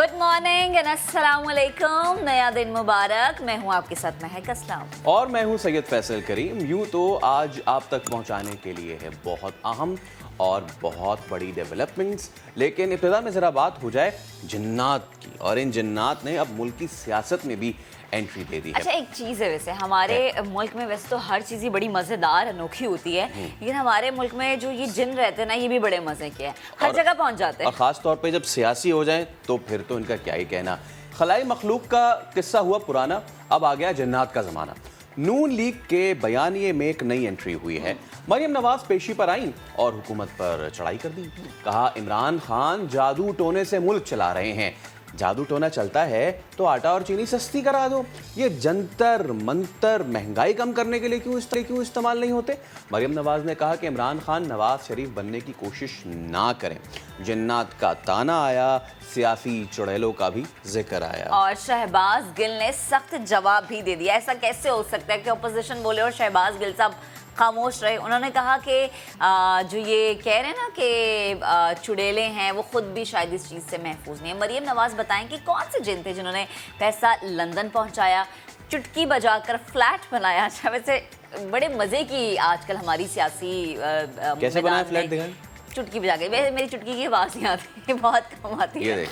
Good morning and अस्सलाम वालेकुम। नया दिन मुबारक। मैं हूं आपके साथ महक असलम और मैं हूं सैयद फैसल करीम। यूं तो आज आप तक पहुंचाने के लिए है बहुत अहम और बहुत बड़ी डेवलपमेंट्स, लेकिन इब्तिदा में ज़रा बात हो जाए जिन्नात की, और इन जिन्नात ने अब मुल्क की सियासत में भी एंट्री दे दी है। अच्छा, एक चीज़ है, वैसे हमारे मुल्क में वैसे तो हर चीज़ ही बड़ी मज़ेदार अनोखी होती है, लेकिन हमारे मुल्क में जो ये जिन रहते हैं ना, ये भी बड़े मज़े के हैं, हर जगह पहुंच जाते हैं। और ख़ास तौर पे जब सियासी हो जाए तो फिर तो इनका क्या ही कहना। खलाई मखलूक का किस्सा हुआ पुराना, अब आ गया जिन्नात का ज़माना। नून लीग के बयानिए में एक नई एंट्री हुई है। मरियम नवाज पेशी पर आईं और हुकूमत पर चढ़ाई कर दी। कहा इमरान खान जादू टोने से मुल्क चला रहे हैं। जादू टोना चलता है तो आटा और चीनी सस्ती करा दो। ये जंतर मंतर महंगाई कम करने के लिए क्यों इस्तेमाल नहीं होते। मरियम नवाज ने कहा कि इमरान खान नवाज शरीफ बनने की कोशिश ना करें। जिन्नात का ताना आया, सियासी चुड़ैलों का भी जिक्र आया और शहबाज गिल ने सख्त जवाब भी दे दिया। ऐसा कैसे हो सकता है कि अपोजिशन बोले और शहबाज गिल साहब खामोश रहे। उन्होंने कहा कि जो ये कह रहे हैं ना कि चुड़ैले हैं, वो खुद भी शायद इस चीज़ से महफूज नहीं है। मरियम नवाज बताएं कि कौन से जिन थे जिन्होंने पैसा लंदन पहुंचाया, चुटकी बजाकर फ्लैट बनाया। अच्छा, वैसे बड़े मज़े की आजकल हमारी सियासी कैसे बनाया फ्लैट दिखाएं? चुटकी बजा के, वैसे मेरी चुटकी की आवाज़ नहीं आती, बहुत कम आती है।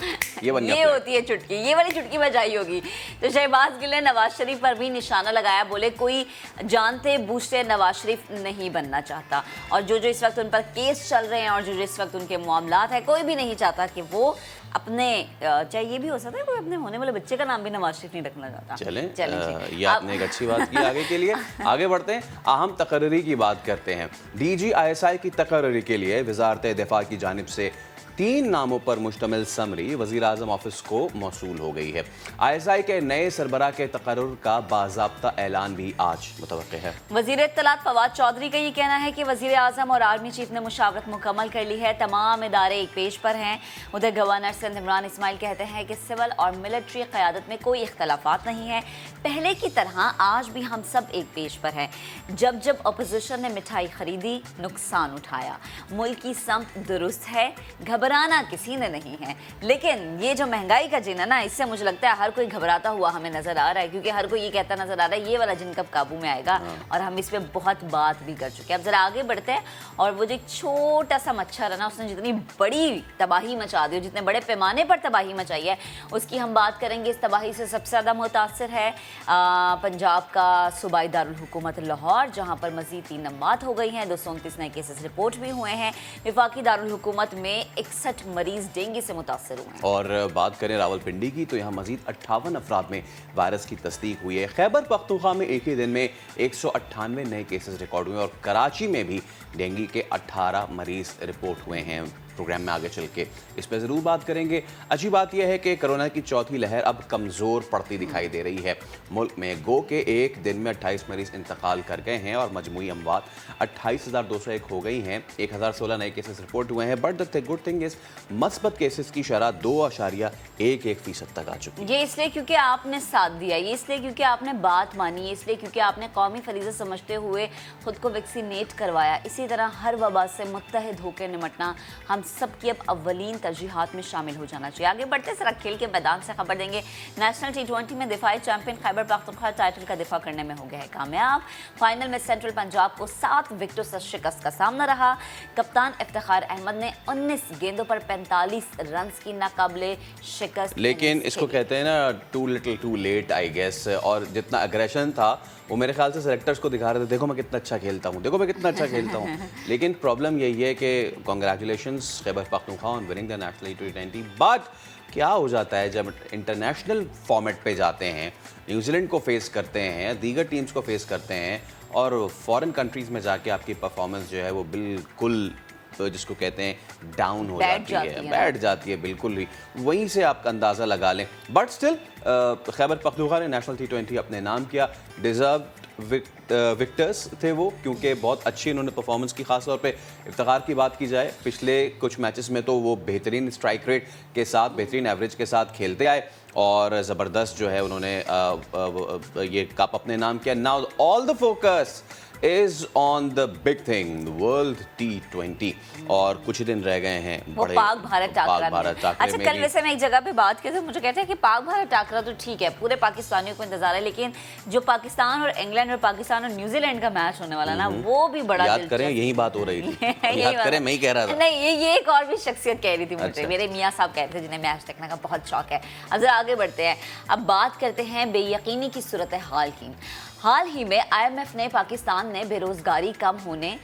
ये होती है चुटकी, ये वाली चुटकी बजाई होगी। तो शहबाज गिल ने नवाज शरीफ पर भी निशाना लगाया। बोले कोई जानते बूझते नवाज शरीफ नहीं बनना चाहता, और जो इस वक्त उन पर केस चल रहे हैं और जो इस वक्त उनके मामलात हैं, कोई भी नहीं चाहता कि वो अपने, चाहे ये भी हो सकता है कोई अपने होने वाले बच्चे का नाम भी नवाज शरीफ नहीं रखना चाहता। चलें, ये आपने एक अच्छी बात की आगे के लिए। आगे बढ़ते हैं, अहम तकर्री की बात करते हैं। DGISI की तकर्री के लिए वजारत दिफा की जानिब से 3 नामों पर मुश्तमिल समरी वज़ीर आज़म ऑफिस को मौसूल हो गई है। ISI के नए सरबराह के तकर्रुर का बाज़ाब्ता ऐलान भी आज मुतवक्किल है। वज़ीर इत्तलात फवाद चौधरी का ये कहना है कि वज़ीर आज़म और आर्मी चीफ ने मुशावरत मुकम्मल कर ली है, तमाम इदारे एक पेज पर हैं। उधर गवर्नर सिंध इमरान इस्माइल कहते हैं कि सिविल और मिलिट्री क़यादत में कोई इख्तलाफात नहीं है, पहले की तरह आज भी हम सब एक पेज पर हैं। जब अपोजिशन ने मिठाई खरीदी, नुकसान उठाया, मुल्क की समत दुरुस्त है, घबराना किसी ने नहीं है। लेकिन ये जो महंगाई का जिन है ना, इससे मुझे लगता है हर कोई घबराता हुआ हमें नजर आ रहा है, क्योंकि हर कोई ये कहता नजर आ रहा है ये वाला जिन कब काबू में आएगा। और हम इस पे बहुत बात भी कर चुके हैं। अब जरा आगे बढ़ते हैं, और वो जो एक छोटा सा मच्छर है ना, उसने जितनी बड़ी तबाही मचा दी, जितने बड़े पैमाने पर तबाही मचाई है, उसकी हम बात करेंगे। इस तबाही से सबसे ज़्यादा मुतासर है पंजाब का सूबाई दारुल हुकूमत लाहौर, जहाँ पर मजीद 3 अमवात हो गई हैं, 229 नए केसेस रिपोर्ट भी हुए हैं। विफाकी दारुल हुकूमत में 61 मरीज डेंगू से मुतासर हुए हैं। और बात करें रावलपिंडी की, तो यहाँ मजीद 58 अफराद में वायरस की तस्दीक हुई है। खैबर पख्तूनख्वा में एक ही दिन में 198 नए केसेस रिकॉर्ड हुए, और कराची में भी डेंगू के 18 मरीज रिपोर्ट हुए हैं। प्रोग्राम में आगे चल के इस पर ज़रूर बात करेंगे। अच्छी बात यह है कि कोरोना की चौथी लहर अब कमज़ोर पड़ती दिखाई दे रही है। मुल्क में गो के एक दिन में 28 मरीज इंतकाल कर गए हैं, और मजमूई अमवात 28,201 हो गई हैं। 1,016 नए केसेस रिपोर्ट हुए हैं। But the good thing is मस्बत केसेस की शरह 2.11% तक आ चुकी है। ये इसलिए क्योंकि आपने साथ दिया, ये इसलिए क्योंकि आपने बात मानी, इसलिए क्योंकि आपने कौमी फरीज़ा समझते हुए खुद को वैक्सीनेट करवाया। इसी तरह हर वबा से मुत्तहिद होकर निमटना हम सबकी अब अव्वलीन तरजीहात में शामिल हो जाना चाहिए। आगे बढ़ते जरा खेल के मैदान से खबर देंगे। नेशनल T20 में दिफाई चैंपियन खैबर पख्तूनख्वा टाइटल का दिफा करने में हो गया है कामयाब। फाइनल में सेंट्रल पंजाब को 7 विकेटों से शिकस्त का सामना रहा। कप्तान इफ्तिखार अहमद ने 19 गेंदों पर 45 रन की नाकाबिले शिकस्त। लेकिन इसको कहते हैं ना, too little too late I guess. और जितना अग्रेशन था वो मेरे ख्याल से सेलेक्टर्स को दिखा रहे थे, देखो मैं कितना अच्छा खेलता हूँ, देखो मैं कितना अच्छा खेलता हूँ। लेकिन प्रॉब्लम यही है कि congratulations Khyber Pakhtunkhwa on winning the national T20। But क्या हो जाता है जब इंटरनेशनल फॉर्मेट पे जाते हैं, न्यूजीलैंड को फेस करते हैं, दीगर टीम्स को फेस करते हैं, और फॉरेन कंट्रीज़ में जाके आपकी परफॉर्मेंस जो है वो बिल्कुल, तो जिसको कहते हैं डाउन हो जाती है, बैठ जाती है बिल्कुल ही। वहीं से आपका अंदाज़ा लगा लें। बट स्टिल खैबर पख्तूनख्वा ने नेशनल T20 अपने नाम किया। डिज़र्व विक्टर्स थे वो, क्योंकि बहुत अच्छी इन्होंने परफॉर्मेंस की। खास तौर पे इफ्तिखार की बात की जाए, पिछले कुछ मैचेस में तो वो बेहतरीन स्ट्राइक रेट के साथ, बेहतरीन एवरेज के साथ खेलते आए, और ज़बरदस्त जो है उन्होंने ये कप अपने नाम किया। Now all the focus is on the big thing world T20 और कुछ ही दिन रह गए हैं वो पाक भारत टाकरा। अच्छा, कल वैसे मैं एक जगह पे बात की तो मुझे कहते हैं कि पाक भारत टाकरा तो ठीक है, पूरे पाकिस्तानियों को इंतजार है, लेकिन जो पाकिस्तान और इंग्लैंड और पाकिस्तान और न्यूजीलैंड का मैच होने वाला ना, वो भी बड़ा याद करें, यही बात हो रही थी। याद करें, मैं ही कह रहा था। नहीं, ये एक और भी शख्सियत कह रही थी मुझे। अच्छा। मेरे मियाँ साहब कह रहे थे जिन्हें मैच देखने का बहुत शौक है। अब जरा आगे बढ़ते हैं, अब बात करते हैं बेयकीनी की सूरत हाल की। हाल ही में IMF ने पाकिस्तान में बेरोजगारी कम होने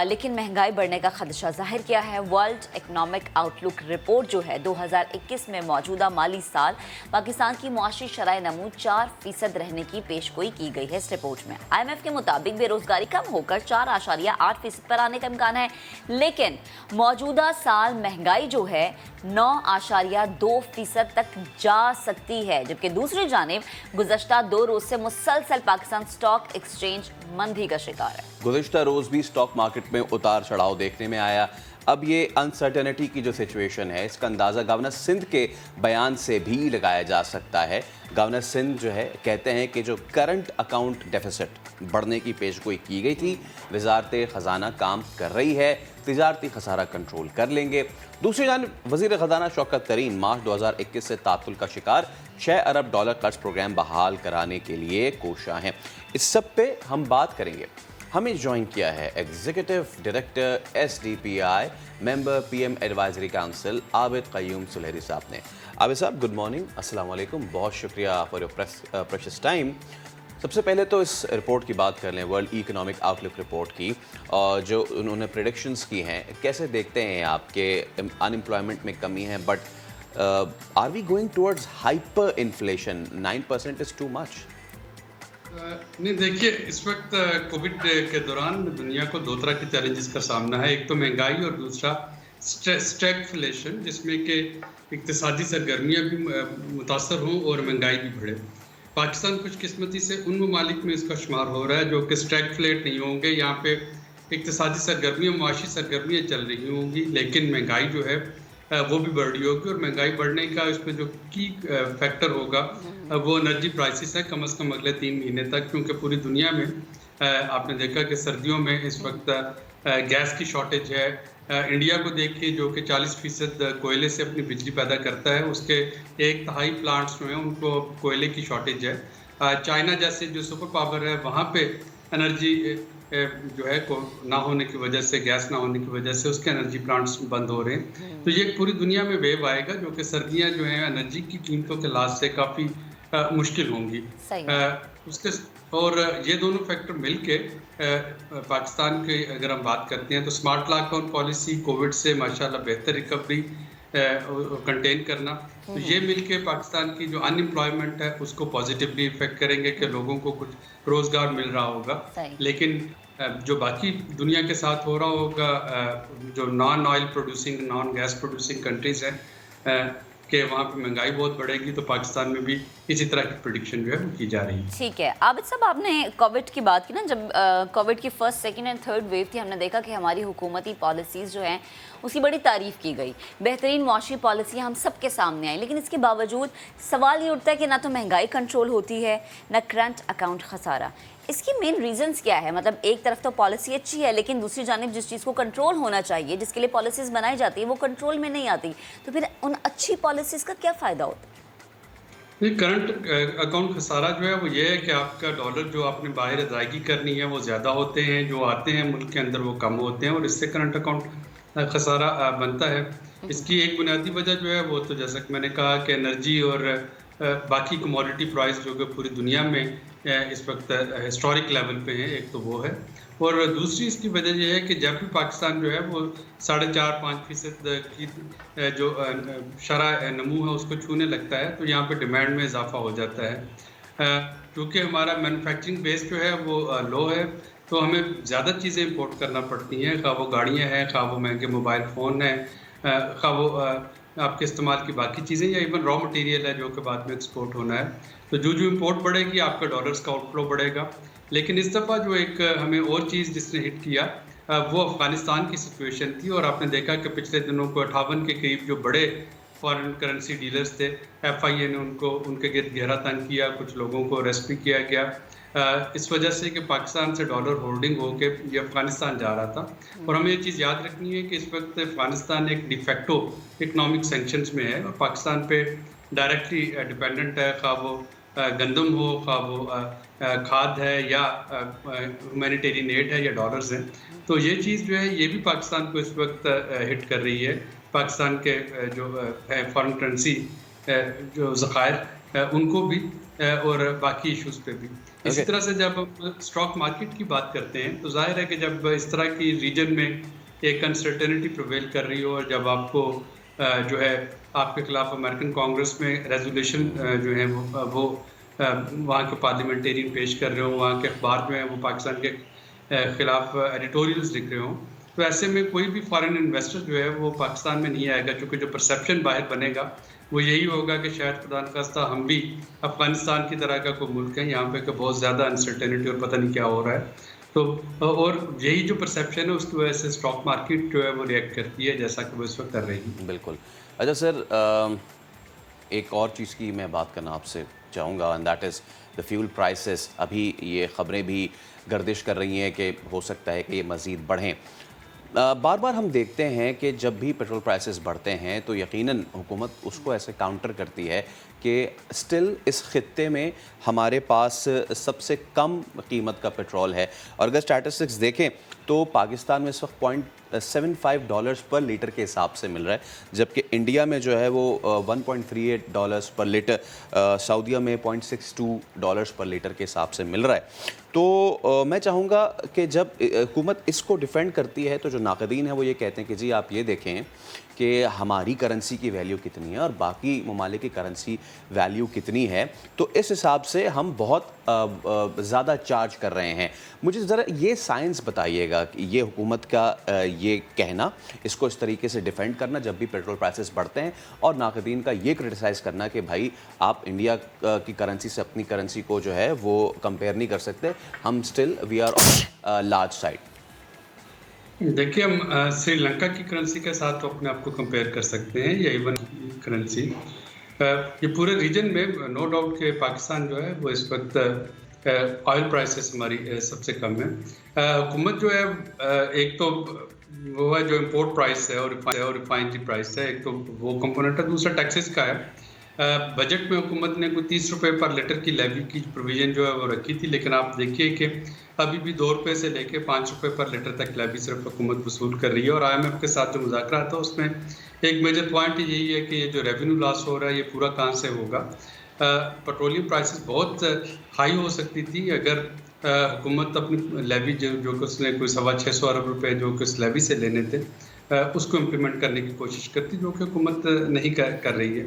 लेकिन महंगाई बढ़ने का खदशा जाहिर किया है। वर्ल्ड इकनॉमिक आउटलुक रिपोर्ट जो है 2021 में मौजूदा माली साल पाकिस्तान की मुआशी शरह नमू 4% रहने की पेशगोई की गई है। इस रिपोर्ट में IMF के मुताबिक बेरोजगारी कम होकर 4.8% पर आने का इम्कान है, लेकिन मौजूदा साल महंगाई जो है 9.2% तक जा सकती है। जबकि दूसरी जानिब गुज़श्ता 2 रोज से मुसलसल पाकिस्तान स्टॉक एक्सचेंज मंदी का शिकार है। गुज़श्ता रोज भी स्टॉक मार्केट में उतार चढ़ाव देखने में आया। अब ये अनसर्टेनिटी की जो सिचुएशन है, इसका अंदाज़ा गवर्नर सिंध के बयान से भी लगाया जा सकता है। गवर्नर सिंध जो है कहते हैं कि जो करंट अकाउंट डेफिसिट बढ़ने की पेशगोई की गई थी, वजारत ख़जाना काम कर रही है, तिजारती खसारा कंट्रोल कर लेंगे। दूसरी जानिब वज़ीर ख़जाना शौकत तरीन मार्च 2021 से तातुल का शिकार $6 अरब कर्ज प्रोग्राम बहाल कराने के लिए कोशा हैं। इस सब पे हम बात करेंगे। हमें ज्वाइन किया है executive director SDPI member PM advisory council Abid Qayyum Sulehri साहब ने। आबिद साहब, गुड मॉर्निंग, अस्सलाम वालेकुम, बहुत शुक्रिया फॉर योर प्रेशियस टाइम। सबसे पहले तो इस रिपोर्ट की बात कर लें, वर्ल्ड इकोनॉमिक आउटलुक रिपोर्ट की, और जो उन्होंने प्रेडिक्शंस की हैं, कैसे देखते हैं आपके अनएम्प्लॉयमेंट में कमी है, but are we going towards hyper inflation? 9% is too much. नहीं, देखिए, इस वक्त कोविड के दौरान दुनिया को 2 तरह के चैलेंजेस का सामना है। एक तो महंगाई और दूसरा स्टैगफ्लेशन, जिसमें कि इक्तिसादी सरगर्मियाँ भी मुतासर हों और महंगाई भी बढ़े। पाकिस्तान खुशकिस्मती से उन ममालिक में इसका शुमार हो रहा है जो कि स्टैगफ्लेट नहीं होंगे। यहाँ पे इक्तिसादी सरगर्मियाँ, मुआशी सरगर्मियाँ चल रही होंगी, लेकिन महंगाई जो है वो भी बढ़ रही होगी। और महंगाई बढ़ने का इसमें जो की फैक्टर होगा वो एनर्जी प्राइसेस है, कम से कम अगले 3 महीने तक, क्योंकि पूरी दुनिया में आपने देखा कि सर्दियों में इस वक्त गैस की शॉर्टेज है। इंडिया को देखिए जो कि 40% कोयले से अपनी बिजली पैदा करता है, उसके 1/3 प्लांट्स जो हैं उनको कोयले की शॉर्टेज है। चाइना जैसे जो सुपर पावर है, वहाँ पे एनर्जी जो है को ना होने की वजह से, गैस ना होने की वजह से उसके एनर्जी प्लांट्स बंद हो रहे हैं। तो ये पूरी दुनिया में वेव आएगा जो कि सर्दियाँ जो हैं एनर्जी की कीमतों के लिहाज से काफ़ी मुश्किल होंगी। उसके और ये दोनों फैक्टर मिलके पाकिस्तान के अगर हम बात करते हैं तो स्मार्ट लॉकडाउन पॉलिसी, कोविड से माशाल्लाह बेहतर रिकवरी, कंटेन करना, तो ये मिलके पाकिस्तान की जो अनएम्प्लॉयमेंट है उसको पॉजिटिवली इफेक्ट करेंगे कि लोगों को कुछ रोजगार मिल रहा होगा। लेकिन जो बाकी दुनिया के साथ हो रहा होगा, जो non oil producing, non gas producing countries हैं कि वहाँ पे महंगाई बहुत बढ़ेगी, तो पाकिस्तान में भी इसी तरह की प्रेडिक्शन जो है वो की जा रही है। ठीक है आबिद साहब, आपने कोविड की बात की ना, जब कोविड की first, second and third wave थी, हमने देखा कि हमारी हुकूमती पॉलिसीज़ जो हैं उसकी बड़ी तारीफ़ की गई, बेहतरीन मुआशी पॉलिसियाँ हम सब के सामने आई, लेकिन इसके बावजूद सवाल ये उठता है कि ना तो महंगाई कंट्रोल होती है, ना करंट अकाउंट खसारा। इसकी मेन रीजंस क्या है? मतलब एक तरफ तो पॉलिसी अच्छी है, लेकिन दूसरी जानिब जिस चीज़ को कंट्रोल होना चाहिए, जिसके लिए पॉलिसीज़ बनाई जाती है, वो कंट्रोल में नहीं आती, तो फिर उन अच्छी पॉलिसीज़ का क्या फ़ायदा होता है? करंट अकाउंट खसारा जो है वो ये है कि आपका डॉलर जो आपने बाहर अदायगी करनी है वो ज़्यादा होते हैं, जो आते हैं मुल्क के अंदर वो कम होते हैं, और इससे करंट अकाउंट खसारा बनता है। इसकी एक बुनियादी वजह जो है वो तो जैसा कि मैंने कहा कि एनर्जी और बाकी कमोडिटी प्राइस जो कि पूरी दुनिया में इस वक्त हिस्टोरिक लेवल पे है, एक तो वो है, और दूसरी इसकी वजह यह है कि जब भी पाकिस्तान जो है वो 4.5-5% की जो शरह नमू है उसको छूने लगता है, तो यहाँ पे डिमांड में इजाफा हो जाता है। क्योंकि हमारा मैन्युफैक्चरिंग बेस जो है वो लो है, तो हमें ज़्यादा चीज़ें इंपोर्ट करना पड़ती हैं, खा वो गाड़ियाँ हैं, खा वो महंगे मोबाइल फ़ोन हैं, खा वो आपके इस्तेमाल की बाकी चीज़ें, या इवन रॉ मटेरियल है जो कि बाद में एक्सपोर्ट होना है। तो जो इंपोर्ट बढ़ेगी आपका डॉलर्स का आउटफ्लो बढ़ेगा। लेकिन इस दफ़ा जो एक हमें और चीज़ जिसने हिट किया वो अफ़गानिस्तान की सिचुएशन थी, और आपने देखा कि पिछले दिनों को 58 के करीब जो बड़े फॉरेन करेंसी डीलर्स थे, FIA ने उनके गिर्द घेरा तंग किया, कुछ लोगों को अरेस्ट भी किया गया। इस वजह से कि पाकिस्तान से डॉलर होल्डिंग होके ये अफगानिस्तान जा रहा था। और हमें ये चीज़ याद रखनी है कि इस वक्त अफगानिस्तान एक डिफेक्टो इकनॉमिक सेंक्शंस में है और पाकिस्तान पे डायरेक्टली डिपेंडेंट है, खा वो गंदम हो, खा वो खाद है या ह्यूमैनिटेरियन एड है या डॉलर्स हैं। तो ये चीज़ जो है ये भी पाकिस्तान को इस वक्त हिट कर रही है। पाकिस्तान के जो है फॉरेन करेंसी जो ज़खायर उनको भी और बाकी इश्यूज पे भी। इसी तरह से जब हम स्टॉक मार्केट की बात करते हैं तो जाहिर है कि जब इस तरह की रीजन में एक अनसर्टेनिटी प्रिवेल कर रही हो और जब आपको जो है आपके खिलाफ अमेरिकन कांग्रेस में रेजोल्यूशन जो है वो वहाँ के पार्लियामेंटेरियन पेश कर रहे हो, वहाँ के अखबार जो है वो पाकिस्तान के खिलाफ एडिटोरियल्स लिख रहे हो, तो ऐसे में कोई भी फॉरेन इन्वेस्टर जो है वो पाकिस्तान में नहीं आएगा, क्योंकि जो परसेप्शन बाहर बनेगा वो यही होगा कि शायद खुदा न खास्ता हम भी अफगानिस्तान की तरह का कोई मुल्क है यहाँ पे कि बहुत ज़्यादा अनसर्टेनिटी और पता नहीं क्या हो रहा है। तो और यही जो परसेप्शन है उसकी वजह से स्टॉक मार्केट जो है वो रिएक्ट करती है जैसा कि वो इस वक्त कर रही है। बिल्कुल। अच्छा सर, एक और चीज़ की मैं बात करना आपसे चाहूँगा and that is the fuel prices. अभी ये ख़बरें भी गर्दिश कर रही हैं कि हो सकता है कि ये मज़ीद बढ़ें। बार बार हम देखते हैं कि जब भी पेट्रोल प्राइसेस बढ़ते हैं तो यकीनन हुकूमत उसको ऐसे काउंटर करती है कि स्टिल इस खित्ते में हमारे पास सबसे कम कीमत का पेट्रोल है। और अगर स्टैटिस्टिक्स देखें तो पाकिस्तान में इस वक्त $0.75 पर लीटर के हिसाब से मिल रहा है, जबकि इंडिया में जो है वो $1.38 पर लीटर, सऊदीया में $0.62 पर लीटर के हिसाब से मिल रहा है। तो मैं चाहूँगा कि जब हुकूमत इसको डिफेंड करती है तो जो नाक़दीन है वो ये कहते हैं कि जी आप ये देखें कि हमारी करेंसी की वैल्यू कितनी है और बाकी ममालिक की करेंसी वैल्यू कितनी है, तो इस हिसाब से हम बहुत ज़्यादा चार्ज कर रहे हैं। मुझे ज़रा ये साइंस बताइएगा कि ये हुकूमत का ये कहना, इसको इस तरीके से डिफेंड करना जब भी पेट्रोल प्राइसेस बढ़ते हैं, और नाक़दीन का ये क्रिटिसाइज़ करना कि भाई आप इंडिया की करेंसी से अपनी करेंसी को जो है वो कंपेयर नहीं कर सकते, हम still we are on large side. देखिए, हम श्रीलंका की करेंसी के साथ तो अपने आप को कंपेयर कर सकते हैं या इवन करेंसी। ये पूरे रीजन में नो डाउट के पाकिस्तान जो है वो इस वक्त ऑयल प्राइसेस हमारी सबसे कम है। हुकूमत जो है एक तो वो है जो इम्पोर्ट प्राइस है और रिफाइनरी प्राइस है, एक तो वो कंपोनेंट है, दूसरा टैक्सेस का है। बजट में हुकूमत ने कोई 30 रुपये पर लीटर की लेवी की प्रोविज़न जो है वो रखी थी, लेकिन आप देखिए कि अभी भी 2 रुपये से लेके 5 रुपये पर लीटर तक लेवी सिर्फ हुकूमत वसूल कर रही है। और IMF के साथ जो मुज़ाकरा था उसमें एक मेजर पॉइंट यही है कि ये जो रेवेन्यू लॉस हो रहा है ये पूरा कहाँ से होगा। पेट्रोलियम प्राइसेस बहुत हाई हो सकती थी अगर हुकूमत अपनी लेवी जो कि उसने कोई 625 अरब रुपये जो कि उस लेवी से लेने थे उसको इम्प्लीमेंट करने की कोशिश करती, जो कि हुकूमत नहीं कर रही है।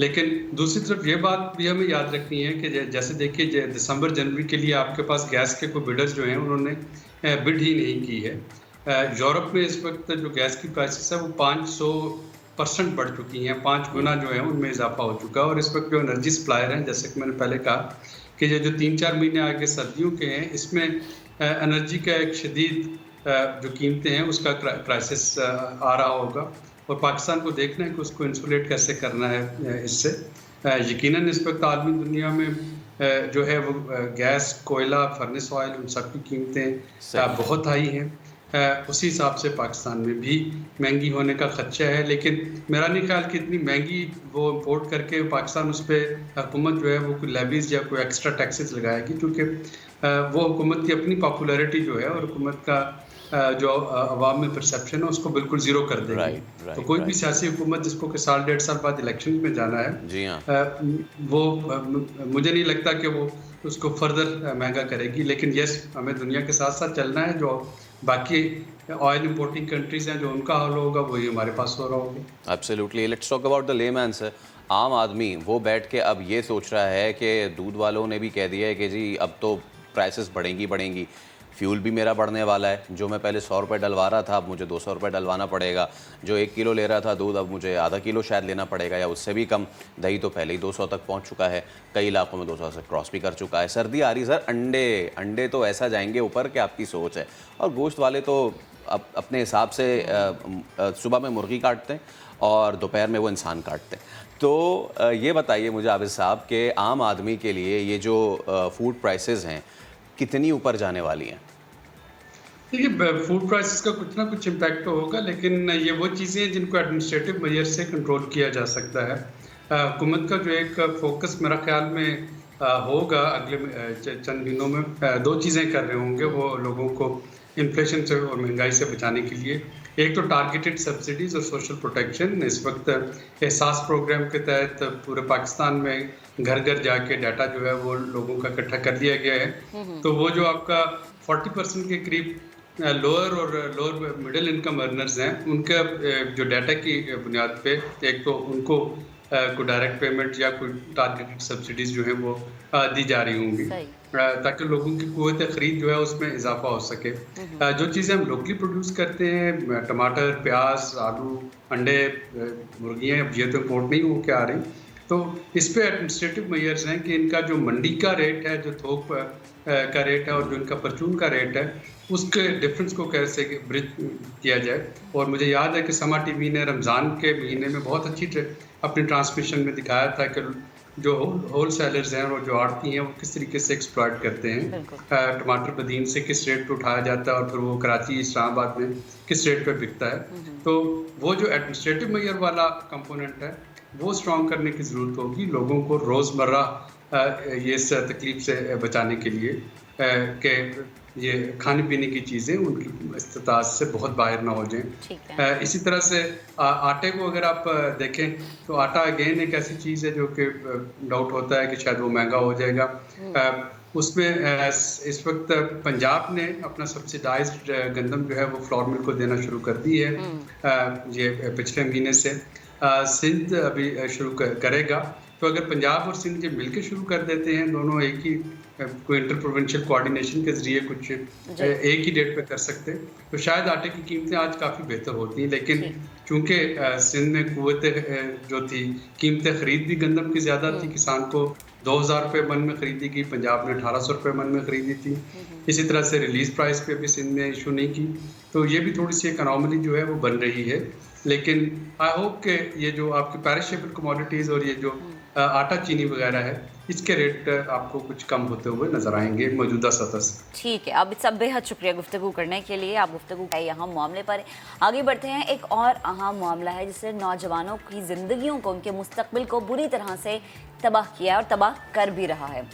लेकिन दूसरी तरफ ये बात भी हमें याद रखनी है कि जैसे देखिए दिसंबर जनवरी के लिए आपके पास गैस के कोई बिडर्स जो हैं उन्होंने बिड ही नहीं की है। यूरोप में इस वक्त जो गैस की प्राइसेस है वो 500% बढ़ चुकी हैं, 5 गुना जो है उनमें इजाफा हो चुका है। और इस वक्त जो एनर्जी सप्लायर हैं, जैसे कि मैंने पहले कहा कि ये जो 3-4 महीने आगे सर्दियों के हैं, इसमें एनर्जी का एक शदीद जो कीमतें हैं उसका क्राइसिस आ रहा होगा और पाकिस्तान को देखना है कि उसको इंसुलेट कैसे करना है इससे। यकीनन इस वक्त आलमी दुनिया में जो है वो गैस, कोयला, फर्नेस ऑयल, उन सब की कीमतें बहुत हाई हैं। उसी हिसाब से पाकिस्तान में भी महंगी होने का खदशा है, लेकिन मेरा नहीं ख्याल कि इतनी महंगी वो इम्पोर्ट करके पाकिस्तान उस पर हुकूमत जो है वो कोई लेवीज़ या कोई एक्स्ट्रा टैक्सेस लगाएगी, क्योंकि वो हुकूमत की अपनी पॉपुलैरिटी जो है और हुकूमत का जो अवाम में परसेप्शन है उसको बिल्कुल ज़ीरो कर देगी। तो कोई भी सियासी हुकूमत जिसको कि 1.5 साल बाद इलेक्शन में जाना है, जी हाँ, वो मुझे नहीं लगता कि वो उसको फर्दर महंगा करेगी। लेकिन यस, हमें दुनिया के साथ साथ चलना है। जो बाकी ऑयल इंपोर्टिंग कंट्रीज हैं जो उनका हाल होगा वही हमारे पास हो रहा होगा। Absolutely. Let's talk about the layman sir. आम आदमी वो बैठ के अब ये सोच रहा है कि दूध वालों ने भी कह दिया है कि जी अब तो प्राइसेस बढ़ेंगी, फ्यूल भी मेरा बढ़ने वाला है। जो मैं पहले 100 रुपये डलवा रहा था अब मुझे 200 रुपये डलवाना पड़ेगा। जो 1 किलो ले रहा था दूध अब मुझे आधा किलो शायद लेना पड़ेगा या उससे भी कम। दही तो पहले ही 200 तक पहुंच चुका है, कई इलाकों में 200 से क्रॉस भी कर चुका है। सर्दी आ रही सर, अंडे तो ऐसा जाएंगे ऊपर कि आपकी सोच है। और गोश्त वाले तो अपने हिसाब से सुबह में मुर्गी काटते हैं और दोपहर में वो इंसान काटते हैं। तो ये बताइए मुझे आबिद साहब के आम आदमी के लिए ये जो फूड प्राइसेस हैं कितनी ऊपर जाने वाली हैं? देखिए, फूड प्राइसेस का कुछ ना कुछ इम्पैक्ट तो होगा, लेकिन ये वो चीज़ें हैं जिनको एडमिनिस्ट्रेटिव मेजर से कंट्रोल किया जा सकता है। हुकूमत का जो एक फोकस मेरा ख्याल में होगा अगले चंद दिनों में, दो चीज़ें कर रहे होंगे वो लोगों को इन्फ्लेशन से और महंगाई से बचाने के लिए। एक तो टारगेटेड सब्सिडीज़ और सोशल प्रोटेक्शन। इस वक्त एहसास प्रोग्राम के तहत पूरे पाकिस्तान में घर घर जाके डाटा जो है वो लोगों का इकट्ठा कर लिया गया है। तो वो जो आपका 40% के करीब लोअर मिडिल इनकम अर्नर्स हैं, उनका जो डाटा की बुनियाद पे एक तो उनको कोई डायरेक्ट पेमेंट या कोई टारगेटेड सब्सिडीज जो है वो दी जा रही होंगी, ताकि लोगों की कुव्वत खरीद जो है उसमें इजाफा हो सके। जो चीज़ें हम लोकली प्रोड्यूस करते हैं, टमाटर, प्याज, आलू, अंडे, मुर्गियाँ, ये तो इम्पोर्ट नहीं होकर आ रही, तो इस पे एडमिनिस्ट्रेटिव मेजर्स हैं कि इनका जो मंडी का रेट है, जो थोक का रेट है और जो इनका परचून का रेट है, उसके डिफरेंस को कैसे ब्रिज किया जाए। और मुझे याद है कि समा टीवी ने रमज़ान के महीने में बहुत अच्छी अपनी ट्रांसमिशन में दिखाया था कि जो होल सेलर्स हैं और जो आड़ती हैं वो किस तरीके से एक्सप्लॉइट करते हैं। टमाटर बदीन से किस रेट पे उठाया जाता है और फिर वो कराची, इस्लामाबाद में किस रेट पे बिकता है। तो वो जो एडमिनिस्ट्रेटिव मेजर वाला कंपोनेंट है वो स्ट्रॉन्ग करने की ज़रूरत होगी, लोगों को रोज़मर्रा ये इस तकलीफ से बचाने के लिए कि ये खाने पीने की चीज़ें उनकी इस्तेताअत से बहुत बाहर ना हो जाएं। इसी तरह से आटे को अगर आप देखें तो आटा अगेन एक ऐसी चीज़ है जो कि डाउट होता है कि शायद वो महंगा हो जाएगा। उसमें इस वक्त पंजाब ने अपना सब्सिडाइज्ड गंदम जो है वो फ्लोर मिल को देना शुरू कर दी है, ये पिछले महीने से। सिंध अभी शुरू करेगा। तो अगर पंजाब और सिंध जब मिलकर शुरू कर देते हैं, दोनों एक ही कोई इंटर प्रोविंशियल कोऑर्डिनेशन के जरिए कुछ एक ही डेट पे कर सकते हैं, तो शायद आटे की कीमतें आज काफ़ी बेहतर होती हैं। लेकिन चूंकि सिंध में कुव्वत जो थी, कीमतें खरीद भी गंदम की ज़्यादा थी, किसान को 2000 रुपये मन में खरीदी गई, पंजाब ने 1800 रुपये मन में खरीदी थी। इसी तरह से रिलीज प्राइस पे भी सिंध ने इशू नहीं की। तो ये भी थोड़ी सी एक अनोमली जो है वो बन रही है। लेकिन आई होप कि ये जो आपकी पेरिशेबल कमोडिटीज़ और ये जो आटा, चीनी वगैरह है, इसके रेट आपको कुछ कम होते हुए नजर आएंगे मौजूदा सतह से। ठीक है, अब सब बेहद शुक्रिया गुफ्तगू करने के लिए। आप गुफ्तगू का अहम मामले पर आगे बढ़ते हैं। एक और अहम मामला है जिससे नौजवानों की ज़िंदगियों को, उनके मुस्तकबिल को बुरी तरह से तबाह किया है और तबाह कर भी रहा है।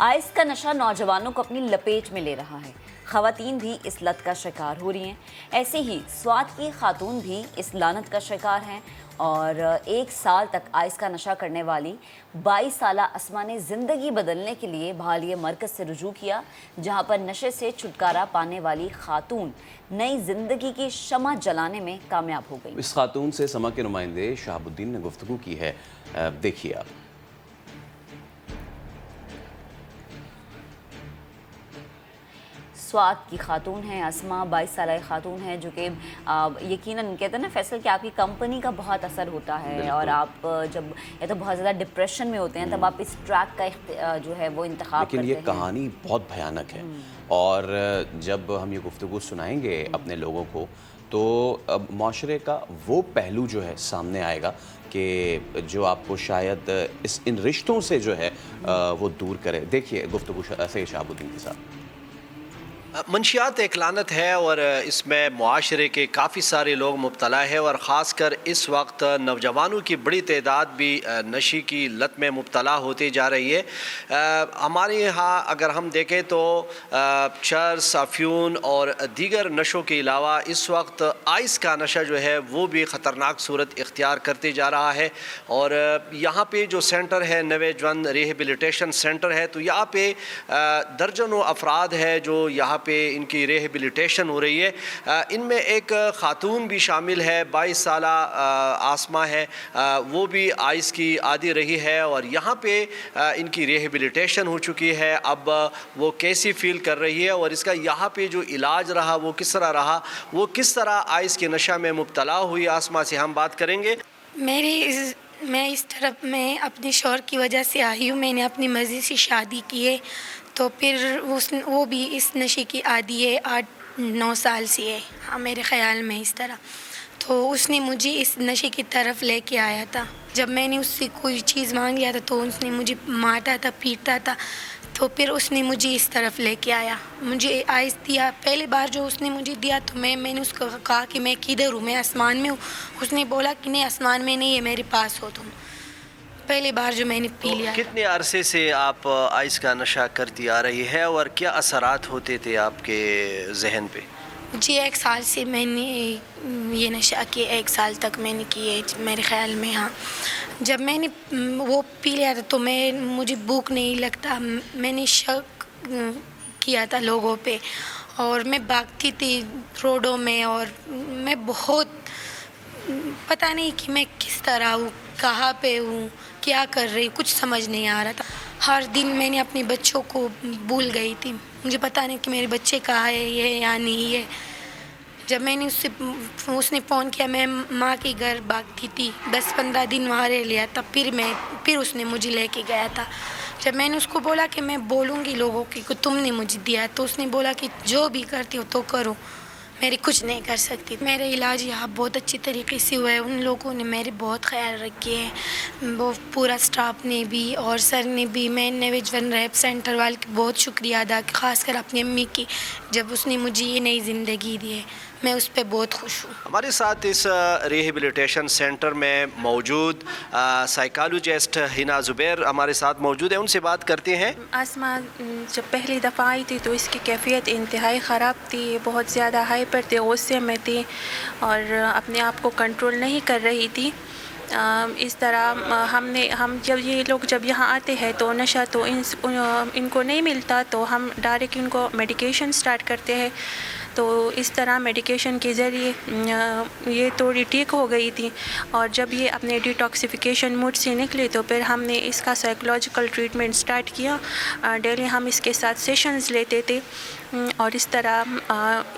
आइस का नशा नौजवानों को अपनी लपेट में ले रहा है। ख़वातीन भी इस लत का शिकार हो रही हैं। ऐसे ही स्वात की खातून भी इस लानत का शिकार हैं। और 1 साल तक आइस का नशा करने वाली 22 साला अस्मा ने ज़िंदगी बदलने के लिए बहालिया मरकज़ से रुजू किया, जहां पर नशे से छुटकारा पाने वाली खातून नई ज़िंदगी की शमा जलाने में कामयाब हो गई। इस खातून से समा के नुमाइंदे शहाबुद्दीन ने गुफ्तगू की है, देखिए आप। स्वात की खातून है अस्मा, 22 साल खातून है, जो कि यकीनन कहते हैं ना फैसल कि आपकी कंपनी का बहुत असर होता है और आप जब या तो बहुत ज़्यादा डिप्रेशन में होते हैं तब आप इस ट्रैक का जो है वो इंतखाब करते हैं। लेकिन ये कहानी बहुत भयानक है और जब हम ये गुफ्तगू सुनाएंगे अपने लोगों को तो अब माशरे का वो पहलू जो है सामने आएगा कि जो आपको शायद इन रिश्तों से जो है वो दूर करे। देखिए गुफ्तगू सैयद शहाबुद्दीन के साथ। मंशियात एक लानत है और इसमें मुआशरे के काफ़ी सारे लोग मुब्तला है और ख़ासकर इस वक्त नौजवानों की बड़ी तादाद भी नशे की लत में मुब्तला होती जा रही है। हमारे यहाँ अगर हम देखें तो चरस, अफ्यून और दीगर नशों के अलावा इस वक्त आइस का नशा जो है वो भी ख़तरनाक सूरत इख्तियार करते जा रहा है। और यहाँ पे जो सेंटर है नवेजवन रिहेबिलिटेशन सेंटर है, तो यहाँ पे दर्जनों अफराद है जो यहाँ पे इनकी रिहेबिलिटेशन हो रही है। इनमें एक खातून भी शामिल है, 22 साला आसमा है, वो भी आइस की आदी रही है और यहाँ पे इनकी रिहेबिलिटेशन हो चुकी है। अब वो कैसी फील कर रही है और इसका यहाँ पे जो इलाज रहा वो किस तरह रहा, वो किस तरह आइस के नशा में मुब्तला हुई, आसमा से हम बात करेंगे। मैं इस तरफ में अपने शौहर की वजह से आई हूँ। मैंने अपनी मर्ज़ी से शादी की है, तो फिर वो भी इस नशे की आदी है, 8-9 साल से है, हाँ मेरे ख़्याल में इस तरह। तो उसने मुझे इस नशे की तरफ लेके आया था। जब मैंने उससे कोई चीज़ मांग लिया था तो उसने मुझे मारता था, पीटता था, तो फिर उसने मुझे इस तरफ लेके आया, मुझे आइस दिया। पहले बार जो उसने मुझे दिया तो मैंने उसको कहा कि मैं किधर हूँ, मैं आसमान में हूँ। उसने बोला कि नहीं, आसमान में नहीं है, मेरे पास हो तुम। पहली बार जो मैंने पी लिया। कितने अरसे से आप आइस का नशा करती आ रही है और क्या असरात होते थे आपके जहन पे? जी 1 साल से मैंने ये नशा किया, 1 साल तक मैंने किए मेरे ख्याल में। हाँ, जब मैंने वो पी लिया था तो मुझे भूख नहीं लगता, मैंने शक किया था लोगों पे और मैं भागती थी रोडों में और मैं बहुत पता नहीं कि मैं किस तरह हूँ, कहाँ पे हूँ, क्या कर रही हूँ, कुछ समझ नहीं आ रहा था। हर दिन मैंने अपने बच्चों को भूल गई थी, मुझे पता नहीं कि मेरे बच्चे कहाँ है, ये या नहीं है। जब मैंने उसने फ़ोन किया, मैं माँ के घर भागती थी, 10-15 दिन वहाँ रह लिया, तब फिर उसने मुझे लेके गया था। जब मैंने उसको बोला कि मैं बोलूँगी लोगों की तुमने मुझे दिया, तो उसने बोला कि जो भी करती हो तो करो, मेरी कुछ नहीं कर सकती। मेरा इलाज यहाँ बहुत अच्छी तरीके से हुआ है, उन लोगों ने मेरे बहुत ख्याल रखे है, वो पूरा स्टाफ ने भी और सर ने भी। मैंने विजन रैप सेंटर वाले की बहुत शुक्रिया अदा, खासकर अपनी अम्मी की, जब उसने मुझे ये नई ज़िंदगी दी है, मैं उस पर बहुत खुश हूँ। हमारे साथ इस रिहेबिलिटेशन सेंटर में मौजूद साइकोलॉजिस्ट हिना ज़ुबैर हमारे साथ मौजूद है, उनसे बात करते हैं। आसमा जब पहली दफ़ा आई थी तो इसकी कैफियत इंतहाई ख़राब थी, बहुत ज़्यादा हाइपर थी, गुस्से में थी और अपने आप को कंट्रोल नहीं कर रही थी। इस तरह हम जब यहाँ आते हैं तो नशा तो इनको नहीं मिलता, तो हम डायरेक्ट इनको मेडिकेशन स्टार्ट करते हैं। तो इस तरह मेडिकेशन के ज़रिए ये थोड़ी ठीक हो गई थी और जब ये अपने डिटॉक्सिफिकेशन मूड से निकले तो फिर हमने इसका साइकोलॉजिकल ट्रीटमेंट स्टार्ट किया। डेली हम इसके साथ सेशंस लेते थे और इस तरह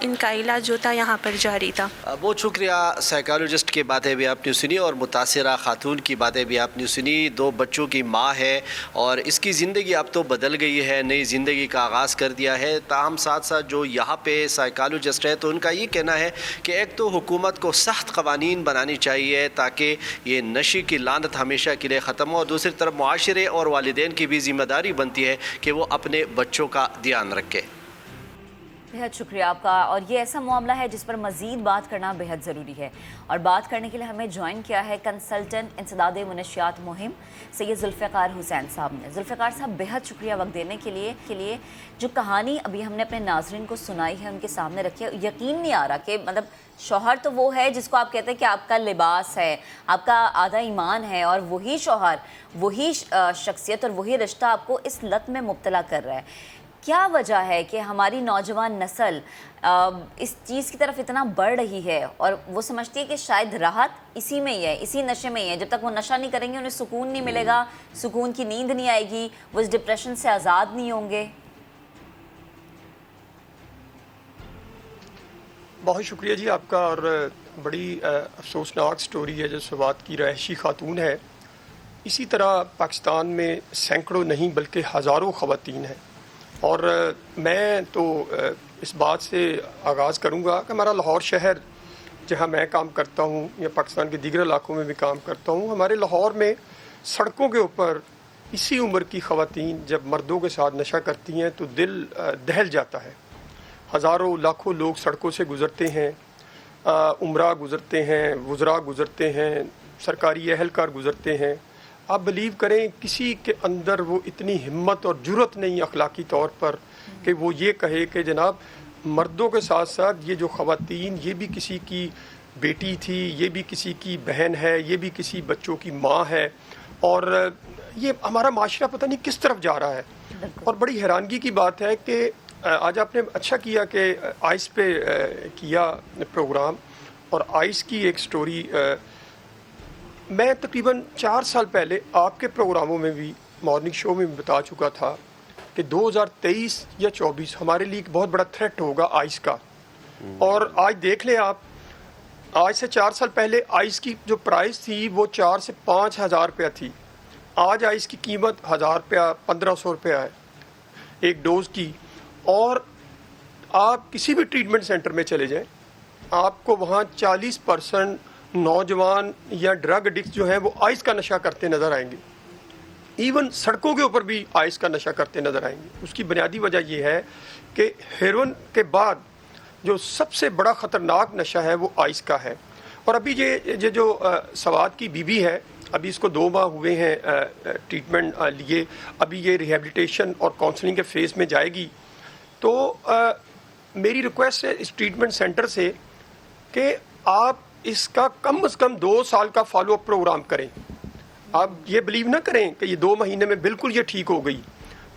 इनका इलाज जो था यहाँ पर जारी था। बहुत शुक्रिया। साइकोलॉजिस्ट की बातें भी आपने सुनी और मुतासिरा खातून की बातें भी आपने सुनी। 2 बच्चों की माँ है और इसकी ज़िंदगी अब तो बदल गई है, नई ज़िंदगी का आगाज़ कर दिया है। ताहम साथ साथ जो यहाँ पे साइकोलॉजिस्ट है तो उनका ये कहना है कि एक तो हुकूमत को सख्त क़वानीन बनानी चाहिए ताकि ये नशे की लानत हमेशा के लिए ख़त्म हो, और दूसरी तरफ मुआशरे और वालिदैन की भी ज़िम्मेदारी बनती है कि वो अपने बच्चों का ध्यान रखें। बेहद शुक्रिया आपका। और ये ऐसा मामला है जिस पर मज़ीद बात करना बेहद ज़रूरी है और बात करने के लिए हमें ज्वाइन किया है कंसल्टेंट इंसदाद मुनशियात मुहिम सैयद जुल्फ़िकार हुसैन साहब ने। जुल्फ़िकार साहब, बेहद शुक्रिया वक्त देने के लिए। जो कहानी अभी हमने अपने नाज़रीन को सुनाई है, उनके सामने रखी है, यकीन नहीं आ रहा कि मतलब शौहर तो वो है जिसको आप कहते हैं कि आपका लिबास है, आपका आधा ईमान है, और वही शौहर, वही शख्सियत और वही रिश्ता आपको इस लत में मुब्तला कर रहा है। क्या वजह है कि हमारी नौजवान नस्ल इस चीज़ की तरफ इतना बढ़ रही है और वो समझती है कि शायद राहत इसी में ही है, इसी नशे में ही है। जब तक वो नशा नहीं करेंगे उन्हें सुकून नहीं मिलेगा, सुकून की नींद नहीं आएगी, वो इस डिप्रेशन से आज़ाद नहीं होंगे। बहुत शुक्रिया जी आपका। और बड़ी अफसोसनाक स्टोरी है जो सवात की रहायशी खातून है। इसी तरह पाकिस्तान में सैकड़ों नहीं बल्कि हज़ारों ख़वातीन हैं। और मैं तो इस बात से आगाज़ करूँगा कि हमारा लाहौर शहर, जहाँ मैं काम करता हूँ या पाकिस्तान के दीगर इलाकों में भी काम करता हूँ, हमारे लाहौर में सड़कों के ऊपर इसी उम्र की ख़वातीन जब मर्दों के साथ नशा करती हैं तो दिल दहल जाता है। हज़ारों लाखों लोग सड़कों से गुज़रते हैं, उमरा गुज़रते हैं, वज़रा गुज़रते हैं, सरकारी एहलकार गुज़रते हैं। आप बिलीव करें किसी के अंदर वो इतनी हिम्मत और जुर्रत नहीं अखलाकी तौर पर कि वो ये कहे कि जनाब मर्दों के साथ साथ ये जो ख़वातीन, ये भी किसी की बेटी थी, ये भी किसी की बहन है, ये भी किसी बच्चों की माँ है। और ये हमारा माशरा पता नहीं किस तरफ जा रहा है। और बड़ी हैरानगी की बात है कि आज आपने अच्छा किया कि आइस पे किया प्रोग्राम, और आइस की एक स्टोरी मैं तकरीबन 4 साल पहले आपके प्रोग्रामों में भी, मॉर्निंग शो में भी बता चुका था कि 2023 या 24 हमारे लिए एक बहुत बड़ा थ्रेट होगा आइस का। और आज देख लें आप, आज से 4 साल पहले आइस की जो प्राइस थी वो 4 से 5 हज़ार रुपया थी। आज आइस की कीमत 1000 रुपया, 1500 रुपया है एक डोज़ की। और आप किसी भी ट्रीटमेंट सेंटर में चले जाएं, आपको वहाँ 40% नौजवान या ड्रग एडिक्ट जो हैं वो आइस का नशा करते नज़र आएंगे। इवन सड़कों के ऊपर भी आइस का नशा करते नजर आएंगे। उसकी बुनियादी वजह यह है कि हेरोइन के बाद जो सबसे बड़ा ख़तरनाक नशा है वो आइस का है। और अभी ये जो सवाद की बीबी है, अभी इसको 2 माह हुए हैं ट्रीटमेंट लिए, अभी ये रिहेबिलिटेशन और काउंसलिंग के फेज़ में जाएगी। तो मेरी रिक्वेस्ट है इस ट्रीटमेंट सेंटर से कि आप इसका कम से कम 2 साल का फॉलो अप प्रोग्राम करें। आप ये बिलीव ना करें कि ये 2 महीने में बिल्कुल ये ठीक हो गई।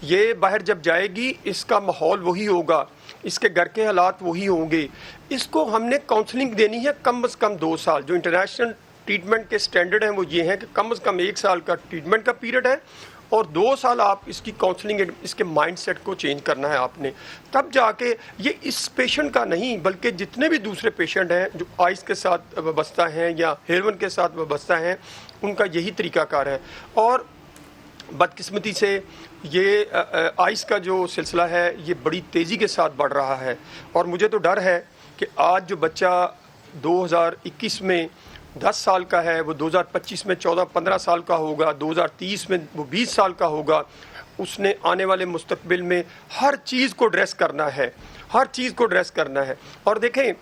ये बाहर जब जाएगी इसका माहौल वही होगा, इसके घर के हालात वही होंगे। इसको हमने काउंसलिंग देनी है कम से कम 2 साल। जो इंटरनेशनल ट्रीटमेंट के स्टैंडर्ड हैं वो ये हैं कि कम से कम 1 साल का ट्रीटमेंट का पीरियड है और 2 साल आप इसकी काउंसलिंग, इसके माइंडसेट को चेंज करना है आपने। तब जाके ये इस पेशेंट का नहीं बल्कि जितने भी दूसरे पेशेंट हैं जो आइस के साथ वाबस्ता हैं या हेरोइन के साथ वाबस्ता हैं, उनका यही तरीकाकार है। और बदकिस्मती से ये आइस का जो सिलसिला है ये बड़ी तेज़ी के साथ बढ़ रहा है। और मुझे तो डर है कि आज जो बच्चा 2021 में 10 साल का है वो 2025 में 14-15 साल का होगा, 2030 में वो 20 साल का होगा। उसने आने वाले मुस्तकबिल में हर चीज़ को ड्रेस करना है, हर चीज़ को ड्रेस करना है। और देखें,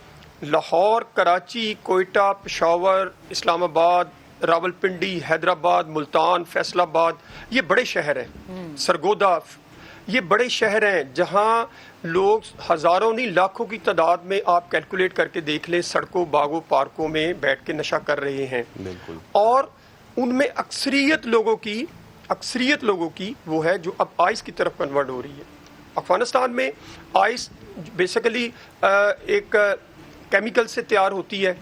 लाहौर, कराची, कोयटा, पेशावर, इस्लामाबाद, रावलपिंडी, हैदराबाद, मुल्तान, फैसलाबाद, ये बड़े शहर हैं, सरगोदा, ये बड़े शहर हैं जहाँ लोग हज़ारों नहीं लाखों की तादाद में आप कैलकुलेट करके देख लें सड़कों, बागों, पार्कों में बैठ के नशा कर रहे हैं। बिल्कुल। और उनमें अक्सरियत लोगों की वो है जो अब आइस की तरफ कन्वर्ट हो रही है। अफगानिस्तान में आइस बेसिकली एक केमिकल से तैयार होती है,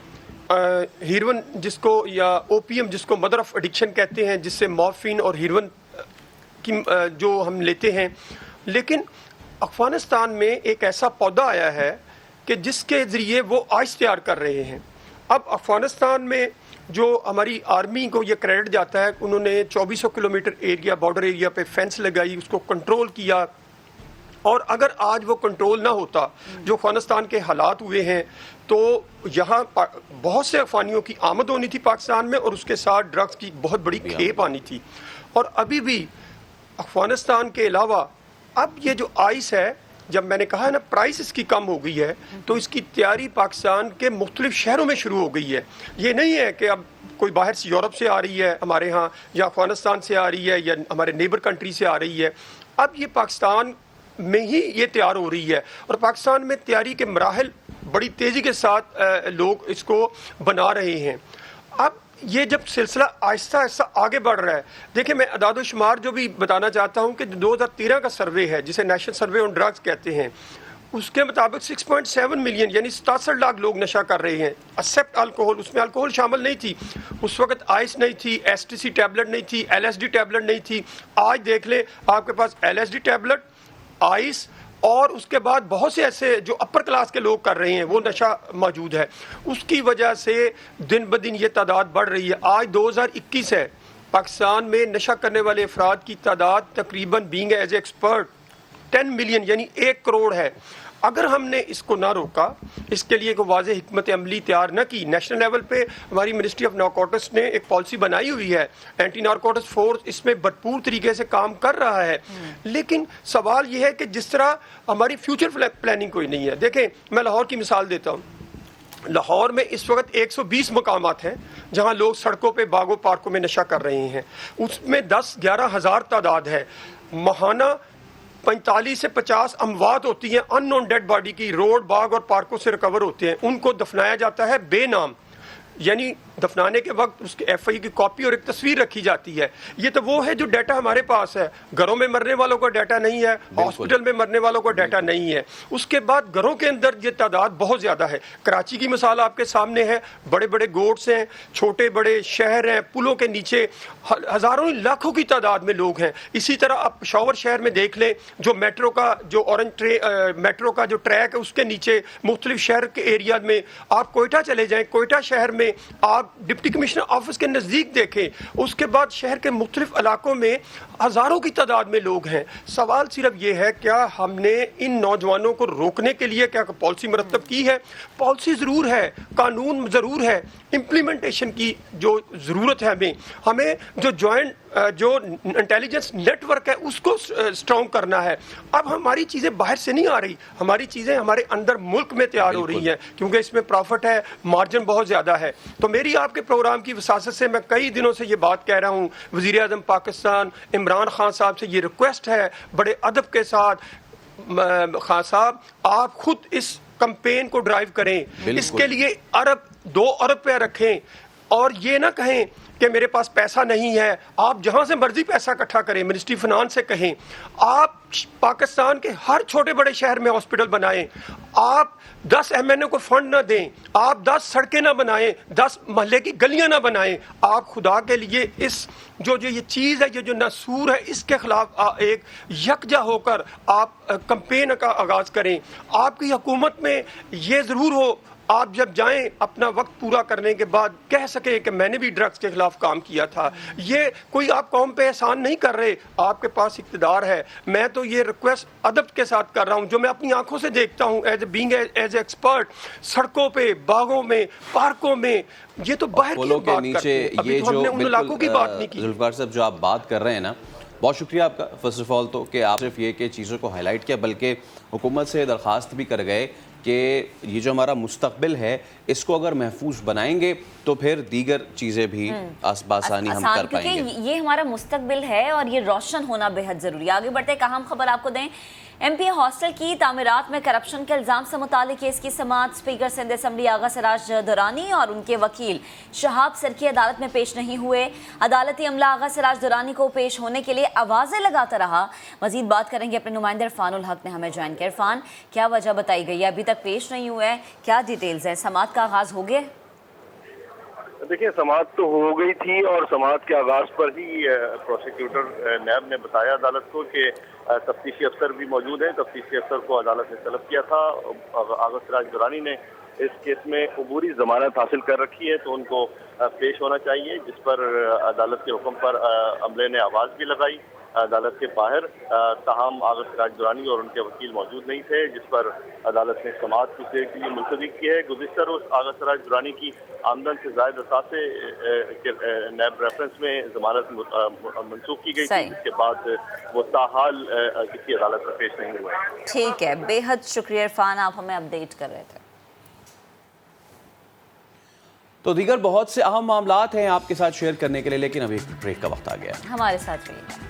हीरोइन जिसको या ओपीएम जिसको मदर ऑफ एडिक्शन कहते हैं, जिससे मॉर्फिन और हीरोइन की जो हम लेते हैं। लेकिन अफगानिस्तान में एक ऐसा पौधा आया है कि जिसके ज़रिए वो आइस तैयार कर रहे हैं। अब अफगानिस्तान में जो हमारी आर्मी को ये क्रेडिट जाता है, उन्होंने 2400 किलोमीटर एरिया, बॉर्डर एरिया पे फेंस लगाई, उसको कंट्रोल किया। और अगर आज वो कंट्रोल ना होता, जो अफगानिस्तान के हालात हुए हैं, तो यहाँ बहुत से अफगानियों की आमद होनी थी पाकिस्तान में और उसके साथ ड्रग्स की बहुत बड़ी खेप आनी थी। और अभी भी अफगानिस्तान के अलावा अब ये जो आइस है, जब मैंने कहा है ना प्राइस इसकी कम हो गई है, तो इसकी तैयारी पाकिस्तान के मुख्तलिफ शहरों में शुरू हो गई है। ये नहीं है कि अब कोई बाहर से यूरोप से आ रही है हमारे यहाँ, या अफगानिस्तान से आ रही है, या हमारे नेबर कंट्री से आ रही है। अब ये पाकिस्तान में ही ये तैयार हो रही है। और पाकिस्तान में तैयारी के मराहल बड़ी तेज़ी के साथ लोग इसको बना रहे हैं। अब ये जब सिलसिला आहिस्ता आहिस्ता आगे बढ़ रहा है, देखिए मैं अदाद शुमार जो भी बताना चाहता हूँ कि 2013 का सर्वे है जिसे नेशनल सर्वे ऑन ड्रग्स कहते हैं, उसके मुताबिक 6.7 मिलियन यानी 67 लाख लोग नशा कर रहे हैं। एक्सेप्ट अल्कोहल, उसमें अल्कोहल शामिल नहीं थी उस वक्त, आइस नहीं थी, एसटीसी टैबलेट नहीं थी, एलएसडी टैबलेट नहीं थी। आज देख ले आपके पास एलएसडी टैबलेट, आइस और उसके बाद बहुत से ऐसे जो अपर क्लास के लोग कर रहे हैं वो नशा मौजूद है। उसकी वजह से दिन ब दिन ये तादाद बढ़ रही है। आज 2021 है, पाकिस्तान में नशा करने वाले अफराद की तादाद तकरीबन बीइंग एज एक्सपर्ट 10 मिलियन यानी 1 करोड़ है। अगर हमने इसको ना रोका, इसके लिए कोई वाज़ेह हिकमत अमली तैयार न की, नेशनल लेवल पे हमारी मिनिस्ट्री ऑफ नारकोटिक्स ने एक पॉलिसी बनाई हुई है, एंटी नारकोटिक्स फोर्स इसमें भरपूर तरीके से काम कर रहा है। लेकिन सवाल यह है कि जिस तरह हमारी फ्यूचर प्लानिंग कोई नहीं है। देखें, मैं लाहौर की मिसाल देता हूँ। लाहौर में इस वक्त 120 मकामात हैं जहाँ लोग सड़कों पे, बागों, पार्कों में नशा कर रहे हैं। उसमें 10-11 हज़ार तादाद है। महाना 45 से 50 अमवात होती हैं अननोन डेड बॉडी की, रोड, बाग और पार्कों से रिकवर होते हैं। उनको दफनाया जाता है बेनाम, यानी दफनाने के वक्त उसके एफआई की कॉपी और एक तस्वीर रखी जाती है। ये तो वो है जो डाटा हमारे पास है। घरों में मरने वालों का डाटा नहीं है, हॉस्पिटल में मरने वालों का डाटा नहीं है। उसके बाद घरों के अंदर ये तादाद बहुत ज़्यादा है। कराची की मिसाल आपके सामने है, बड़े बड़े गोड्स हैं, छोटे बड़े शहर हैं, पुलों के नीचे हज़ारों लाखों की तादाद में लोग हैं। इसी तरह आप पेशावर शहर में देख लें, जो मेट्रो का जो मेट्रो का जो ट्रैक है उसके नीचे मुख्तलिफ शहर के एरिया में, आप कोयटा चले जाएँ, कोयटा शहर में आप डिप्टी कमिश्नर ऑफिस के नज़दीक देखें, उसके बाद शहर के मुख्तलिफ इलाकों में हज़ारों की तादाद में लोग हैं। सवाल सिर्फ ये है, क्या हमने इन नौजवानों को रोकने के लिए क्या पॉलिसी मरतब की है? पॉलिसी ज़रूर है, कानून ज़रूर है, इम्प्लीमेंटेशन की जो ज़रूरत है। हमें जो जॉइंट जो इंटेलिजेंस नेटवर्क है उसको स्ट्रॉन्ग करना है। अब हमारी चीज़ें बाहर से नहीं आ रही, हमारी चीज़ें हमारे अंदर मुल्क में तैयार हो रही हैं, क्योंकि इसमें प्रॉफिट है, मार्जिन बहुत ज़्यादा है। तो मेरी आपके प्रोग्राम की वसासत से मैं कई दिनों से ये बात कह रहा हूँ, वज़ीर आज़म पाकिस्तान इमरान खान साहब से ये रिक्वेस्ट है बड़े अदब के साथ, खान साहब आप खुद इस कैंपेन को ड्राइव करें, इसके लिए 2 अरब रुपया रखें और ये ना कहें कि मेरे पास पैसा नहीं है। आप जहां से मर्जी पैसा इकट्ठा करें, मिनिस्ट्री फाइनेंस से कहें, आप पाकिस्तान के हर छोटे बड़े शहर में हॉस्पिटल बनाएं, आप 10 MNA को फंड ना दें, आप 10 सड़कें ना बनाएं, 10 मोहल्ले की गलियां ना बनाएं। आप खुदा के लिए इस जो ये चीज़ है, ये जो नासूर है, इसके खिलाफ एक यकजा होकर आप कैंपेन का आगाज़ करें। आपकी हुकूमत में ये ज़रूर हो, आप जब जाएं अपना वक्त पूरा करने के बाद कह सके कि मैंने भी ड्रग्स के खिलाफ काम किया था। ये कोई आप कौम पे एहसान नहीं कर रहे, आपके पास इक़्तिदार है। मैं तो ये रिक्वेस्ट अदब के साथ कर रहा हूँ, जो मैं अपनी आंखों से देखता हूँ एज ए एक्सपर्ट, सड़कों पे, बागों में, पार्कों में, ये तो बाहर की बात करते हैं। अभी तो हमने उन इलाकों की बात नहीं की। जुल्फ़िकार साहब, जो आप बात कर रहे हैं ना, बहुत शुक्रिया आपका फर्स्ट ऑफ ऑल तो कि आप सिर्फ ये कि चीज़ों को हाईलाइट किया, बल्कि हुकूमत से दरख्वास्त भी कर गए कि ये जो हमारा मुस्तकबिल है इसको अगर महफूज बनाएंगे तो फिर दीगर चीज़ें भी आसानी हम कर पाएंगे। ये हमारा मुस्तकबिल है और ये रोशन होना बेहद ज़रूरी है। आगे बढ़ते एक अहम खबर आपको दें, MP हॉस्टल की तामीरात में करप्शन के इल्ज़ाम से मुतालिक केस की समाअत स्पीकर सिंध असम्बली आगा सिराज दुरानी और उनके वकील शहाब सरकी अदालत में पेश नहीं हुए। अदालती अमला आगा सिराज दुरानी को पेश होने के लिए आवाज़ें लगाता रहा। मजीद बात करेंगे अपने नुमाइंदे इरफानुल हक ने हमें ज्वाइन किया। इरफान, क्या वजह बताई गई है, अभी तक पेश नहीं हुआ है, क्या डिटेल्स है, समाअत का आगाज़ हो गया? देखिए, समाअत तो हो गई थी और समाअत के आगाज़ पर ही प्रोसिक्यूटर नैब ने बताया अदालत को कि तफ्तीशी अफसर भी मौजूद हैं। तफ्तीशी अफसर को अदालत ने तलब किया था। आगा सिराज दुरानी ने इस केस में अबूरी जमानत हासिल कर रखी है तो उनको पेश होना चाहिए, जिस पर अदालत के हुक्म पर अमले ने आवाज़ भी लगाई अदालत के बाहर। ताहम आगा सिराज दुरानी और उनके वकील मौजूद नहीं थे, जिस पर अदालत ने समाअत कुछ देर के लिए मुलतवी की है। गुज़िश्ता रोज़ आगा सिराज दुरानी की आमदन से ज़ायद असासे नैब रेफरेंस में जमानत मनसूख की गई थी, जिसके बाद वो ताहाल किसी अदालत में पेश नहीं हुआ। ठीक है, बेहद शुक्रिया इरफान, आप हमें अपडेट कर रहे थे। तो दीगर बहुत से अहम मामलात हैं आपके साथ शेयर करने के लिए, लेकिन अभी ब्रेक का वक्त आ गया। हमारे साथ रहिएगा।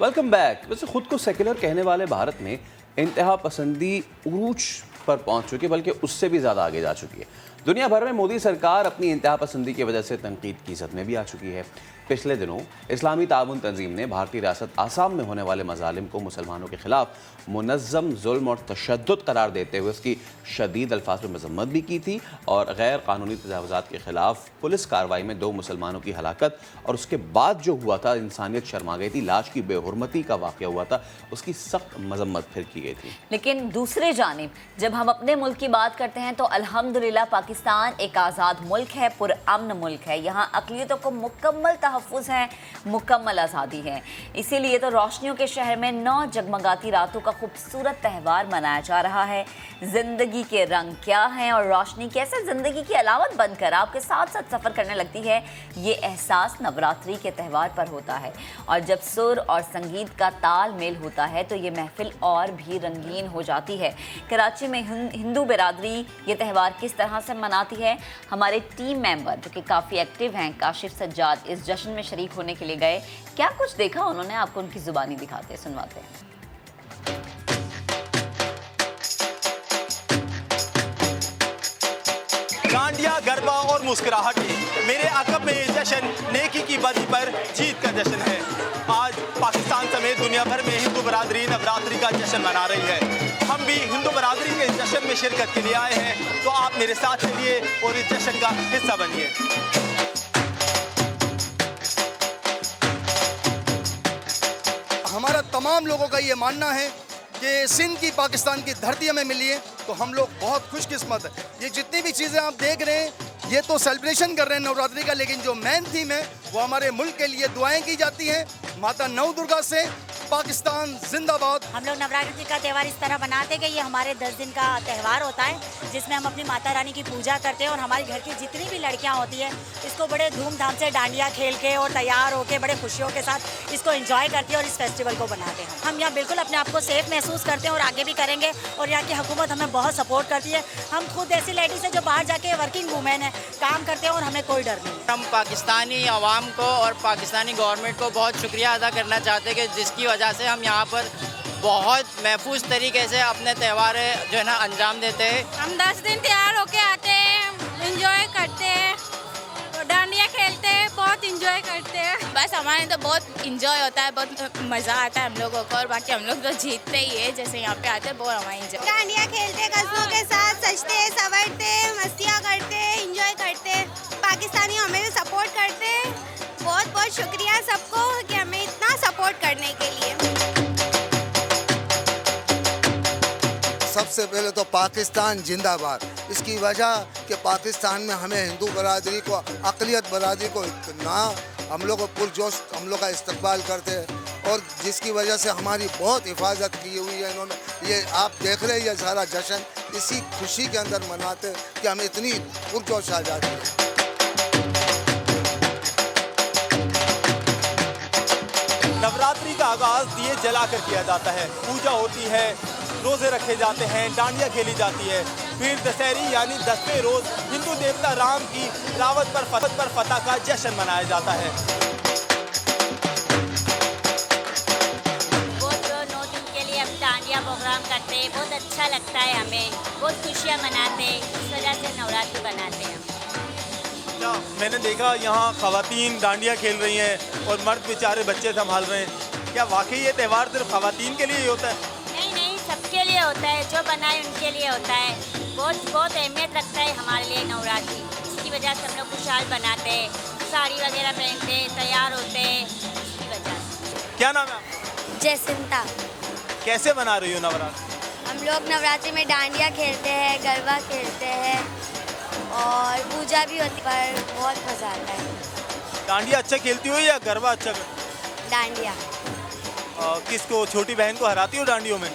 Welcome back. वैसे खुद को सेक्युलर कहने वाले भारत में इंतहा पसंदी उरूज पर पहुंच चुकी है, बल्कि उससे भी ज़्यादा आगे जा चुकी है। दुनिया भर में मोदी सरकार अपनी इंतहा पसंदी की वजह से तनकीद की ज़द में भी आ चुकी है। पिछले दिनों इस्लामी ताउन तंजीम ने भारतीय रियासत आसाम में होने वाले मजालिम को मुसलमानों के खिलाफ मुनज़्ज़म जुल्म और तशद्दुद करार देते हुए उसकी शदीद अल्फाज में मजम्मत भी की थी और गैर कानूनी तजावुज़ात के खिलाफ पुलिस कार्रवाई में 2 मुसलमानों की हलाकत और उसके बाद जो हुआ था, इंसानियत शर्मा गई थी, लाश की बेहुरमती का वाक़या हुआ था, उसकी सख्त मजम्मत फिर की गई थी। लेकिन दूसरे जानिब जब हम अपने मुल्क की बात करते हैं तो अल्हम्दुलिल्लाह पाकिस्तान एक आज़ाद मुल्क है, पुरअमन मुल्क है। यहाँ अक़लियतों को मुकम्मल तहफ़्फ़ुज़ है, मुकम्मल आज़ादी है। इसीलिए तो रोशनियों के शहर में 9 जगमगाती रातों का खूबसूरत त्यौहार मनाया जा रहा है। ज़िंदगी के रंग क्या हैं और रोशनी कैसे ज़िंदगी की अलामत बनकर आपके साथ साथ सफ़र करने लगती है, ये एहसास नवरात्रि के त्यौहार पर होता है। और जब सुर और संगीत का ताल मेल होता है तो ये महफिल और भी रंगीन हो जाती है। कराची में हिंदू बिरादरी ये त्यौहार किस तरह से मनाती है, हमारे टीम मेंबर जो कि काफ़ी एक्टिव हैं, काशिफ सज्जाद, इस जश्न में शरीक होने के लिए गए। क्या कुछ देखा उन्होंने, आपको उनकी ज़ुबानी दिखाते सुनवाते हैं। डांडिया, गरबा और मुस्कुराहट मेरे अक़ब में ये जश्न नेकी की बदी पर जीत का जश्न है। आज पाकिस्तान समेत दुनिया भर में हिंदू बरादरी नवरात्रि का जश्न मना रही है। हम भी हिंदू बरादरी के जश्न में शिरकत के लिए आए हैं, तो आप मेरे साथ चलिए और इस जश्न का हिस्सा बनिए। हमारा तमाम लोगों का ये मानना है कि सिंध की पाकिस्तान की धरती हमें मिली है, तो हम लोग बहुत खुशकिस्मत हैं। ये जितनी भी चीज़ें आप देख रहे हैं ये तो सेलिब्रेशन कर रहे हैं नवरात्रि का, लेकिन जो मेन थीम है वो हमारे मुल्क के लिए दुआएं की जाती हैं माता नौ दुर्गा से। पाकिस्तान जिंदाबाद। हम लोग नवरात्रि का त्यौहार इस तरह बनाते हैं कि ये हमारे 10 दिन का त्यौहार होता है, जिसमें हम अपनी माता रानी की पूजा करते हैं और हमारे घर की जितनी भी लड़कियां होती है इसको बड़े धूमधाम से डांडिया खेल के और तैयार होके बड़े खुशियों के साथ इसको एंजॉय करती है और इस फेस्टिवल को बनाते हैं। हम यहाँ बिल्कुल अपने आप को सेफ महसूस करते हैं और आगे भी करेंगे, और यहाँ की हुकूमत हमें बहुत सपोर्ट करती है। हम खुद ऐसी लेडीज है जो बाहर जाके वर्किंग वूमेन है, काम करते हैं और हमें कोई डर नहीं। हम पाकिस्तानी अवाम को और पाकिस्तानी गवर्नमेंट को बहुत शुक्रिया अदा करना चाहते हैं कि जिसकी वजह से हम यहाँ पर बहुत महफूज तरीके से अपने त्यौहार जो है ना अंजाम देते हैं। हम 10 दिन तैयार होके आते हैं, एंजॉय करते हैं, डांडिया खेलते हैं, बहुत एंजॉय करते हैं। बस हमारे तो बहुत एंजॉय होता है, बहुत मज़ा आता है हम लोगों को, और बाकी हम लोग तो जीतते ही है। जैसे यहाँ पे आते हैं बहुत हमारा एंजॉय। डांडिया खेलते हैं, कस्बों के साथ सजते संवरते, मस्तियाँ करते, एंजॉय करते। पाकिस्तानी हमें भी सपोर्ट करते हैं। बहुत बहुत शुक्रिया सबको कि हमें इतना सपोर्ट करने के लिए। सबसे पहले तो पाकिस्तान जिंदाबाद। इसकी वजह कि पाकिस्तान में हमें हिंदू बरादरी को, अक़लियत बरादरी को इतना हम लोग पुरजोश हम लोग का इस्तकबाल करते हैं, और जिसकी वजह से हमारी बहुत हिफाजत की हुई है इन्होंने। ये आप देख रहे हैं ये सारा जश्न इसी खुशी के अंदर मनाते हैं कि हमें इतनी पुरजोश आ जाती है। नवरात्रि का आगाज़ दिए जलाकर किया जाता है, पूजा होती है, रोज़े रखे जाते हैं, डांडिया खेली जाती है। फिर दशहरी यानी 10वें रोज़ हिंदू देवता राम की रावत पर फतह का जश्न मनाया जाता है। बहुत 9 दिन के लिए हम डांडिया प्रोग्राम करते हैं, बहुत अच्छा लगता है हमें, बहुत खुशियाँ मनाते हैं, इस वजह से नवरात्रि बनाते हैं हम। मैंने देखा यहाँ ख़वातीन डांडिया खेल रही हैं और मर्द बेचारे बच्चे संभाल रहे हैं। क्या वाकई ये त्यौहार सिर्फ ख़वातीन के लिए ही होता है? नहीं, सबके लिए होता है, जो बनाए उनके लिए होता है। बहुत अहमियत रखता है हमारे लिए नवरात्रि। इसकी वजह से हम लोग खुशहाल बनाते हैं, साड़ी वगैरह पहनते हैं, तैयार होते हैं, इसकी वजह से। क्या नाम है आपका? जयसिंता। कैसे मना रही हो नवरात्रि? हम लोग नवरात्रि में डांडिया खेलते हैं, गरबा खेलते हैं और पूजा भी होती है, पर बहुत मज़ा आता है। डांडिया अच्छा खेलती हो या गरबा अच्छा? डांडिया। किसको, छोटी बहन को हराती हो डांडियों में?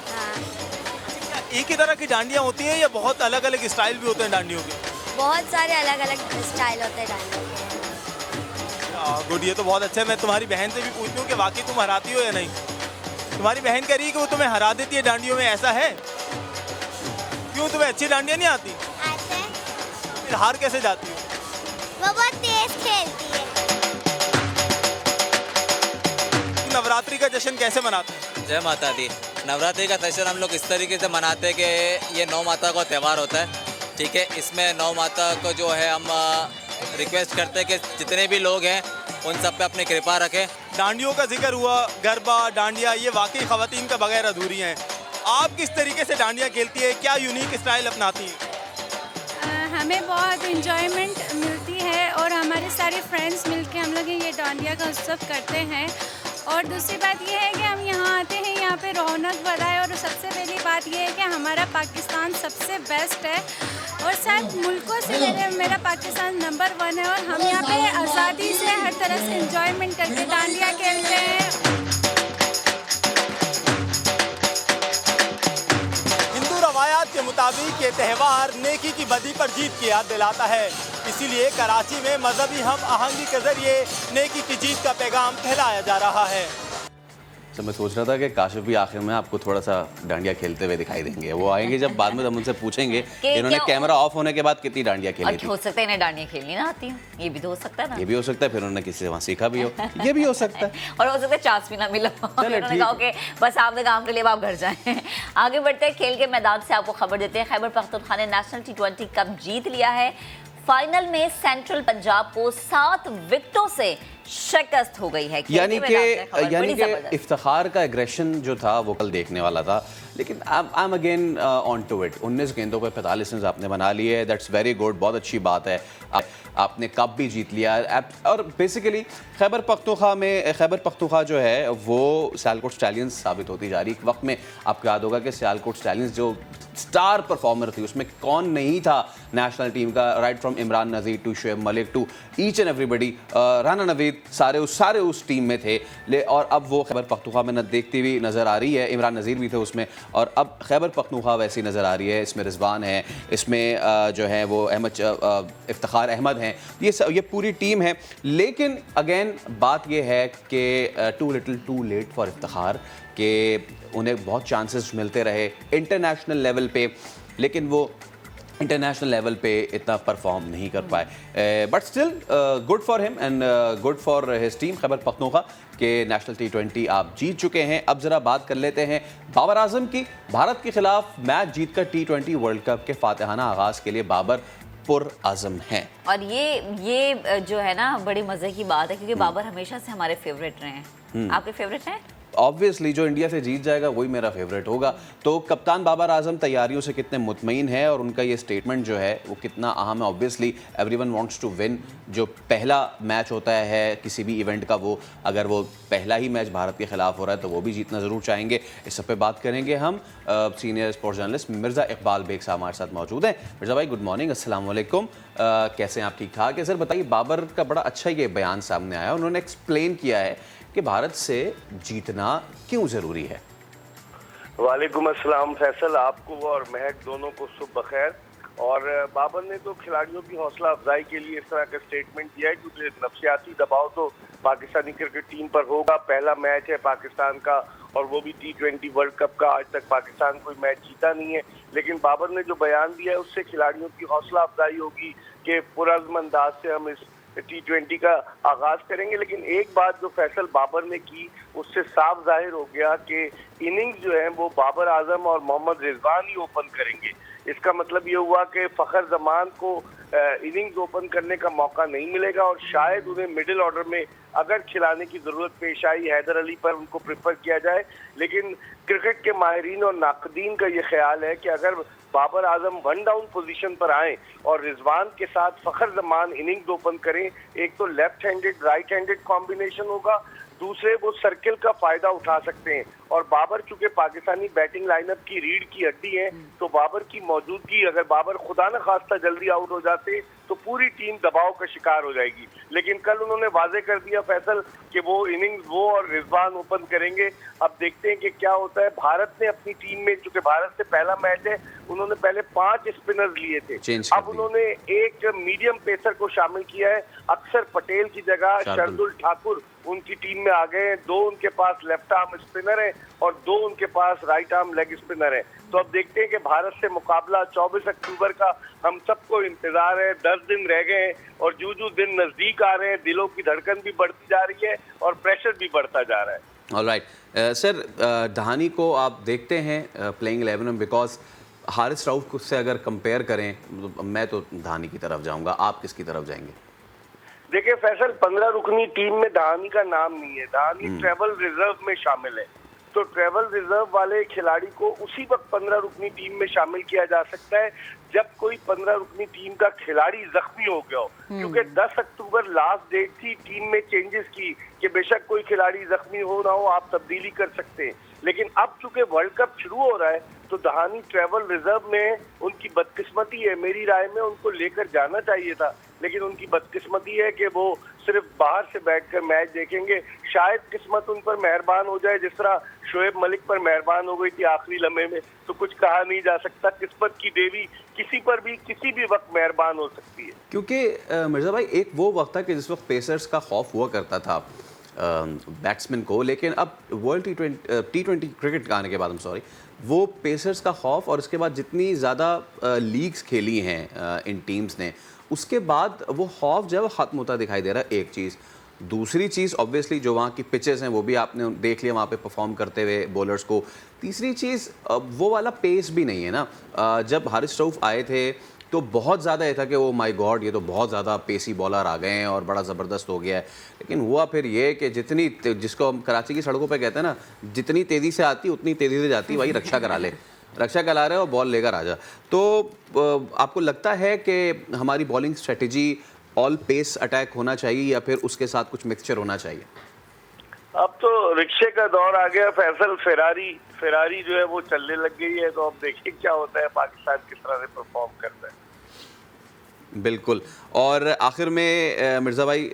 हाँ। एक ही तरह की डांडियाँ होती हैं या बहुत अलग अलग स्टाइल भी होते हैं डांडियों के? बहुत सारे अलग अलग स्टाइल होते हैं डांडियों के। गुड, ये तो बहुत अच्छा है। मैं तुम्हारी बहन से भी पूछती हूँ कि वाकई तुम हराती हो या नहीं। तुम्हारी बहन कह रही है कि वो तुम्हें हरा देती है डांडियों में, ऐसा है? क्यों, तुम्हें अच्छी डांडियाँ नहीं आती? आते हैं। फिर हार कैसे जाती हो? वो बहुत तेज खेलती है। नवरात्रि का जश्न कैसे मनाते हैं? जय माता दी। नवरात्रि का जश्न हम लोग इस तरीके से मनाते हैं कि ये 9 माता का त्यौहार होता है, ठीक है। इसमें 9 माता को जो है हम रिक्वेस्ट करते हैं कि जितने भी लोग हैं उन सब पे अपनी कृपा रखें। डांडियों का जिक्र हुआ, गरबा, डांडिया, ये वाकई ख़वातीन का बगैर अधूरी हैं। आप किस तरीके से डांडिया खेलती है, क्या यूनिक स्टाइल अपनाती है? हमें बहुत इंजॉयमेंट मिलती है और हमारे सारे फ्रेंड्स मिलके हम लोग ये डांडिया का उत्सव करते हैं। और दूसरी बात ये है कि हम यहाँ आते हैं, यहाँ पे रौनक बढ़ा है, और सबसे पहली बात ये है कि हमारा पाकिस्तान सबसे बेस्ट है और शायद मुल्कों से मेरा पाकिस्तान नंबर 1 है। और हम यहाँ पे आज़ादी से हर तरह से इंजॉयमेंट करके डांडिया खेलते हैं। हिंदू रवायात के मुताबिक ये त्यौहार नेकी की बदी पर जीत की याद दिलाता है, इसीलिए कराची में मजहबी हम आहंगी के जरिए नेकी की जीत का पैगाम फैलाया जा रहा है। तो मैं सोच रहा था कि काशिफ भी आखिर में आपको थोड़ा सा डांडिया खेलते हुए दिखाई देंगे। वो आएंगे जब बाद में हम उनसे पूछेंगे कि इन्होंने कैमरा ऑफ होने के बाद कितनी डांडिया खेली थी। हो सकता है इन्हें डांडिया खेलनी ना आती हो, ये भी तो हो सकता है ना। ये भी हो सकता है, फिर उन्होंने किसी से वहाँ सीखा भी हो, ये भी हो सकता है। और हो सकता है चांस भी ना मिला, उन्होंने कहा कि बस आपने काम के लिए आप घर जाएं। आगे बढ़ते हैं, खेल के मैदान से आपको खबर देते हैं। खैबर पख्तूनख्वा ने नेशनल T20 कप जीत लिया है। फाइनल में सेंट्रल पंजाब को 7 विकेटों से शिकस्त हो गई है। यानी कि इफ्तिखार का एग्रेशन जो था वो कल देखने वाला था, लेकिन I am again on to it. 19 गेंदों पे 45 रन आपने बना लिए, दैट्स वेरी गुड, बहुत अच्छी बात है। आपने कप भी जीत लिया। और बेसिकली खैबर पख्तूनख्वा जो है वो सियालकोट स्टैलियंस साबित होती जा रही है। एक वक्त में आपको याद होगा कि सियालकोट स्टैलियंस जो स्टार परफॉर्मर थी, उसमें कौन नहीं था नेशनल टीम का, right from Imran Nazir to Shoaib Malik to each and everybody, Rana Naveed, सारे उस टीम में थे। और अब वो खैबर पख्तूनख्वा में देखती हुई नज़र आ रही है, इमरान नज़ीर भी थे उसमें, और अब खैबर पख्तूनख्वा वैसी नज़र आ रही है। इसमें रिजवान है, इसमें जो है वो इफ्तिखार अहमद हैं, ये पूरी टीम है। लेकिन अगेन बात ये है कि too little too late for Iftikhar, कि उन्हें बहुत चांसेस मिलते रहे इंटरनेशनल लेवल पे, लेकिन वो इंटरनेशनल लेवल पे इतना परफॉर्म नहीं कर पाए। But still good for him and good for his team Khyber Pakhtunkhwa के नाशनल T20 आप जीत चुके हैं। अब ज़रा बात कर लेते हैं बाबर आजम की। भारत के खिलाफ मैच जीतकर T20 वर्ल्ड कप के फातिहाना आगाज़ के लिए बाबर पुरअज़म हैं। और ये जो है ना बड़ी मज़े की बात है, क्योंकि बाबर हमेशा से हमारे फेवरेट रहे हैं। आपके फेवरेट हैं? ऑब्वियसली जो इंडिया से जीत जाएगा वही मेरा फेवरेट होगा। तो कप्तान बाबर आजम तैयारियों से कितने मुतमईन है और उनका ये स्टेटमेंट जो है वो कितना अहम है। Obviously everyone wants to win. जो पहला मैच होता है किसी भी इवेंट का, वो अगर वो पहला ही मैच भारत के खिलाफ हो रहा है तो वो भी जीतना ज़रूर चाहेंगे। इस सब पे बात करेंगे हम। Senior sports journalist Mirza Iqbal Baig साहब हमारे साथ मौजूद हैं। मिर्ज़ा भाई गुड मॉर्निंग, अस्सलाम वालेकुम। कैसे हैं आप? ठीक ठाक है सर। बताइए, बाबर का बड़ा अच्छा ये बयान सामने आया, उन्होंने एक्सप्लेन किया है कि भारत से जीतना क्यों ज़रूरी है। वालेकुम अस्सलाम फैसल, आपको और महक दोनों को सुबह बखैर। और बाबर ने तो खिलाड़ियों की हौसला अफजाई के लिए इस तरह का स्टेटमेंट दिया है, क्योंकि नफसियाती दबाव तो पाकिस्तानी क्रिकेट टीम पर होगा। पहला मैच है पाकिस्तान का और वो भी T20 वर्ल्ड कप का। आज तक पाकिस्तान कोई मैच जीता नहीं है, लेकिन बाबर ने जो बयान दिया है उससे खिलाड़ियों की हौसला अफजाई होगी कि पुरअज़्म अंदाज से हम इस T20 का आगाज करेंगे। लेकिन एक बात जो फैसल बाबर ने की, उससे साफ जाहिर हो गया कि इनिंग्स जो है वो बाबर आजम और मोहम्मद रिजवान ही ओपन करेंगे। इसका मतलब ये हुआ कि फ़खर जमान को इनिंग्स ओपन करने का मौका नहीं मिलेगा और शायद उन्हें मिडिल ऑर्डर में अगर खिलाने की ज़रूरत पेश आई हैदर अली पर उनको प्रेफर किया जाए। लेकिन क्रिकेट के माहिरीन और नाक़दीन का ये ख्याल है कि अगर Babar Azam one down position पर आए और रिजवान के साथ फ़खर जमान इनिंग्स ओपन करें, एक तो left handed right handed combination होगा, दूसरे वो सर्किल का फायदा उठा सकते हैं। और बाबर चूंकि पाकिस्तानी बैटिंग लाइनअप की रीढ़ की हड्डी है, तो बाबर की मौजूदगी, अगर बाबर खुदा न खास्ता जल्दी आउट हो जाते तो पूरी टीम दबाव का शिकार हो जाएगी। लेकिन कल उन्होंने वाजे कर दिया फैसल कि वो इनिंग्स वो और रिजवान ओपन करेंगे। अब देखते हैं कि क्या होता है। भारत ने अपनी टीम में, चूंकि भारत से पहला मैच है, उन्होंने पहले 5 स्पिनर्स लिए थे, अब उन्होंने एक मीडियम पेसर को शामिल किया है। अक्षर पटेल की जगह शार्दुल ठाकुर उनकी टीम में आ गए हैं। 2 उनके पास लेफ्ट आर्म स्पिनर है और 2 उनके पास राइट आर्म लेग स्पिनर है। तो अब देखते हैं कि भारत से मुकाबला 24 अक्टूबर का हम सबको इंतजार है। 10 दिन रह गए हैं और जो दिन नजदीक आ रहे हैं, दिलों की धड़कन भी बढ़ती जा रही है और प्रेशर भी बढ़ता जा रहा है। ऑलराइट सर, डहानी को आप देखते हैं प्लेइंग 11 में, बिकॉज हारिस रऊफ से अगर कंपेयर करें, मैं तो डहानी की तरफ जाऊंगा, आप किसकी तरफ जाएंगे? देखिए फैसल, 15 रुकनी टीम में डहानी का नाम नहीं है। डहानी ट्रेवल रिजर्व में शामिल है, तो ट्रेवल रिजर्व वाले खिलाड़ी को उसी वक्त 15 रुकनी टीम में शामिल किया जा सकता है जब कोई 15 रुकनी टीम का खिलाड़ी जख्मी हो गया हो। क्योंकि 10 अक्टूबर लास्ट डेट थी टीम में चेंजेस की कि बेशक कोई खिलाड़ी जख्मी हो ना हो, आप तब्दीली कर सकते हैं। लेकिन अब चूंकि वर्ल्ड कप शुरू हो रहा है तो डहानी ट्रेवल रिजर्व में उनकी बदकिस्मती है। मेरी राय में उनको लेकर जाना चाहिए था, लेकिन उनकी बदकिस्मती है कि वो सिर्फ बाहर से बैठकर मैच देखेंगे। शायद किस्मत उन पर मेहरबान हो जाए, जिस तरह शोएब मलिक पर मेहरबान हो गई थी आखिरी लम्हे में। तो कुछ कहा नहीं जा सकता, किस्मत की देवी किसी पर भी किसी भी वक्त मेहरबान हो सकती है। क्योंकि मिर्ज़ा भाई, एक वो वक्त था कि जिस वक्त पेसर्स का खौफ हुआ करता था बैट्समैन को, लेकिन अब वर्ल्ड T20 क्रिकेट आने के बाद वो पेसर्स का खौफ, और इसके बाद जितनी ज़्यादा लीग्स खेली हैं इन टीम्स ने, उसके बाद वो खौफ जो है वो ख़त्म होता दिखाई दे रहा है। एक चीज़। दूसरी चीज़ ऑब्वियसली जो वहाँ की पिचेस हैं वो भी आपने देख लिया वहाँ पे परफॉर्म करते हुए बॉलर्स को। तीसरी चीज़, वो वाला पेस भी नहीं है ना। जब हारिस रऊफ आए थे तो बहुत ज़्यादा ये था कि वो माय गॉड, ये तो बहुत ज़्यादा पेसी बॉलर आ गए हैं और बड़ा ज़बरदस्त हो गया है। लेकिन हुआ फिर ये कि जितनी, जिसको हम कराची की सड़कों पे कहते हैं ना, जितनी तेज़ी से आती उतनी तेज़ी से जाती, वही रक्षा करा ले, रक्षा करा रहे हो, बॉल लेकर आ जा। तो आपको लगता है कि हमारी bowling strategy all pace attack होना चाहिए या फिर उसके साथ कुछ मिक्सचर होना चाहिए? अब तो रिक्शे का दौर आ गया फैसल। फेरारी फेरारी जो है वो चलने लग गई है। तो अब देखिए क्या होता है, पाकिस्तान किस तरह से परफॉर्म करता है। बिल्कुल। और आखिर में मिर्ज़ा भाई,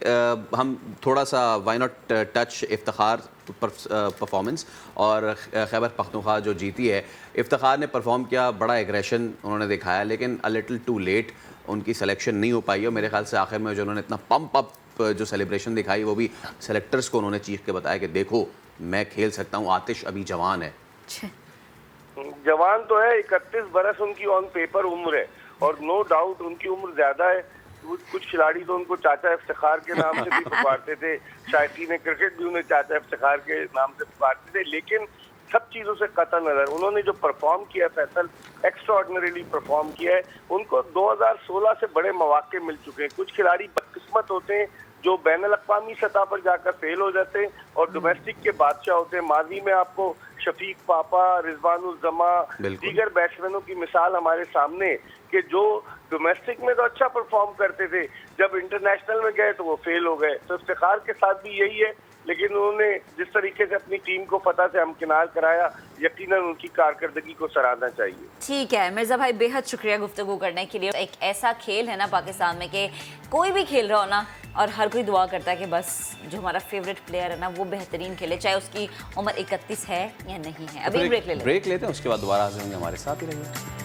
हम थोड़ा सा why not touch Iftikhar performance और खैबर पख्तूनख्वा जो जीती है। इफ्तिखार ने परफॉर्म किया, बड़ा एग्रेशन उन्होंने दिखाया, लेकिन अ लिटिल टू लेट उनकी सिलेक्शन नहीं हो पाई। और मेरे ख्याल से आखिर में जो उन्होंने इतना पंप अप जो सेलिब्रेशन दिखाई, वो भी सेलेक्टर्स को उन्होंने चीख के बताया कि देखो मैं खेल सकता हूँ, आतिश अभी जवान है। जवान तो है, 31 बरस उनकी ऑन पेपर उम्र है, और नो डाउट उनकी उम्र ज्यादा है। कुछ खिलाड़ी तो उनको चाचा इफ्तिखार के नाम से भी पुकारते थे, शायकीन क्रिकेट भी उन्हें चाचा इफ्तिखार के नाम से पुकारते थे। लेकिन सब चीजों से कतई नजर उन्होंने जो परफॉर्म किया, फैसल एक्स्ट्राऑर्डिनरीली परफॉर्म किया है। उनको 2016 से बड़े मौके मिल चुके हैं। कुछ खिलाड़ी बदकिस्मत होते हैं जो बैनुल अक़वामी सतह पर जाकर फेल हो जाते हैं और डोमेस्टिक के बादशाह होते हैं। माजी में आपको शफीक पापा, रिजवानुल जमा, दीगर बैट्समैनों की मिसाल हमारे सामने, कि जो डोमेस्टिक में तो अच्छा परफॉर्म करते थे, जब इंटरनेशनल में गए तो वो फेल हो गए। तो इफ्तिखार के साथ भी यही है, लेकिन उन्होंने जिस तरीके से अपनी टीम को फतह से हमकिनार कराया, यकीनन उनकी कारकर्दगी को सराहना चाहिए। ठीक है मिर्ज़ा भाई, बेहद शुक्रिया गुफ्तगू करने के लिए। एक ऐसा खेल है ना पाकिस्तान में कि कोई भी खेल रहा हो ना, और हर कोई दुआ करता है कि बस जो हमारा फेवरेट प्लेयर है ना वो बेहतरीन खेले, चाहे उसकी उम्र 31 है या नहीं है। अभी ब्रेक लेते हैं, उसके बाद दोबारा हाजिर होंगे, हमारे साथ ही रहिए।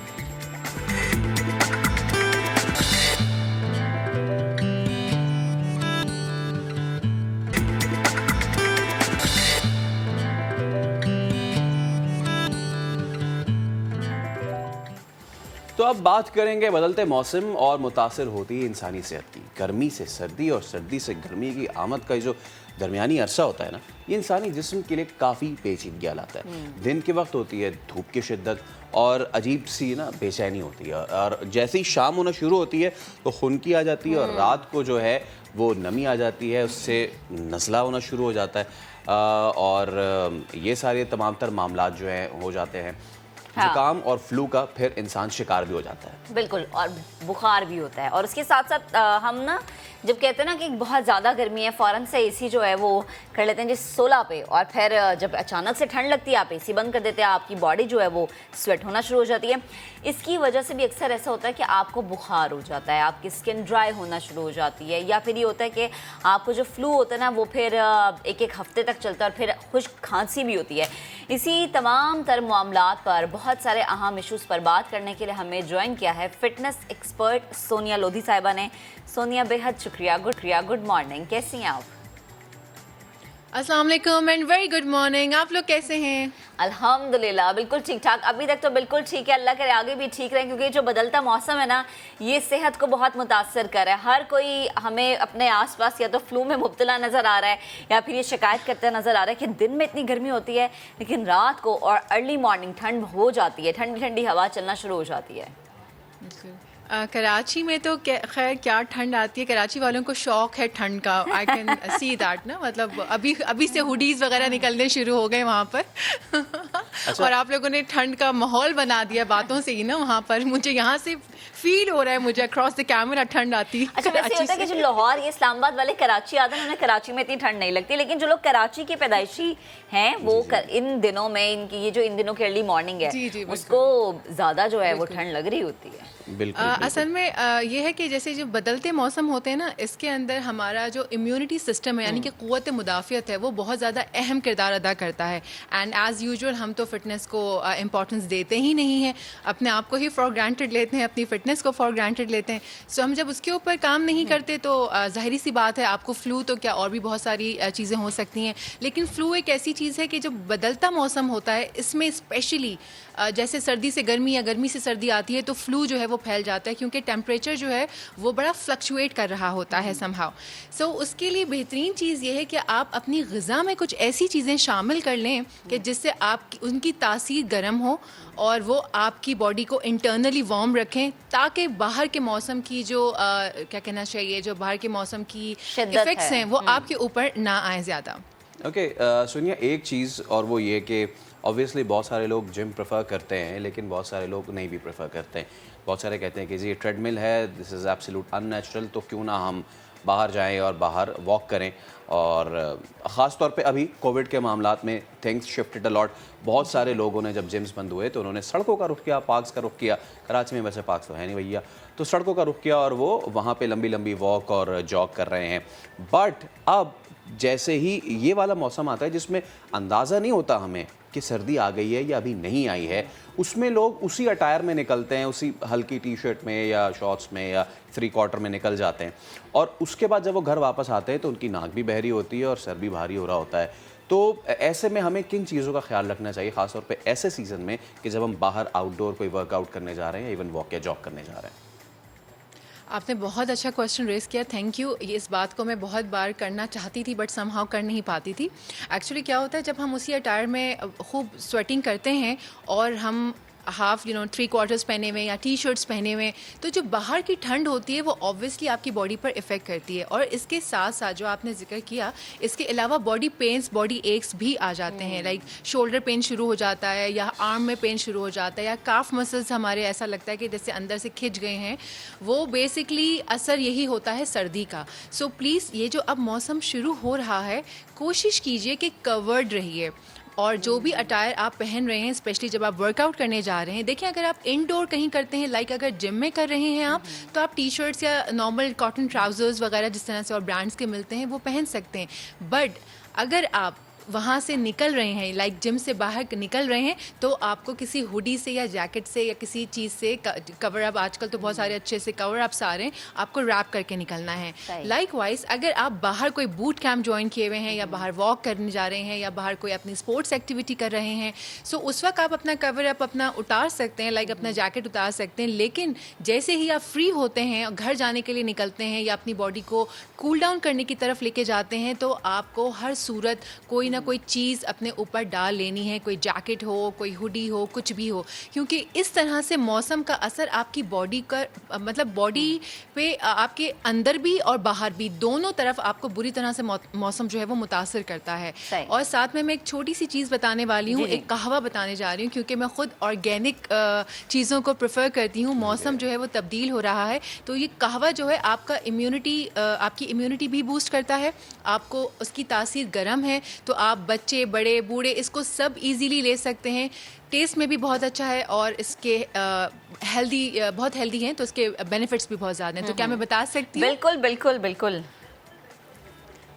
तो अब बात करेंगे बदलते मौसम और मुतासर होती है इंसानी सेहत की। गर्मी से सर्दी और सर्दी से गर्मी की आमद का जो दरमियानी अरसा होता है ना, ये इंसानी जिस्म के लिए काफ़ी पेचीदगी लाता है। दिन के वक्त होती है धूप की शिद्दत और अजीब सी ना बेचैनी होती है, और जैसे ही शाम होना शुरू होती है तो खुनकी आ जाती है, और रात को जो है वो नमी आ जाती है, उससे नज़ला होना शुरू हो जाता है, और ये सारे तमाम तर मामलात जो हैं हो जाते हैं। जुकाम और फ्लू का फिर इंसान शिकार भी हो जाता है। बिल्कुल, और बुखार भी होता है। और उसके साथ साथ हम ना जब कहते हैं ना कि बहुत ज़्यादा गर्मी है, फ़ौरन से एसी जो है वो कर लेते हैं जिस 16 पे, और फिर जब अचानक से ठंड लगती है आप एसी बंद कर देते हैं, आपकी बॉडी जो है वो स्वेट होना शुरू हो जाती है। इसकी वजह से भी अक्सर ऐसा होता है कि आपको बुखार हो जाता है, आपकी स्किन ड्राई होना शुरू हो जाती है, या फिर ये होता है कि आपको जो फ्लू होता है ना वो फिर एक हफ्ते तक चलता है, और फिर खुश्क खांसी भी होती है। इसी तमाम तर मामलात पर बहुत सारे अहम इशूज़ पर बात करने के लिए हमें ज्वाइन किया है फिटनेस एक्सपर्ट सोनिया लोधी साहिबा ने। सोनिया, बेहद शुक्रिया। गुड मॉर्निंग, कैसी हैं आप? अस्सलाम वालेकुम एंड वेरी गुड मॉर्निंग। आप लोग कैसे हैं? अल्हम्दुलिल्लाह बिल्कुल ठीक ठाक। अभी तक तो बिल्कुल ठीक है, अल्लाह करे आगे भी ठीक रहे, क्योंकि जो बदलता मौसम है ना ये सेहत को बहुत मुतासर कर रहा है। हर कोई हमें अपने आसपास या तो फ्लू में मुब्तला नज़र आ रहा है, या फिर ये शिकायत करते नज़र आ रहा है कि दिन में इतनी गर्मी होती है लेकिन रात को और अर्ली मॉर्निंग ठंड हो जाती है, ठंडी ठंडी हवा चलना शुरू हो जाती है। कराची में तो खैर क्या ठंड आती है, कराची वालों को शौक है ठंड का। आई कैन सी दैट ना, मतलब अभी से हुडीज़ वगैरह निकलने शुरू हो गए वहाँ पर। अच्छा। और आप लोगों ने ठंड का माहौल बना दिया बातों से ही ना वहाँ पर। मुझे यहाँ से फील हो रहा है, मुझे अक्रॉस द कैमरा ठंड आती है। अच्छा, वैसे होता है कि जो लाहौर ये इस्लामाबाद वाले कराची आते हैं, उन्हें कराची में इतनी ठंड नहीं लगती, लेकिन जो लोग कराची के पैदाइशी हैं वो इन दिनों में इनकी ये जो इन दिनों की अर्ली मॉर्निंग है उसको ज़्यादा जो है वो ठंड लग रही होती है। बिल्कुल। असल में ये है कि जैसे जो बदलते मौसम होते हैं ना, इसके अंदर हमारा जो इम्यूनिटी सिस्टम है यानी कि क़ुव्वत मुदाफ़ियत है वो बहुत ज़्यादा अहम किरदार अदा करता है। एंड एज़ यूजुअल हम तो फिटनेस को इम्पोर्टेंस देते ही नहीं हैं, अपने आप को ही फॉर ग्रांटेड लेते हैं, अपनी फ़िटनेस को फॉर ग्रांटेड लेते हैं। सो हम जब उसके ऊपर काम नहीं करते तो ज़ाहिरी सी बात है आपको फ़्लू तो क्या और भी बहुत सारी चीज़ें हो सकती हैं। लेकिन फ़्लू एक ऐसी चीज़ है कि जब बदलता मौसम होता है इसमें स्पेशली जैसे सर्दी से गर्मी या गर्मी से सर्दी आती है तो फ्लू जो है वो फैल जाता है, क्योंकि टेम्परेचर जो है वो बड़ा फ्लक्चुएट कर रहा होता है समहाउ। सो उसके लिए बेहतरीन चीज़ ये है कि आप अपनी ग़िज़ा में कुछ ऐसी चीज़ें शामिल कर लें कि जिससे आप उनकी तासीर गर्म हो और वो आपकी बॉडी को इंटरनली वार्म रखें, ताकि बाहर के मौसम की जो क्या कहना चाहिए, जो बाहर के मौसम की इफ़ेक्ट्स हैं वो आपके ऊपर ना आए ज़्यादा। ओके सोनिया, एक चीज़ और वो ये कि ऑब्वियसली बहुत सारे लोग जिम प्रेफर करते हैं लेकिन बहुत सारे लोग नहीं भी प्रेफर करते हैं। बहुत सारे कहते हैं कि जी ये ट्रेडमिल है, दिस इज़ एब्सोल्यूट अननेचुरल, तो क्यों ना हम बाहर जाएं और बाहर वॉक करें। और ख़ास तौर पे अभी कोविड के मामलात में थिंग्स शिफ्टेड अ लॉट। बहुत सारे लोगों ने जब जिम्स बंद हुए तो उन्होंने सड़कों का रुख किया, पार्क्स का रुख किया। कराची में वैसे पार्क्स तो है नहीं भैया, तो सड़कों का रुख किया और वो वहाँ पे लंबी लंबी वॉक और जॉग कर रहे हैं। बट अब जैसे ही ये वाला मौसम आता है जिसमें अंदाज़ा नहीं होता हमें कि सर्दी आ गई है या अभी नहीं आई है, उसमें लोग उसी अटायर में निकलते हैं, उसी हल्की टी शर्ट में या शॉर्ट्स में या 3/4 में निकल जाते हैं। और उसके बाद जब वो घर वापस आते हैं तो उनकी नाक भी बहरी होती है और सर भी भारी हो रहा होता है। तो ऐसे में हमें किन चीज़ों का ख्याल रखना चाहिए, ख़ासतौर पे ऐसे सीज़न में कि जब हम बाहर आउटडोर कोई वर्कआउट करने जा रहे हैं या इवन वॉक या जॉग करने जा रहे हैं? आपने बहुत अच्छा क्वेश्चन रेज़ किया, थैंक यू। ये इस बात को मैं बहुत बार करना चाहती थी बट समहाउ कर नहीं पाती थी। एक्चुअली क्या होता है, जब हम उसी अटायर में खूब स्वेटिंग करते हैं और हम हाफ 3/4 पहने हुए या टी शर्ट्स पहने हुए, तो जो बाहर की ठंड होती है वो ऑब्वियसली आपकी बॉडी पर इफ़ेक्ट करती है। और इसके साथ साथ जो आपने जिक्र किया, इसके अलावा बॉडी पेन्स, बॉडी एक्स भी आ जाते हैं। लाइक शोल्डर पेन शुरू हो जाता है या आर्म में पेन शुरू हो जाता है या काफ मसल्स हमारे ऐसा लगता है कि जैसे अंदर से खिंच गए हैं। वो बेसिकली असर यही होता है सर्दी का। सो प्लीज़ ये जो अब मौसम शुरू हो रहा है, कोशिश कीजिए कि कवर्ड रहिए। और जो भी अटायर आप पहन रहे हैं, स्पेशली जब आप वर्कआउट करने जा रहे हैं, देखिए अगर आप इनडोर कहीं करते हैं, लाइक अगर जिम में कर रहे हैं आप, तो आप टी शर्ट्स या नॉर्मल कॉटन ट्राउज़र्स वगैरह जिस तरह से और ब्रांड्स के मिलते हैं वो पहन सकते हैं। बट अगर आप वहाँ से निकल रहे हैं, लाइक जिम से बाहर निकल रहे हैं, तो आपको किसी हुडी से या जैकेट से या किसी चीज़ से कवर अप, आजकल तो बहुत सारे अच्छे से कवर अप्स आ रहे हैं, आपको रैप करके निकलना है। लाइकवाइज अगर आप बाहर कोई बूट कैंप ज्वाइन किए हुए हैं या बाहर वॉक करने जा रहे हैं या बाहर कोई अपनी स्पोर्ट्स एक्टिविटी कर रहे हैं, सो उस वक्त आप अपना कवर अप अपना उतार सकते हैं, लाइक अपना जैकेट उतार सकते हैं। लेकिन जैसे ही आप फ्री होते हैं और घर जाने के लिए निकलते हैं या अपनी बॉडी को कूल डाउन करने की तरफ लेके जाते हैं, तो आपको हर सूरत कोई ना कोई चीज़ अपने ऊपर डाल लेनी है, कोई जैकेट हो, कोई हुडी हो, कुछ भी हो, क्योंकि इस तरह से मौसम का असर आपकी बॉडी का मतलब बॉडी पे आपके अंदर भी और बाहर भी दोनों तरफ आपको बुरी तरह से मौसम जो है वो मुतासर करता है। और साथ में मैं एक छोटी सी चीज़ बताने वाली हूँ, एक कहवा बताने जा रही हूँ, क्योंकि मैं खुद ऑर्गेनिक चीज़ों को प्रेफर करती हूँ। मौसम जो है वो तब्दील हो रहा है, तो ये कहवा जो है आपका आपकी इम्यूनिटी भी बूस्ट करता है, आपको उसकी तासीर गर्म है, तो आप बच्चे बड़े बूढ़े इसको सब इजीली ले सकते हैं। टेस्ट में भी बहुत अच्छा है और इसके बहुत हेल्दी हैं, तो इसके बेनिफिट्स भी बहुत ज़्यादा हैं। तो क्या मैं बता सकती हूँ? बिल्कुल बिल्कुल बिल्कुल।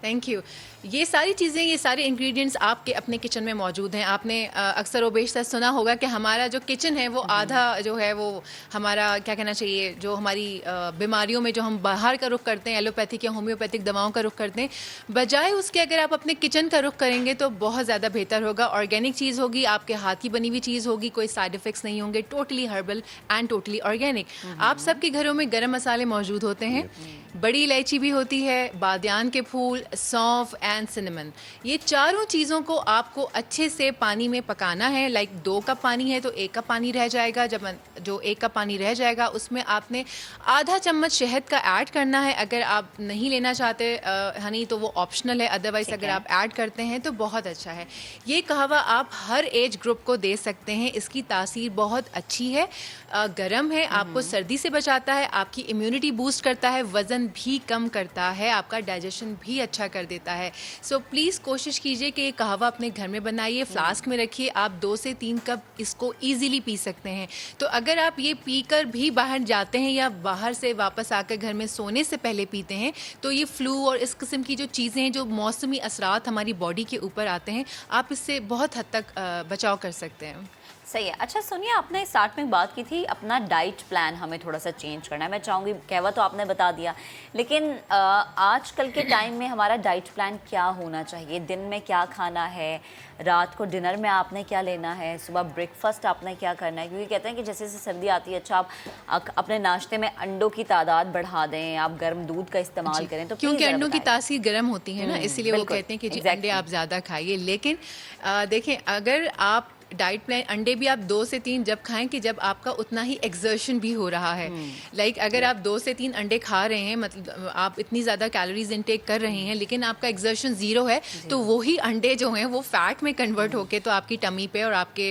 Thank you. ये सारी चीज़ें, ये सारे इंग्रेडिएंट्स आपके अपने किचन में मौजूद हैं। आपने अक्सर व बेशतर सुना होगा कि हमारा जो किचन है वो आधा जो है वो हमारा क्या कहना चाहिए, जो हमारी बीमारियों में जो हम बाहर का रुख करते हैं, एलोपैथिक या होम्योपैथिक दवाओं का रुख करते हैं, बजाय उसके अगर आप अपने किचन का रुख करेंगे तो बहुत ज़्यादा बेहतर होगा। ऑर्गेनिक चीज़ होगी, आपके हाथ की बनी हुई चीज़ होगी, कोई साइड इफ़ेक्ट्स नहीं होंगे, totally herbal and totally organic. आप सबके घरों में गरम मसाले मौजूद होते हैं, बड़ी इलायची भी होती है, बादियान के फूल, सौंफ एंड सिनेमन। ये चारों चीज़ों को आपको अच्छे से पानी में पकाना है। लाइक 2 कप पानी है तो 1 कप पानी रह जाएगा। जब जो 1 कप पानी रह जाएगा उसमें आपने आधा चम्मच शहद का ऐड करना है। अगर आप नहीं लेना चाहते हनी तो वो ऑप्शनल है, अदरवाइज अगर आप ऐड करते हैं तो बहुत अच्छा है। ये कहवा आप हर एज ग्रुप को दे सकते हैं। इसकी तासीर बहुत अच्छी है, गर्म है, आपको सर्दी से बचाता है, आपकी इम्यूनिटी बूस्ट करता है, वज़न भी कम करता है, आपका डाइजेशन भी अच्छा कर देता है। सो प्लीज़ कोशिश कीजिए कि ये कहवा अपने घर में बनाइए, फ्लास्क में रखिए। आप 2 से 3 कप इसको ईजिली पी सकते हैं। तो अगर आप ये पीकर भी बाहर जाते हैं या बाहर से वापस आकर घर में सोने से पहले पीते हैं, तो ये फ्लू और इस किस्म की जो चीज़ें हैं, जो मौसमी असरात हमारी बॉडी के ऊपर आते हैं, आप इससे बहुत हद तक बचाव कर सकते हैं। सही है। अच्छा सुनिए, आपने स्टार्ट में बात की थी अपना डाइट प्लान हमें थोड़ा सा चेंज करना है। मैं चाहूँगी, कहवा तो आपने बता दिया, लेकिन आजकल के टाइम में हमारा डाइट प्लान क्या होना चाहिए? दिन में क्या खाना है, रात को डिनर में आपने क्या लेना है, सुबह ब्रेकफास्ट आपने क्या करना है? क्योंकि कहते हैं कि जैसे जैसे सर्दी आती है, अच्छा आप अपने नाश्ते में अंडों की तादाद बढ़ा दें, आप गर्म दूध का इस्तेमाल करें, तो क्योंकि अंडों की तासीर गर्म होती है ना, इसीलिए वो कहते हैं कि जी अंडे आप ज़्यादा खाइए। लेकिन देखें, अगर आप डाइट प्लान, अंडे भी आप 2 से 3 जब खाएं कि जब आपका उतना ही एक्सर्शन भी हो रहा है। लाइक अगर आप 2 से 3 अंडे खा रहे हैं, मतलब आप इतनी ज़्यादा कैलोरीज इनटेक कर रहे हैं लेकिन आपका एक्सर्शन 0 है, तो वही अंडे जो हैं वो फैट में कन्वर्ट होके तो आपकी टमी पे और आपके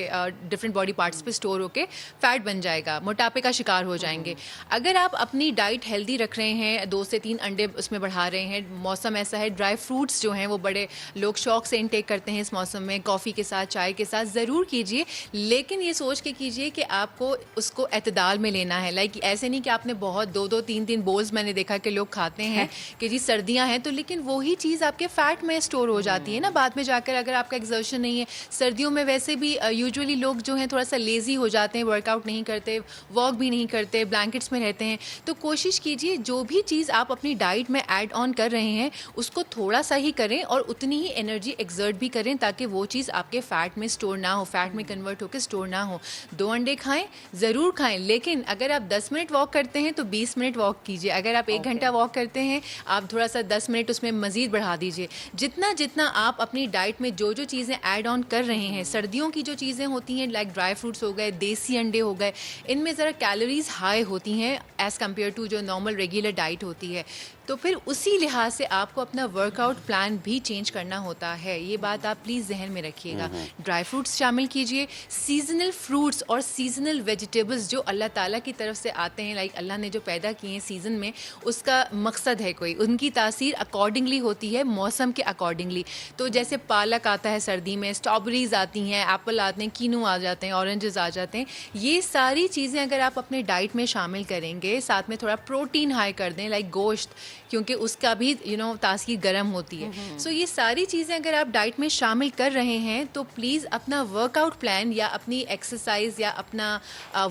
डिफरेंट बॉडी पार्ट्स पे स्टोर होके फैट बन जाएगा, मोटापे का शिकार हो जाएंगे। अगर आप अपनी डाइट हेल्दी रख रहे हैं, 2 से 3 अंडे उसमें बढ़ा रहे हैं, मौसम ऐसा है, ड्राई फ्रूट्स जो हैं वो बड़े लोग शौक से इनटेक करते हैं इस मौसम में, कॉफ़ी के साथ, चाय के साथ ज़रूर कीजिए, लेकिन ये सोच के कीजिए कि आपको उसको एतदाल में लेना है। लाइक ऐसे नहीं कि आपने बहुत 2-2 3-3 बोल्स, मैंने देखा कि लोग खाते हैं कि जी सर्दियां हैं तो, लेकिन वही चीज़ आपके फैट में स्टोर हो जाती है ना बाद में जाकर, अगर आपका एक्सर्शन नहीं है। सर्दियों में वैसे भी यूजुअली लोग जो हैं थोड़ा सा लेज़ी हो जाते हैं, वर्कआउट नहीं करते, वॉक भी नहीं करते, ब्लैंकेट्स में रहते हैं। तो कोशिश कीजिए जो भी चीज़ आप अपनी डाइट में ऐड ऑन कर रहे हैं उसको थोड़ा सा ही करें और उतनी ही एनर्जी एक्सर्ट भी करें ताकि वो चीज़ आपके फैट में स्टोर ना हो, फैट में कन्वर्ट होकर स्टोर ना हो। 2 अंडे खाएं, ज़रूर खाएं, लेकिन अगर आप 10 मिनट वॉक करते हैं तो 20 मिनट वॉक कीजिए। अगर आप 1 घंटा वॉक करते हैं, आप थोड़ा सा 10 मिनट उसमें मज़ीद बढ़ा दीजिए। जितना जितना आप अपनी डाइट में जो जो चीज़ें ऐड ऑन कर रहे हैं, सर्दियों की जो चीज़ें होती हैं लाइक ड्राई फ्रूट्स हो गए, देसी अंडे हो गए, इनमें ज़रा कैलोरीज हाई होती हैं एज़ कम्पेयर टू जो नॉर्मल रेगुलर डाइट होती है। तो फिर उसी लिहाज से आपको अपना वर्कआउट प्लान भी चेंज करना होता है। ये बात आप प्लीज़ जहन में रखिएगा। ड्राई फ्रूट्स शामिल कीजिए, सीजनल फ्रूट्स और सीजनल वेजिटेबल्स जो अल्लाह ताला की तरफ से आते हैं, लाइक अल्लाह ने जो पैदा किए हैं सीज़न में, उसका मकसद है कोई, उनकी तासीर अकॉर्डिंगली होती है, मौसम के अकॉर्डिंगली। तो जैसे पालक आता है सर्दी में, स्ट्रॉबेरीज आती हैं, एप्पल आते हैं, कीनू आ जाते हैं, ऑरेंजेस आ जाते हैं। ये सारी चीज़ें अगर आप अपने डाइट में शामिल करेंगे, साथ में थोड़ा प्रोटीन हाई कर दें लाइक गोश्त, क्योंकि उसका भी तासीर गर्म होती है। सो ये सारी चीज़ें अगर आप डाइट में शामिल कर रहे हैं तो प्लीज़ अपना वर्कआउट प्लान या अपनी एक्सरसाइज या अपना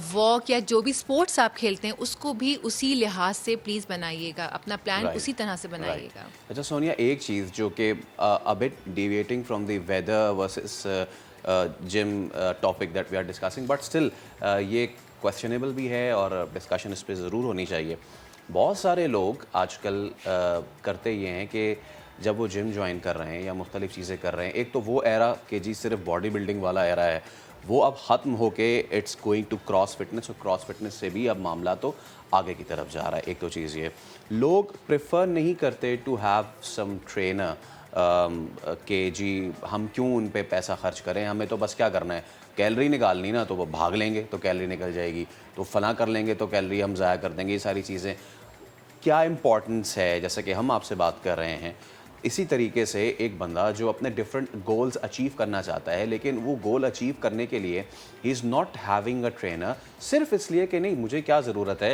वॉक या जो भी स्पोर्ट्स आप खेलते हैं उसको भी उसी लिहाज से प्लीज़ बनाइएगा, अपना प्लान उसी तरह से बनाइएगा। अच्छा सोनिया, एक चीज़ जो कि a bit deviating from the weather versus gym topic that we are discussing, but still ये क्वेश्चनेबल भी है और डिस्कशन इस पर ज़रूर होनी चाहिए। बहुत सारे लोग आजकल करते ये हैं कि जब वो जिम ज्वाइन कर रहे हैं या मुख्तलिफ़ चीज़ें कर रहे हैं, एक तो वो एरा कि जी सिर्फ बॉडी बिल्डिंग वाला एरा है, वो अब ख़त्म होके it's going to cross fitness, और क्रॉस फिटनेस से भी अब मामला तो आगे की तरफ जा रहा है। एक तो चीज़ ये, लोग प्रेफर नहीं करते टू हैव सम ट्रेनर कि जी हम क्यों उन पे पैसा खर्च करें, हमें तो बस क्या करना है, कैलोरी निकालनी ना, तो वो भाग लेंगे तो कैलोरी निकल जाएगी, तो फलां कर लेंगे तो कैलोरी हम ज़ाया कर देंगे। ये सारी चीज़ें क्या इम्पोर्टेंस है, जैसे कि हम आपसे बात कर रहे हैं, इसी तरीके से एक बंदा जो अपने डिफरेंट गोल्स अचीव करना चाहता है, लेकिन वो गोल अचीव करने के लिए he is not having a trainer, सिर्फ इसलिए कि नहीं मुझे क्या ज़रूरत है,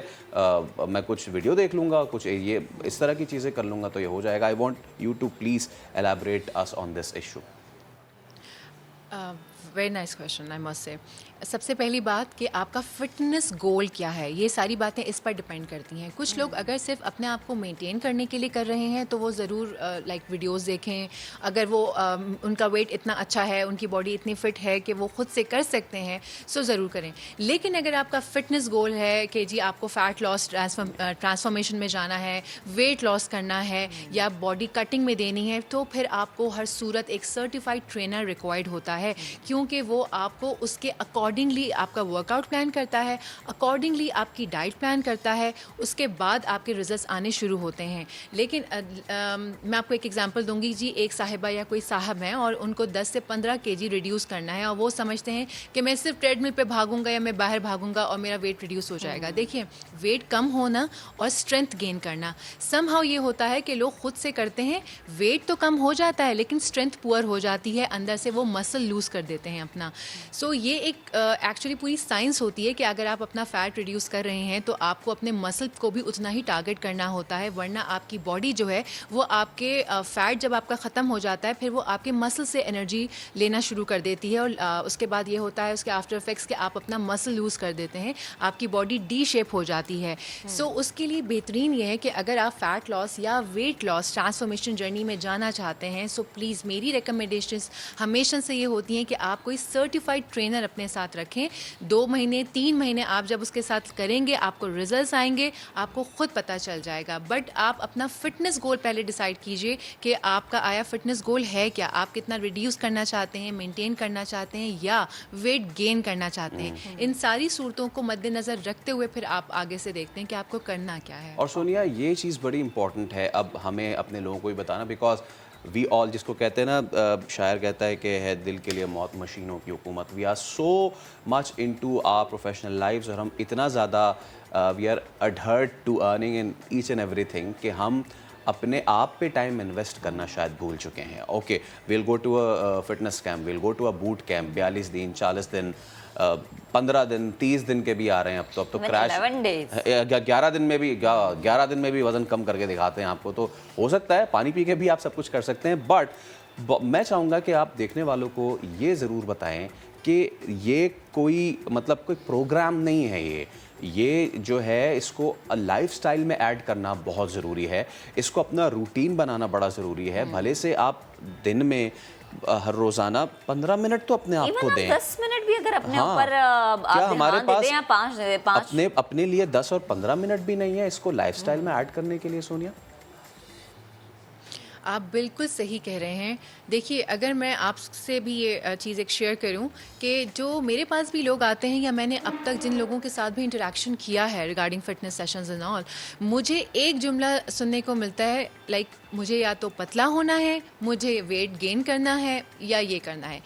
मैं कुछ वीडियो देख लूँगा, कुछ ये इस तरह की चीज़ें कर लूँगा तो ये हो जाएगा। I want you to please elaborate us on this issue. Very nice question, I must say. सबसे पहली बात कि आपका फ़िटनेस गोल क्या है, ये सारी बातें इस पर डिपेंड करती हैं। कुछ लोग अगर सिर्फ अपने आप को मेंटेन करने के लिए कर रहे हैं तो वो ज़रूर लाइक वीडियोस देखें, अगर वो उनका वेट इतना अच्छा है, उनकी बॉडी इतनी फ़िट है कि वो ख़ुद से कर सकते हैं, सो ज़रूर करें। लेकिन अगर आपका फ़िटनेस गोल है कि जी आपको फ़ैट लॉस ट्रांसफॉर्मेशन में जाना है, वेट लॉस करना है या बॉडी कटिंग में देनी है, तो फिर आपको हर सूरत एक सर्टिफाइड ट्रेनर रिक्वायर्ड होता है, क्योंकि वो आपको उसके अकॉर्डिंगली आपका वर्कआउट प्लान करता है, अकॉर्डिंगली आपकी डाइट प्लान करता है, उसके बाद आपके रिजल्ट्स आने शुरू होते हैं। लेकिन मैं आपको एक एग्जांपल दूंगी जी, एक साहिबा या कोई साहब हैं और उनको 10 से 15 kg रिड्यूस करना है और वो समझते हैं कि मैं सिर्फ ट्रेडमिल पे भागूंगा या मैं बाहर भागूंगा और मेरा वेट रिड्यूस हो जाएगा। देखिए, वेट कम होना और स्ट्रेंथ गेन करना, समहाउ ये होता है कि लोग खुद से करते हैं, वेट तो कम हो जाता है लेकिन स्ट्रेंथ पुअर हो जाती है, अंदर से वो मसल लूज़ कर देते हैं अपना। सो ये एक एक्चुअली पूरी साइंस होती है कि अगर आप अपना फ़ैट रिड्यूस कर रहे हैं तो आपको अपने मसल को भी उतना ही टारगेट करना होता है, वरना आपकी बॉडी जो है वो आपके फ़ैट जब आपका ख़त्म हो जाता है फिर वो आपके मसल से एनर्जी लेना शुरू कर देती है और उसके बाद ये होता है उसके आफ्टर इफेक्ट्स कि आप अपना मसल लूज़ कर देते हैं, आपकी बॉडी डी शेप हो जाती है। सो उसके लिए बेहतरीन ये है कि अगर आप फ़ैट लॉस या वेट लॉस ट्रांसफॉर्मेशन जर्नी में जाना चाहते हैं, सो प्लीज़ मेरी रिकमेंडेशंस हमेशा से ये होती हैं कि आप कोई सर्टिफाइड ट्रेनर अपने साथ साथ रखें। 2 महीने 3 महीने आप जब उसके साथ करेंगे आपको रिजल्ट्स आएंगे, आपको खुद पता चल जाएगा। बट आप अपना फिटनेस गोल पहले डिसाइड कीजिए कि आपका आया फिटनेस गोल है क्या, आप कितना रिड्यूस करना चाहते हैं, मेंटेन करना चाहते हैं या वेट गेन करना चाहते हैं। इन सारी सूरतों को मद्देनज़र रखते हुए फिर आप आगे से देखते हैं कि आपको करना क्या है। और सोनिया, ये चीज़ बड़ी इंपॉर्टेंट है अब हमें अपने लोगों को भी बताना, बिकॉज वी ऑल, जिसको कहते हैं ना, शायर कहता है कि है दिल के लिए मौत मशीनों की हुकूमत। We are so much into our professional lives और हम इतना ज़्यादा we are adhered to earning in each and everything कि हम अपने आप पे टाइम इन्वेस्ट करना शायद भूल चुके हैं। Okay, will go to a fitness camp, will go to a boot camp, 42 दिन 40 दिन 15 दिन 30 दिन के भी आ रहे हैं अब तो क्रैश 11 दिन में भी वज़न कम करके दिखाते हैं आपको। तो हो सकता है पानी पी के भी आप सब कुछ कर सकते हैं, बट मैं चाहूँगा कि आप देखने वालों को ये ज़रूर बताएं कि ये कोई मतलब कोई प्रोग्राम नहीं है, ये जो है इसको लाइफस्टाइल में ऐड करना बहुत ज़रूरी है, इसको अपना रूटीन बनाना बड़ा ज़रूरी है। भले से आप दिन में हर रोज़ाना 15 मिनट तो अपने आप को दें, 10 मिनट भी अगर अपने हाँ, ऊपर क्या हमारे पास पाँच अपने लिए 10 और 15 मिनट भी नहीं है इसको लाइफस्टाइल में ऐड करने के लिए? सोनिया, आप बिल्कुल सही कह रहे हैं। देखिए, अगर मैं आपसे भी ये चीज़ एक शेयर करूं कि जो मेरे पास भी लोग आते हैं या मैंने अब तक जिन लोगों के साथ भी इंटरेक्शन किया है regarding fitness sessions and all, मुझे एक जुमला सुनने को मिलता है, लाइक मुझे या तो पतला होना है, मुझे वेट गेन करना है या ये करना है।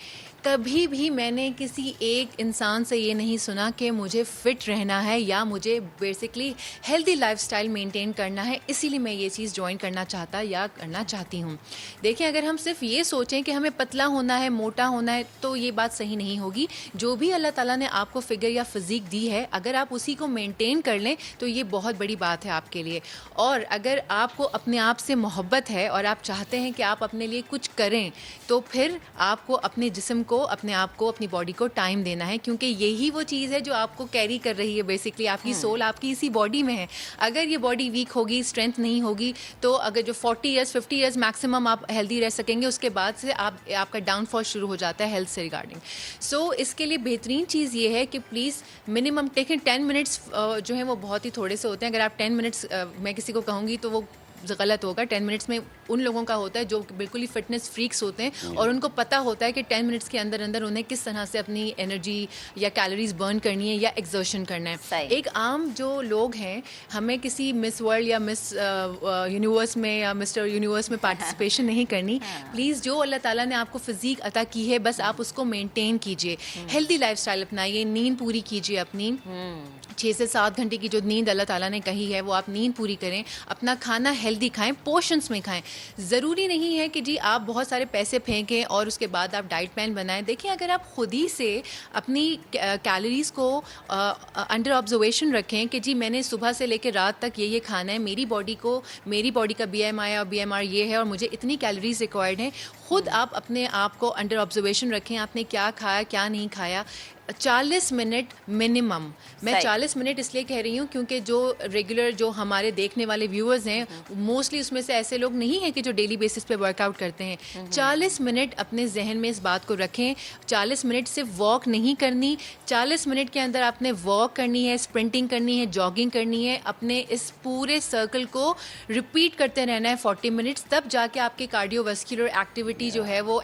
कभी भी मैंने किसी एक इंसान से ये नहीं सुना कि मुझे फ़िट रहना है या मुझे बेसिकली हेल्दी लाइफस्टाइल मेंटेन करना है, इसीलिए मैं ये चीज़ ज्वाइन करना चाहता या करना चाहती हूँ। देखिए, अगर हम सिर्फ ये सोचें कि हमें पतला होना है, मोटा होना है, तो ये बात सही नहीं होगी। जो भी अल्लाह ताला ने आपको फिगर या फिज़ीक दी है, अगर आप उसी को मेंटेन कर लें तो ये बहुत बड़ी बात है आपके लिए। और अगर आपको अपने आप से मोहब्बत है और आप चाहते हैं कि आप अपने लिए कुछ करें, तो फिर आपको अपने जिस्म को, अपने आप को, अपनी बॉडी को टाइम देना है, क्योंकि यही वो चीज़ है जो आपको कैरी कर रही है। बेसिकली आपकी सोल आपकी इसी बॉडी में है। अगर ये बॉडी वीक होगी, स्ट्रेंथ नहीं होगी, तो अगर जो 40 ईयर्स 50 ईयर्स मैक्सिमम आप हेल्दी रह सकेंगे, उसके बाद से आपका डाउनफॉल शुरू हो जाता है हेल्थ से रिगार्डिंग। सो इसके लिए बेहतरीन चीज़ ये है कि प्लीज़ मिनिमम टेकें 10 मिनट्स जो है वो बहुत ही थोड़े से होते हैं। अगर आप 10 मिनट्स मैं किसी को कहूँगी तो वो गलत होगा। 10 मिनट्स में उन लोगों का होता है जो बिल्कुल ही फिटनेस फ्रीक्स होते हैं और उनको पता होता है कि 10 मिनट्स के अंदर अंदर उन्हें किस तरह से अपनी एनर्जी या कैलोरीज बर्न करनी है या एक्सर्शन करना है। एक आम जो लोग हैं, हमें किसी मिस वर्ल्ड या मिस यूनिवर्स में या मिस्टर यूनिवर्स में पार्टिसिपेशन नहीं करनी। प्लीज़, जो अल्लाह ताला ने आपको फिज़ीक अता की है, बस आप उसको मेंटेन कीजिए, हेल्दी लाइफस्टाइल अपनाइए, नींद पूरी कीजिए अपनी। 6 से 7 घंटे की जो नींद अल्लाह ताला ने कही है वो आप नींद पूरी करें। अपना खाना हेल्दी खाएं, पोर्शंस में खाएं। ज़रूरी नहीं है कि जी आप बहुत सारे पैसे फेंकें और उसके बाद आप डाइट प्लान बनाएं। देखिए, अगर आप खुद ही से अपनी कैलोरीज़ को अंडर ऑब्जर्वेशन रखें कि जी मैंने सुबह से लेकर रात तक ये खाना है, मेरी बॉडी का BMI और BMR ये है और मुझे इतनी कैलोरीज रिक्वायर्ड हैं, खुद आप अपने आप को अंडर ऑब्जर्वेशन रखें, आपने क्या खाया क्या नहीं खाया। 40 मिनट मिनिमम। मैं 40 मिनट इसलिए कह रही हूँ क्योंकि जो रेगुलर जो हमारे देखने वाले व्यूअर्स हैं, मोस्टली उसमें से ऐसे लोग नहीं हैं कि जो डेली बेसिस पे वर्कआउट करते हैं। 40 मिनट अपने जहन में इस बात को रखें। 40 मिनट सिर्फ वॉक नहीं करनी, 40 मिनट के अंदर आपने वॉक करनी है, स्प्रिंटिंग करनी है, जॉगिंग करनी है। अपने इस पूरे सर्कल को रिपीट करते रहना है 40 मिनट्स, तब जाके आपके कार्डियोवास्कुलर एक्टिविटी जो है वो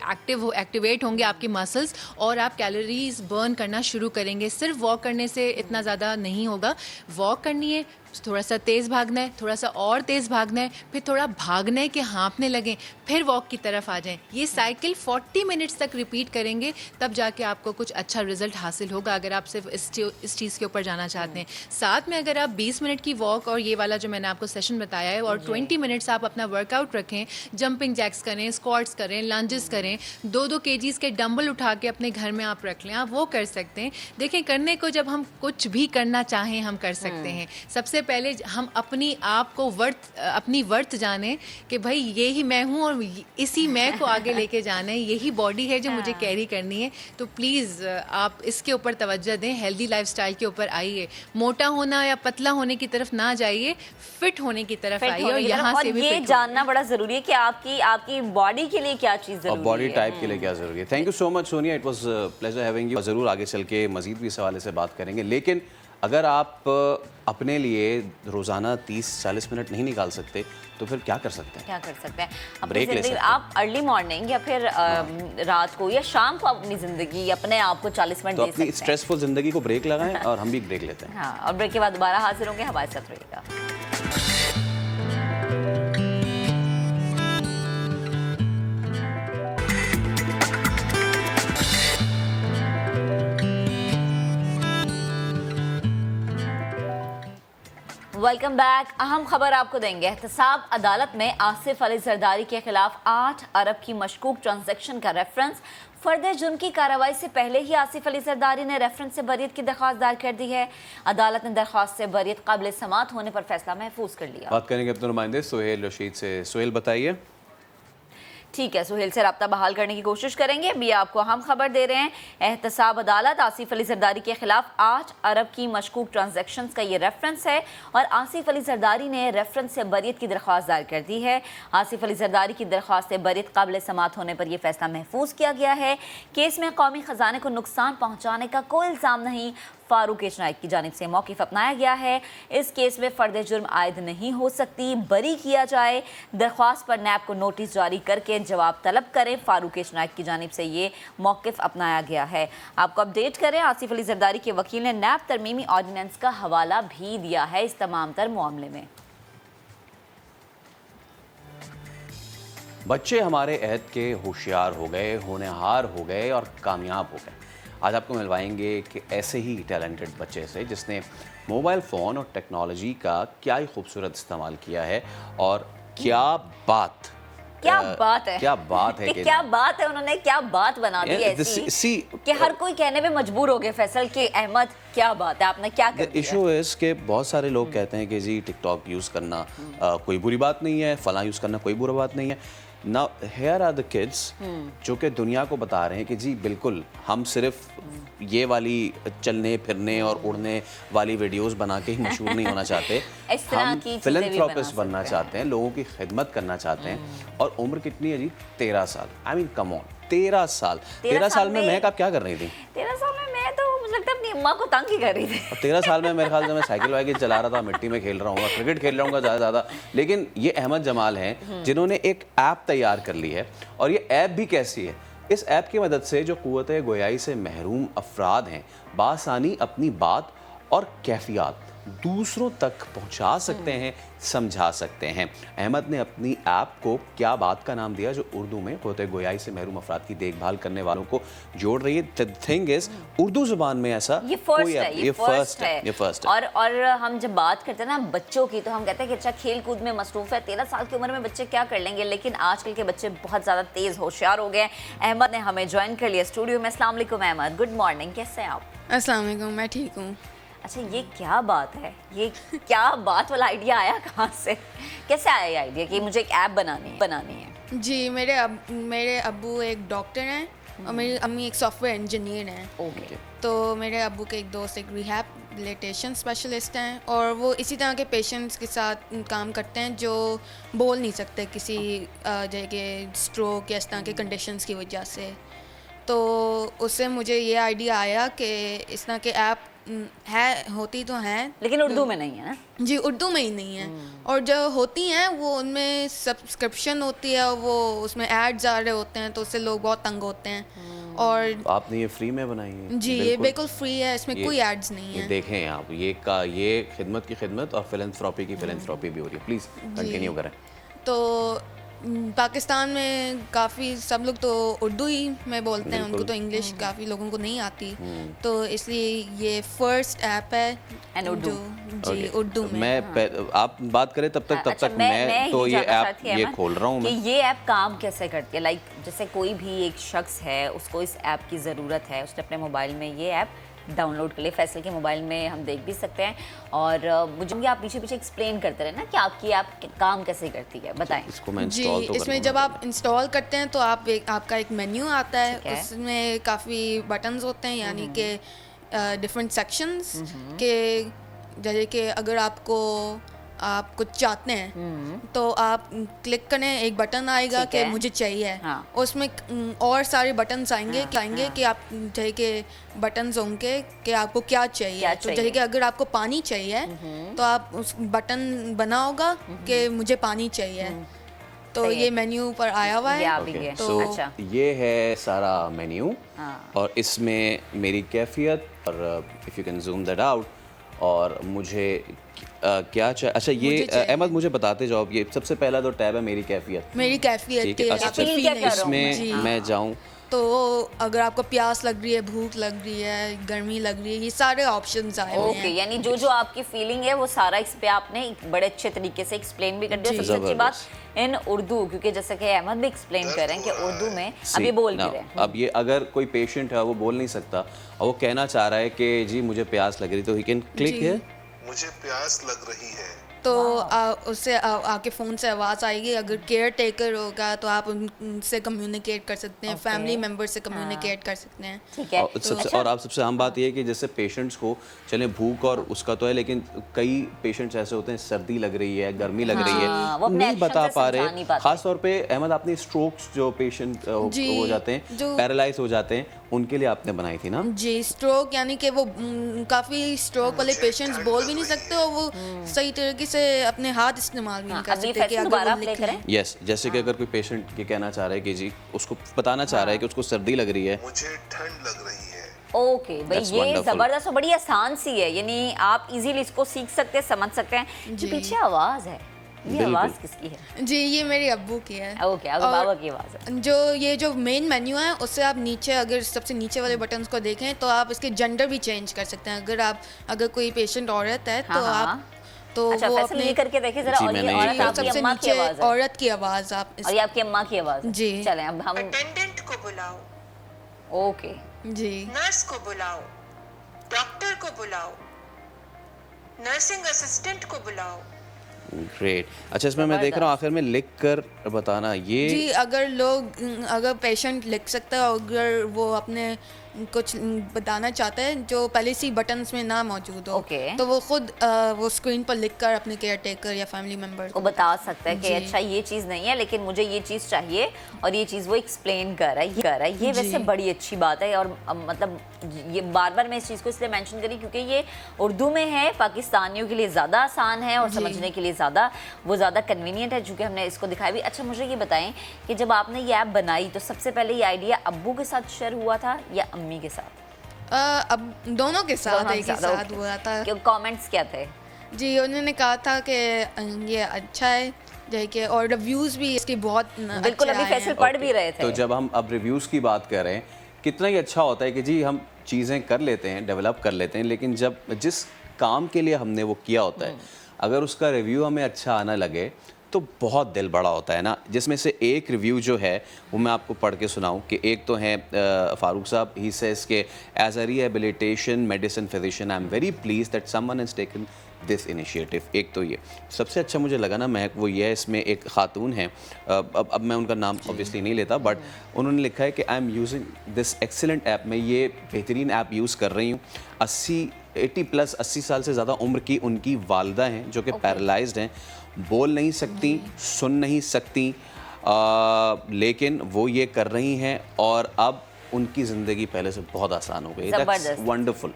एक्टिवेट होंगे आपके मसल्स और आप कैलोरीज बर्न करना शुरू करेंगे। सिर्फ वॉक करने से इतना ज़्यादा नहीं होगा। वॉक करनी है, थोड़ा सा तेज़ भागना है, थोड़ा सा और तेज़ भागना है, फिर थोड़ा भागना है कि हाँफने लगें, फिर वॉक की तरफ आ जाएं। ये साइकिल 40 मिनट्स तक रिपीट करेंगे, तब जाके आपको कुछ अच्छा रिजल्ट हासिल होगा। अगर आप सिर्फ इस चीज़ के ऊपर जाना चाहते हैं, साथ में अगर आप 20 मिनट की वॉक और ये वाला जो मैंने आपको सेशन बताया है और 20 मिनट्स आप अपना वर्कआउट रखें, जंपिंग जैक्स करें, स्क्वाट्स करें, लंजेस करें, 2-2 kgs के डंबल उठा के अपने घर में आप रख लें, आप वो कर सकते हैं। देखें, करने को जब हम कुछ भी करना चाहें हम कर सकते हैं। सबसे पहले हम अपनी आप को अपनी वर्थ जाने कि भाई ये ही मैं हूँ और इसी मैं को आगे लेके जाना है, यही बॉडी है जो मुझे कैरी करनी है। तो प्लीज़ आप इसके ऊपर तवज्जो दें, हेल्दी लाइफस्टाइल के ऊपर आइए, मोटा होना या पतला होने की तरफ ना जाइए, फिट होने की तरफ आइए। और यहाँ से भी ये जानना बड़ा ज़रूरी है कि आपकी बॉडी के लिए क्या चीज़ ज़रूरी है, बॉडी टाइप के लिए क्या ज़रूरी है। Thank you so much Sonia, it was pleasure having you. ज़रूर आगे चल के मज़ीद भी इस हवाले से बात करेंगे, लेकिन अगर आप अपने लिए रोज़ाना 30-40 मिनट नहीं निकाल सकते तो फिर क्या कर सकते हैं? क्या कर सकते हैं? अपनी ब्रेक ले ज़िंदगी सकते हैं। आप अर्ली मॉर्निंग या फिर रात को या शाम को अपनी ज़िंदगी अपने आप को 40 मिनट तो दे अपनी सकते हैं। स्ट्रेसफुल ज़िंदगी को ब्रेक लगाएं और हम भी ब्रेक लेते हैं। हाँ, और ब्रेक के बाद दोबारा हाजिर होंगे, हमारे साथ रहिएगा। Welcome back. अहम खबर आपको देंगे। एहतसाब अदालत में आसिफ अली जरदारी के खिलाफ 8 अरब की मशकूक ट्रांजैक्शन का रेफरेंस। फर्द जुर्म की कार्रवाई से पहले ही आसिफ अली जरदारी ने रेफरेंस से बरीत की दरख्वास्त दायर कर दी है। अदालत ने दरख्वास्त से बरीत काबिल समात होने पर फैसला महफूज कर लिया। बात करेंगे अपने नुमाइंदे सुहेल रशीद से। सुहेल बताइए। ठीक है, सुहेल से रब्ता बहाल करने की कोशिश करेंगे। अभी आपको अहम खबर दे रहे हैं। एहतसाब अदालत आसिफ अली जरदारी के खिलाफ 8 अरब की मशकूक ट्रांजैक्शंस का ये रेफरेंस है और आसिफ अली जरदारी ने रेफरेंस से बरीत की दरख्वास्त दायर कर दी है। आसिफ अली जरदारी की दरख्वास्त से बरीत काबिल समात होने पर यह फैसला महफूज किया गया है। केस में कौमी खजाने को नुकसान पहुँचाने का कोई इल्ज़ाम नहीं, फारूक नाइक की जानिब से मौक़िफ़ अपनाया गया है। इस केस में फ़र्द जुर्म आयद नहीं हो सकती, बरी किया जाए। दरख्वास्त पर नैब को नोटिस जारी करके जवाब तलब करें। फारूक नाइक की जानिब से ये मौक़िफ़ अपनाया गया है। आपको अपडेट करें, आसिफ अली जरदारी के वकील ने नैब तरमीमी ऑर्डिनेंस का हवाला भी दिया है इस तमाम तर मामले में। बच्चे हमारे अहद के होशियार हो गए, होनहार हो गए और कामयाब हो गए। आज आपको मिलवाएंगे कि ऐसे ही टैलेंटेड बच्चे से जिसने मोबाइल फ़ोन और टेक्नोलॉजी का क्या ही खूबसूरत इस्तेमाल किया है और क्या बात है कि क्या बात है, उन्होंने क्या बात बना दी ऐसी कि हर कोई कहने पे मजबूर हो गए फैसल कि अहमद क्या बात है, आपने क्या कर दिया। इशू इज़ कि बहुत सारे लोग कहते हैं कि जी टिकटॉक यूज़ करना कोई बुरी बात नहीं है, फलां यूज़ करना कोई बुरी बात नहीं है। Now here are the kids जो कि दुनिया को बता रहे हैं कि जी बिल्कुल हम सिर्फ ये वाली चलने फिरने और उड़ने वाली वीडियोस बना के ही मशहूर नहीं होना चाहते, हम फिलैंथ्रोपिस्ट बनना चाहते हैं, लोगों की खिदमत करना चाहते हैं। और उम्र कितनी है जी? 13 साल। आई मीन कम ऑन, 13 साल। 13 साल में महक आप क्या कर रही थी? 13 साल में मैं तो मुझे लगता है अपनी अम्मा को तंग ही कर रही थी। 13 साल में मेरे ख्याल से मैं साइकिल वाइकिल चला रहा था, मिट्टी में खेल रहा हूँ, क्रिकेट खेल रहा हूँ ज़्यादा। लेकिन ये अहमद जमाल हैं जिन्होंने एक ऐप तैयार कर ली है। और ये ऐप भी कैसी है? इस ऐप की मदद से जो क़ुव्वत गोयाई से महरूम अफराद हैं बासानी अपनी बात और कैफियत दूसरों तक पहुंचा सकते हैं, समझा सकते हैं। अहमद ने अपनी ऐप को क्या बात का नाम दिया, जो उर्दू में क़ुव्वत गोयाई से महरूम अफराद की देखभाल करने वालों को जोड़ रही है। द थिंग इज उर्दू ज़ुबान में ऐसा ये फर्स्ट है। और हम जब बात करते हैं ना बच्चों की, तो हम कहते हैं कि अच्छा खेल कूद में मसरूफ़ है, 13 साल की उम्र में बच्चे क्या कर लेंगे। लेकिन आजकल के बच्चे बहुत ज़्यादा तेज़ होशियार हो गए। अहमद ने हमें ज्वाइन कर लिया स्टूडियो में। अस्सलाम वालेकुम अहमद, गुड मॉर्निंग, कैसे हैं आप? अस्सलाम वालेकुम, मैं ठीक हूँ। अच्छा, ये क्या बात है, ये क्या बात वाला आइडिया आया कहाँ से? कैसे आया ये आइडिया कि मुझे एक ऐप बनानी है? जी, मेरे अब्बू एक डॉक्टर हैं और मेरी अम्मी एक सॉफ्टवेयर इंजीनियर हैं। ओके। तो मेरे अब्बू के एक दोस्त एक रिहैबिलिटेशन स्पेशलिस्ट हैं और वो इसी तरह के पेशेंट्स के साथ काम करते हैं जो बोल नहीं सकते किसी जगह स्ट्रोक या इस तरह के कंडीशंस की वजह से। तो उससे मुझे ये आइडिया आया कि इस तरह के ऐप होती तो हैं लेकिन उर्दू में नहीं है ना? जी, उर्दू में ही नहीं है। और जो होती हैं वो उनमें सब्सक्रिप्शन होती है और वो उसमें एड्स आ रहे होते हैं, तो उससे लोग बहुत तंग होते हैं। और आपने ये फ्री में बनाई है? जी, ये बिल्कुल फ्री है, इसमें कोई एड्स नहीं है। देखें आप, ये खिदमत की खिदमत और फिलैंथ्रोपी की फिलैंथ्रोपी भी हो रही है। प्लीज़ कंटिन्यू करें। तो पाकिस्तान में काफ़ी सब लोग तो उर्दू ही में बोलते हैं, उनको तो इंग्लिश काफ़ी लोगों को नहीं आती, तो इसलिए ये फर्स्ट ऐप है जी उर्दू में। आप बात करें तब तक मैं तो ये ऐप ये खोल रहा हूँ कि ये ऐप काम कैसे करती है। लाइक जैसे कोई भी एक शख्स है, उसको इस ऐप की ज़रूरत है, उसने अपने मोबाइल में ये ऐप डाउनलोड कर लिए। फैसल के मोबाइल में हम देख भी सकते हैं। और मुझे आप पीछे पीछे एक्सप्लेन करते रहे ना कि आपकी ऐप काम कैसे करती है, बताएं। इसको मैं जी, इंस्टॉल तो इसमें जब आप इंस्टॉल करते हैं तो आपका एक मेन्यू आता है, उसमें काफ़ी बटन्स होते हैं, यानी कि डिफरेंट सेक्शंस के, जैसे कि अगर आप कुछ चाहते हैं तो आप क्लिक करें, एक बटन आएगा कि मुझे चाहिए, उसमें और सारे बटन्स आएंगे कि आप जैसे कि बटन्स होंगे कि आपको क्या चाहिए। तो जैसे कि अगर आपको पानी चाहिए तो आप उस बटन बना होगा कि मुझे पानी चाहिए, तो ये मेन्यू पर आया हुआ है। तो ये है सारा मेन्यू और इसमें मेरी कैफियत और if you can zoom that out और मुझे क्या चाहिए। अच्छा ये अहमद मुझे बताते जाओ, ये सबसे पहला तो टैब है मेरी कैफियत के इसमें मैं जाऊँ तो अगर आपको प्यास लग रही है, भूख लग रही है, गर्मी लग रही है, ये सारे ऑप्शंस आए हुए हैं। यानी जो आपकी फीलिंग है वो सारा इस पे आपने बड़े अच्छे तरीके से एक्सप्लेन भी कर दिया। सबसे अच्छी बात इन उर्दू, क्योंकि जैसे कि अहमद भी एक्सप्लेन कर रहे हैं कि उर्दू में अभी बोल भी रहे हैं। अब ये अगर कोई पेशेंट है वो बोल नहीं सकता और वो कहना चाह रहा है कि जी मुझे प्यास लग रही, तो ही कैन क्लिक है मुझे प्यास लग रही है, तो उससे आपके फ़ोन से आवाज़ आएगी। अगर केयर टेकर होगा तो आप उनसे कम्युनिकेट कर सकते हैं, फैमिली मेम्बर से कम्युनिकेट कर सकते हैं। ठीक है। और आप सबसे अहम बात ये है कि जैसे पेशेंट्स को चले भूख और उसका तो है, लेकिन कई पेशेंट्स ऐसे होते हैं सर्दी लग रही है, गर्मी लग रही है, वो नहीं बता पा रहे। खास तौर पे अहमद आपने स्ट्रोक्स जो पेशेंट हो जाते हैं, पैरालाइज हो जाते हैं, उनके लिए आपने बनाई थी ना? जी, स्ट्रोक यानी कि वो काफ़ी स्ट्रोक वाले पेशेंट्स बोल भी नहीं सकते और वो सही तरीके से अपने हाथ इस्तेमाल भी नहीं कर सकते कि अगर वो लिख लें। यस, जैसे कि अगर कोई पेशेंट ये कहना चाह रहा है कि जी उसको बताना चाह रहा है कि उसको सर्दी लग रही है, मुझे ठंड लग रही है। ओके भाई, ये जबरदस्त और बड़ी आसान सी है, यानी आप इजीली इसको सीख सकते हैं, समझ सकते हैं। जो पीछे आवाज़ है, ये आवाज़ किसकी है? जी, ये मेरे अब्बू की है। ओके, अगर बाबा की आवाज़ है। जो मेन मेन्यू है उससे आप नीचे, अगर सबसे नीचे वाले बटन्स को देखें तो आप इसके जेंडर भी चेंज कर सकते हैं। अगर कोई पेशेंट औरत है तो आप अच्छा, वो अपने करके देखिए जरा। और ये औरत आपकी अम्मा की आवाज़ है, औरत की आवाज़ आप, और ये आपकी अम्मा की आवाज़ है। जी, चलें अब हम अटेंडेंट को बुलाओ। ओके जी, नर्स को बुलाओ, डॉक्टर को बुलाओ, नर्सिंग असिस्टेंट को बुलाओ। ग्रेट। अच्छा, इसमें मैं देख रहा हूँ आखिर में लिख कर बताना ये। जी, अगर पेशेंट लिख सकता है, अगर वो अपने कुछ बताना चाहता है जो पहले सी बटन्स में ना मौजूद हो, तो वो खुद वो स्क्रीन पर लिखकर अपने केयर टेकर या फैमिली मेम्बर को बता सकता है कि अच्छा ये चीज़ नहीं है लेकिन मुझे ये चीज़ चाहिए, और ये चीज़ वो एक्सप्लेन कर रहा है। ये वैसे बड़ी अच्छी बात है। और मतलब ये बार बार मैं इस चीज़ को इसलिए मेंशन करी क्योंकि ये उर्दू में है, पाकिस्तानियों के लिए ज़्यादा आसान है और समझने के लिए ज़्यादा कन्वीनियंट है, चूँकि हमने इसको दिखाया भी। अच्छा, मुझे ये बताएं कि जब आपने ये ऐप बनाई तो सबसे पहले ये आइडिया अब्बू के साथ शेयर हुआ था या अम्मी के साथ? अब दोनों के साथ एक ही साथ हुआ था। कमेंट्स क्या थे? जी, उन्होंने कहा था कि ये अच्छा है, जैसे और रिव्यूज़ भी इसकी बहुत बिल्कुल अभी फैसल पढ़ भी रहे थे। तो जब हम अब रिव्यूज़ की बात कर रहे हैं, कितना ही अच्छा होता है कि जी हम चीज़ें कर लेते हैं, डेवलप कर लेते हैं, लेकिन जब जिस काम के लिए हमने वो किया होता है अगर उसका रिव्यू हमें अच्छा आना लगे तो बहुत दिल बड़ा होता है ना। जिसमें से एक रिव्यू जो है वो मैं आपको पढ़ के सुनाऊं कि एक तो है फारूक साहब, ही सेज के as a rehabilitation medicine physician I am very pleased that someone has taken this initiative. एक तो ये सबसे अच्छा मुझे लगा ना महक, वो ये है, इसमें एक खातून है, अब मैं उनका नाम ऑब्वियसली नहीं लेता, बट उन्होंने लिखा है कि I am using this excellent app. मैं ये बेहतरीन ऐप यूज़ कर रही हूँ। 80 साल से ज़्यादा उम्र की उनकी वालदा हैं जो कि पैरालाइज्ड हैं, बोल नहीं सकती, सुन नहीं सकती, लेकिन वो ये कर रही हैं और अब उनकी ज़िंदगी पहले से बहुत आसान हो गई। दैट्स वंडरफुल,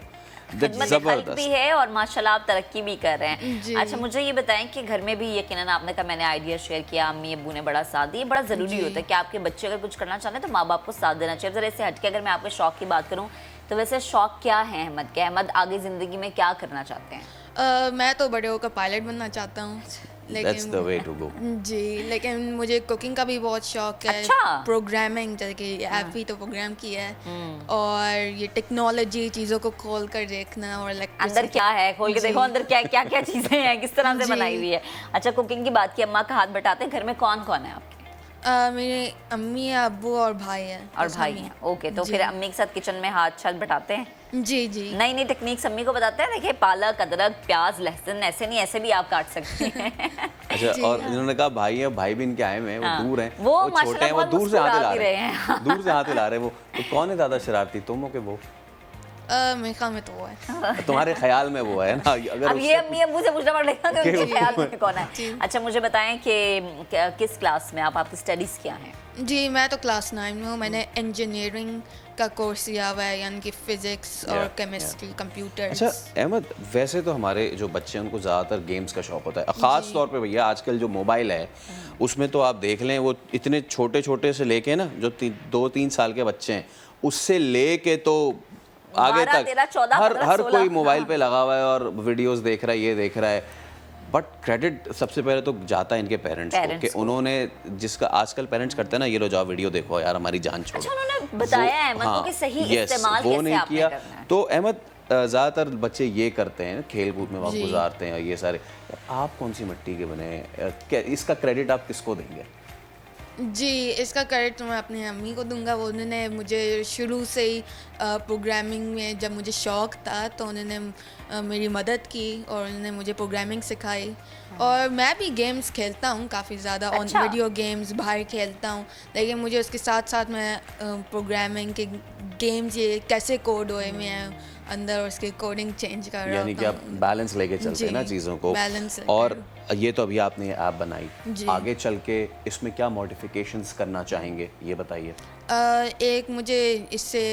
जबरदस्त भी है और माशाल्लाह आप तरक्की भी कर रहे हैं। अच्छा, मुझे ये बताएं कि घर में भी यकीनन आपने कहा मैंने आइडिया शेयर किया, अम्मी अब्बू ने बड़ा साथ दिया, बड़ा ज़रूरी होता है कि आपके बच्चे अगर कुछ करना चाहते हैं तो माँ बाप को साथ देना चाहिए। ज़रा इससे हटके अगर मैं आपके शौक़ की बात करूँ तो वैसे शौक़ क्या है अहमद के? अहमद आगे ज़िंदगी में क्या करना चाहते हैं? मैं तो बड़े होकर पायलट बनना चाहता हूँ, That's the way to go. जी, लेकिन मुझे कुकिंग का भी बहुत शौक है। अच्छा? प्रोग्रामिंग, जैसे कि ऐप भी तो प्रोग्राम की है, और ये टेक्नोलॉजी चीज़ों को खोल कर देखना और अंदर क्या है खोल के देखो, अंदर क्या क्या क्या चीज़ें हैं, किस तरह से बनाई हुई है। अच्छा, कुकिंग की बात की, अम्मा का हाथ बटाते हैं, घर में कौन कौन है आपके? मेरे अम्मी, अब्बू और भाई है। और भाई हैं, ओके। तो फिर अम्मी के साथ किचन में हाथ छत बटाते हैं? जी जी। नई नई टेक्निक्स अम्मी को बताते हैं, देखिए पालक, अदरक, प्याज, लहसुन, ऐसे नहीं ऐसे भी आप काट सकती हैं। अच्छा, और इन्होंने कहा भाई है, भाई भी इनके आए हुए हैं, वो दूर हैं, वो छोटे हैं, वो दूर से हाथ हिला रहे हैं, हैं, दूर से हाथ हिला रहे हैं। वो तो कौन है ज़्यादा शरारती, तुम हो के वो? मेरे ख्याल में तो वो है। तुम्हारे ख्याल में वो है ना? अगर अब ये अम्मी अब्बू से पूछना पड़ेगा कि उनके ख्याल में कौन है। अच्छा, मुझे बताएं कि किस क्लास में आपकी स्टडीज़ क्या हैं? जी, मैं तो क्लास 9 में हूँ। मैंने इंजीनियरिंग का कोर्स लिया हुआ है, यानी कि फिजिक्स और केमिस्ट्री, कंप्यूटर्स। अच्छा अहमद, वैसे तो हमारे जो बच्चे हैं उनको ज़्यादातर गेम्स का शौक होता है, ख़ास तौर पे भैया आजकल जो मोबाइल है उसमें तो आप देख लें, वो इतने छोटे छोटे से लेके ना, जो 2-3 साल के बच्चे हैं उससे लेके तो आगे तक हर कोई मोबाइल पे लगा हुआ है और वीडियोस देख रहा है, ये देख रहा है। बट क्रेडिट सबसे पहले तो जाता है इनके पेरेंट्स को कि उन्होंने जिसका आजकल पेरेंट्स करते हैं ना, ये लो जाओ वीडियो देखो यार, हमारी जान छोड़ो। अच्छा, उन्होंने बताया है अहमद को कि सही इस्तेमाल वो कैसे नहीं आपने किया। करना है। तो अहमद, ज़्यादातर बच्चे ये करते हैं, खेल कूद में वक्त गुजारते हैं ये सारे। आप कौन सी मिट्टी के बने हैं, इसका क्रेडिट आप किसको देंगे? जी, इसका क्रेडिट मैं अपनी अम्मी को दूंगा। वो उन्होंने मुझे शुरू से ही प्रोग्रामिंग में, जब मुझे शौक़ था तो उन्होंने मेरी मदद की और उन्होंने मुझे प्रोग्रामिंग सिखाई। और मैं भी गेम्स खेलता हूँ काफ़ी ज़्यादा, ऑन वीडियो गेम्स बाहर खेलता हूँ, लेकिन मुझे उसके साथ साथ मैं प्रोग्रामिंग के गेम्स, ये कैसे कोड हुए मैं अंदर उसके कोडिंग चेंज कर रहा हूँ। यानी कि आप बैलेंस लेके चलते हैं ना चीज़ों को। और ये तो अभी आपने ऐप बनाई, आगे चल के इसमें क्या मॉडिफिकेशंस करना चाहेंगे, ये बताइए। एक मुझे इससे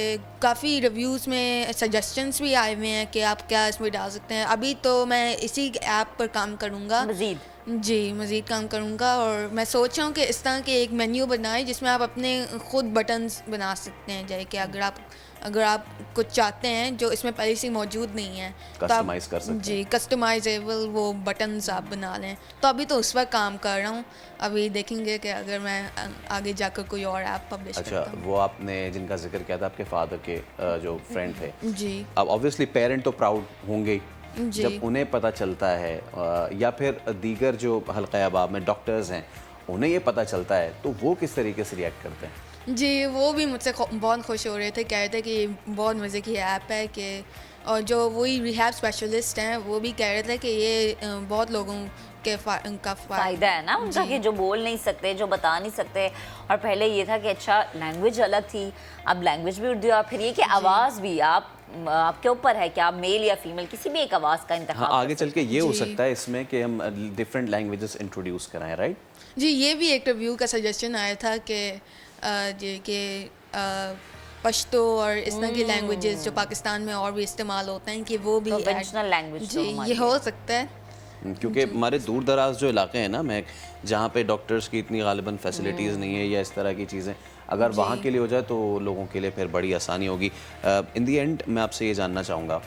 काफ़ी रिव्यूज़ में सजेशंस भी आए हुए हैं कि आप क्या इसमें डाल सकते हैं। अभी तो मैं इसी ऐप पर काम करूँगा, मज़ीद काम करूँगा। और मैं सोच रहा हूँ कि इस तरह के एक मेन्यू बनाए जिसमें आप अपने ख़ुद बटन्स बना सकते हैं, जैसे कि अगर आप कुछ चाहते हैं जो इसमें पहले से मौजूद नहीं है, कस्टमाइज़ कर सकते हैं। जी, कस्टमाइजेबल वो बटन्स आप बना लें। तो अभी तो उस पर काम कर रहा हूँ, अभी देखेंगे कि अगर मैं आगे जाकर कोई और ऐप पब्लिश करता हूँ। वो आपने जिनका जिक्र किया था, आपके फादर के जो फ्रेंड थे, जी, अब ऑब्वियसली पेरेंट तो प्राउड होंगे जब उन्हें पता चलता है, या फिर दीगर जो हल्का अहबाब में डॉक्टर्स हैं उन्हें ये पता चलता है, तो वो किस तरीके से रिएक्ट करते हैं? जी, वो भी मुझसे बहुत खुश हो रहे थे, कह रहे थे कि बहुत मज़े की ऐप है कि, और जो वही रिहैब स्पेशलिस्ट हैं वो भी कह रहे थे कि ये बहुत लोगों के का फ़ायदा है ना उनका, कि जो बोल नहीं सकते, जो बता नहीं सकते। और पहले ये था कि अच्छा लैंग्वेज अलग थी, अब लैंग्वेज भी उर्दू, और फिर ये कि आवाज़ भी आपके ऊपर है कि आप मेल या फीमेल किसी भी एक आवाज़ का इंतखाब। हाँ, आगे चल के ये हो सकता है इसमें कि हम डिफरेंट लैंग्वेजेस इंट्रोड्यूस कराएं, राइट? जी, ये भी एक रिव्यू का सजेशन आया था कि पश्तो और इस तरह की लैंग्वेजेस जो पाकिस्तान में और भी इस्तेमाल होते हैं कि वो भी कन्वेंशनल लैंग्वेज, जी, ये हो सकता है। क्योंकि हमारे दूर दराज जो इलाके हैं ना, मैं जहाँ पे डॉक्टर्स की इतनी गालिबन फैसिलिटीज़ नहीं है या इस तरह की चीज़ें, अगर वहाँ के लिए हो जाए तो लोगों के लिए फिर बड़ी आसानी होगी। इन दी एंड मैं आपसे ये जानना चाहूँगा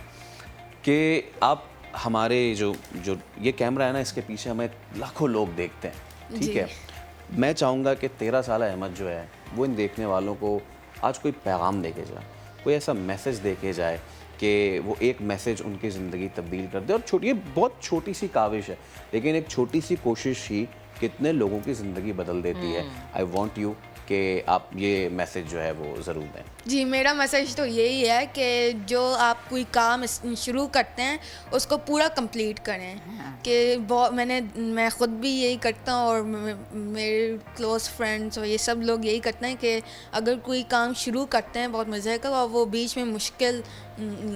कि आप हमारे जो ये कैमरा है ना, इसके पीछे हमें लाखों लोग देखते हैं, ठीक है? मैं चाहूँगा कि 13 साल अहमद जो है वो इन देखने वालों को आज कोई पैगाम दे के जाए, कोई ऐसा मैसेज दे के जाए कि वो एक मैसेज उनकी ज़िंदगी तब्दील कर दे। और ये बहुत छोटी सी काविश है, लेकिन एक छोटी सी कोशिश ही कितने लोगों की ज़िंदगी बदल देती है। आई वॉन्ट यू कि आप ये मैसेज जो है वो ज़रूर दें। जी, मेरा मैसेज तो यही है कि जो आप कोई काम शुरू करते हैं उसको पूरा कंप्लीट करें। कि मैं ख़ुद भी यही करता हूँ और मेरे क्लोज़ फ्रेंड्स और ये सब लोग यही करते हैं कि अगर कोई काम शुरू करते हैं बहुत मज़े का और वो बीच में मुश्किल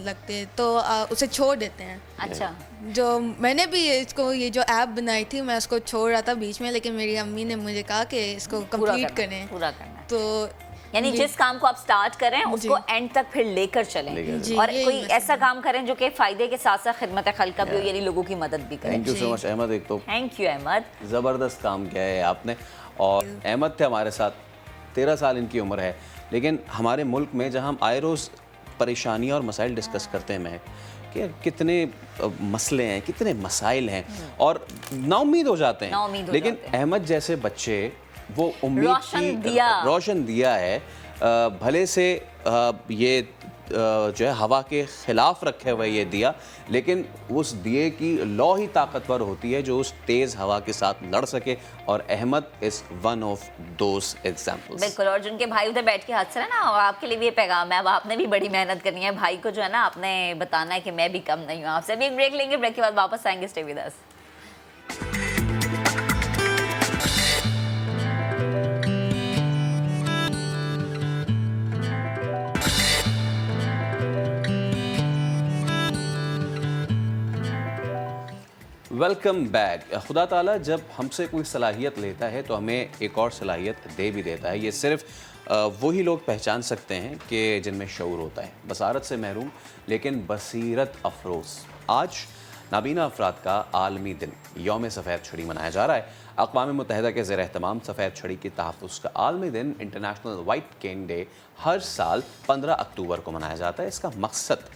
लगते हैं तो उसे छोड़ देते हैं। अच्छा, जो मैंने भी ये जो ऐप बनाई थी मैं उसको छोड़ रहा था बीच में, लेकिन मेरी अम्मी ने मुझे कहा कि इसको कंप्लीट करें, पूरा करना। तो यानी जिस काम को आप स्टार्ट करें उसको एंड तक फिर लेकर चलें, और कोई ऐसा काम करें जो कि फ़ायदे के साथ साथ खिदमत खल्क का भी हो, यानी लोगों की मदद भी करें। Thank you so much Ahmed. एक तो थैंक यू अहमद, ज़बरदस्त काम किया है आपने। और अहमद थे हमारे साथ, 13 साल इनकी उम्र है, लेकिन हमारे मुल्क में जहाँ हम आए रोज़ परेशानियाँ और मसाइल डिस्कस करते हैं मैं कि कितने मसले हैं, कितने मसाइल हैं और नाउम्मीद हो जाते हैं, लेकिन अहमद जैसे बच्चे वो उम्मीद की रोशन दिया है। भले से ये जो है हवा के ख़िलाफ़ रखे हुए ये दिया, लेकिन उस दिए की लौ ही ताकतवर होती है जो उस तेज़ हवा के साथ लड़ सके, और Ahmed is one of those examples. बिल्कुल, और जिनके भाई उधर बैठ के हंस रहे हैं ना, और आपके लिए भी ये पैगाम है, अब आपने भी बड़ी मेहनत करनी है, भाई को जो है ना आपने बताना है कि मैं भी कम नहीं हूँ आपसे। अभी एक ब्रेक लेंगे, ब्रेक के बाद वापस आएंगे, stay with us. Welcome back. खुदा ताला जब हमसे कोई सलाहियत लेता है तो हमें एक और सलाहियत दे भी देता है। ये सिर्फ वही लोग पहचान सकते हैं कि जिनमें शऊर होता है। बसारत से महरूम लेकिन बसीरत अफरोज़। आज नाबीना अफराद का आलमी दिन यौम सफ़ेद छड़ी मनाया जा रहा है। अक़वाम मुत्तहिदा के ज़ेर एहतमाम सफ़ेद छड़ी की तहफ़्फ़ुज़ का आलमी दिन इंटरनेशनल वाइट केन डे हर साल 15 अक्टूबर को मनाया जाता है। इसका मकसद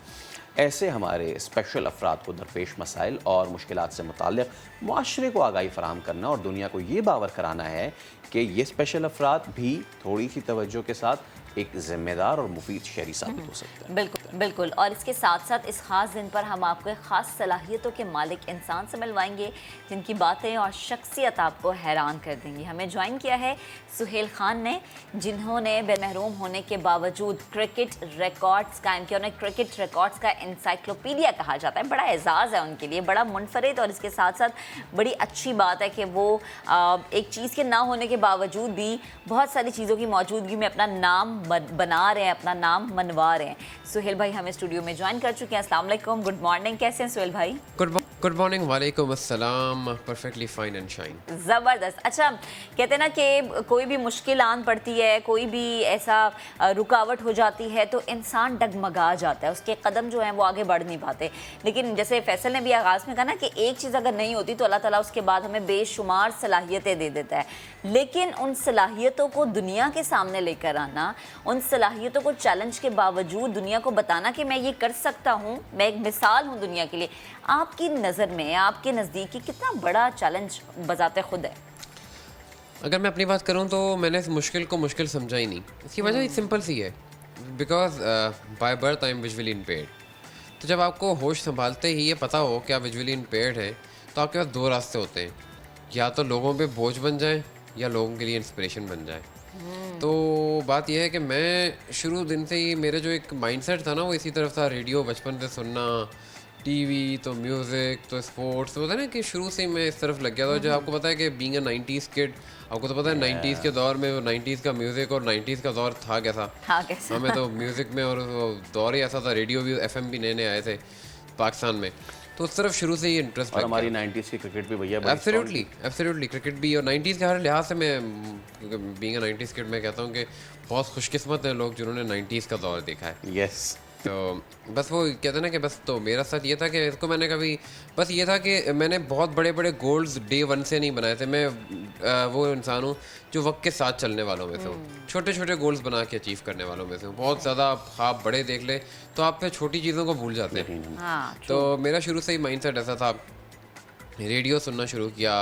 ऐसे हमारे स्पेशल अफराद को दरपेश मसाइल और मुश्किलात से मुताल्लिक़ मुआशरे को आगाही फ़राहम करना और दुनिया को ये बावर कराना है कि ये स्पेशल अफराद भी थोड़ी सी तवज्जो के साथ एक ज़िम्मेदार और मुफीद शहरी साबित हो सकते हैं। बिल्कुल बिल्कुल, और इसके साथ साथ इस ख़ास दिन पर हम आपको एक ख़ास सलाहियतों के मालिक इंसान से मिलवाएंगे जिनकी बातें और शख्सियत आपको हैरान कर देंगी। हमें ज्वाइन किया है सुहेल खान ने, जिन्होंने बेमहरूम होने के बावजूद क्रिकेट रिकॉर्ड्स कायम किया। उन्हें क्रिकेट रिकॉर्ड्स का इंसाइक्लोपीडिया कहा जाता है। बड़ा एजाज़ है उनके लिए, बड़ा मुनफरिद, और इसके साथ साथ बड़ी अच्छी बात है कि वो एक चीज़ के ना होने के बावजूद भी बहुत सारी चीज़ों की मौजूदगी में अपना नाम बना रहे हैं, अपना नाम मनवा रहे हैं। सुहेल भाई हमें स्टूडियो में ज्वाइन कर चुके हैं। अस्सलाम वालेकुम, गुड मॉर्निंग, कैसे हैं सुहेल भाई? गुड मॉर्निंग, वालेकुम अस्सलाम, परफेक्टली फाइन एंड शाइन। ज़बरदस्त। अच्छा, कहते हैं ना कि कोई भी मुश्किल आन पड़ती है, कोई भी ऐसा रुकावट हो जाती है तो इंसान डगमगा जाता है, उसके कदम जो हैं वो आगे बढ़ नहीं पाते। लेकिन जैसे फैसल ने भी आगाज़ में कहा ना कि एक चीज़ अगर नहीं होती तो अल्लाह ताला उसके बाद हमें बेशुमार सलाहियतें दे देता है, लेकिन उन सलाहियतों को दुनिया के सामने लेकर आना, उन सलाहियतों को चैलेंज के बावजूद दुनिया को बताना कि मैं ये कर सकता हूँ, मैं एक मिसाल हूँ दुनिया के लिए, आपकी नज़र में, आपके नज़दीक कितना बड़ा चैलेंज बजाते खुद है? अगर मैं अपनी बात करूं तो मैंने इस मुश्किल को मुश्किल समझा ही नहीं। इसकी वजह सिंपल सी है, because by birth I am visually impaired. तो जब आपको होश संभालते ही ये पता हो कि आप विजुअली इम्पेयर्ड हैं तो आपके पास दो रास्ते होते हैं, या तो लोगों पे बोझ बन जाए या लोगों के लिए इंस्पिरेशन बन जाए। तो बात यह है कि मैं शुरू दिन से ही मेरे जो एक माइंडसेट था ना वो इसी तरफ था। रेडियो बचपन से सुनना, टीवी तो म्यूज़िक तो स्पोर्ट्स, तो पता है ना कि शुरू से ही मैं इस तरफ लग गया था। जो आपको पता है कि बीइंग अ 90s किड, आपको तो पता है 90s के दौर में 90s का म्यूज़िक और 90s का दौर था कैसा। हाँ, कैसा? हमें तो म्यूज़िक में और दौर ही ऐसा था, रेडियो भी FM भी नए नए आए थे पाकिस्तान में, तो उस तरफ शुरू से ही इंटरेस्ट और हमारी 90s की क्रिकेट भी भैया एब्सोल्युटली क्रिकेट भी, और 90s के हर लिहाज से मैं बीइंग अ 90s किड मैं कहता हूँ कि बहुत खुशकिस्मत हैं लोग जिन्होंने 90s का दौर देखा है। यस। तो बस वो कहते हैं ना कि बस, तो मेरा साथ ये था कि इसको मैंने कभी, बस ये था कि मैंने बहुत बड़े बड़े गोल्स डे वन से नहीं बनाए थे। मैं वो इंसान हूँ जो वक्त के साथ चलने वालों में से हूँ, छोटे छोटे गोल्स बना के अचीव करने वालों में से हूँ। बहुत ज़्यादा आप बड़े देख ले तो आप फिर छोटी चीज़ों को भूल जाते हैं। तो मेरा शुरू से ही माइंडसेट ऐसा था। रेडियो सुनना शुरू किया,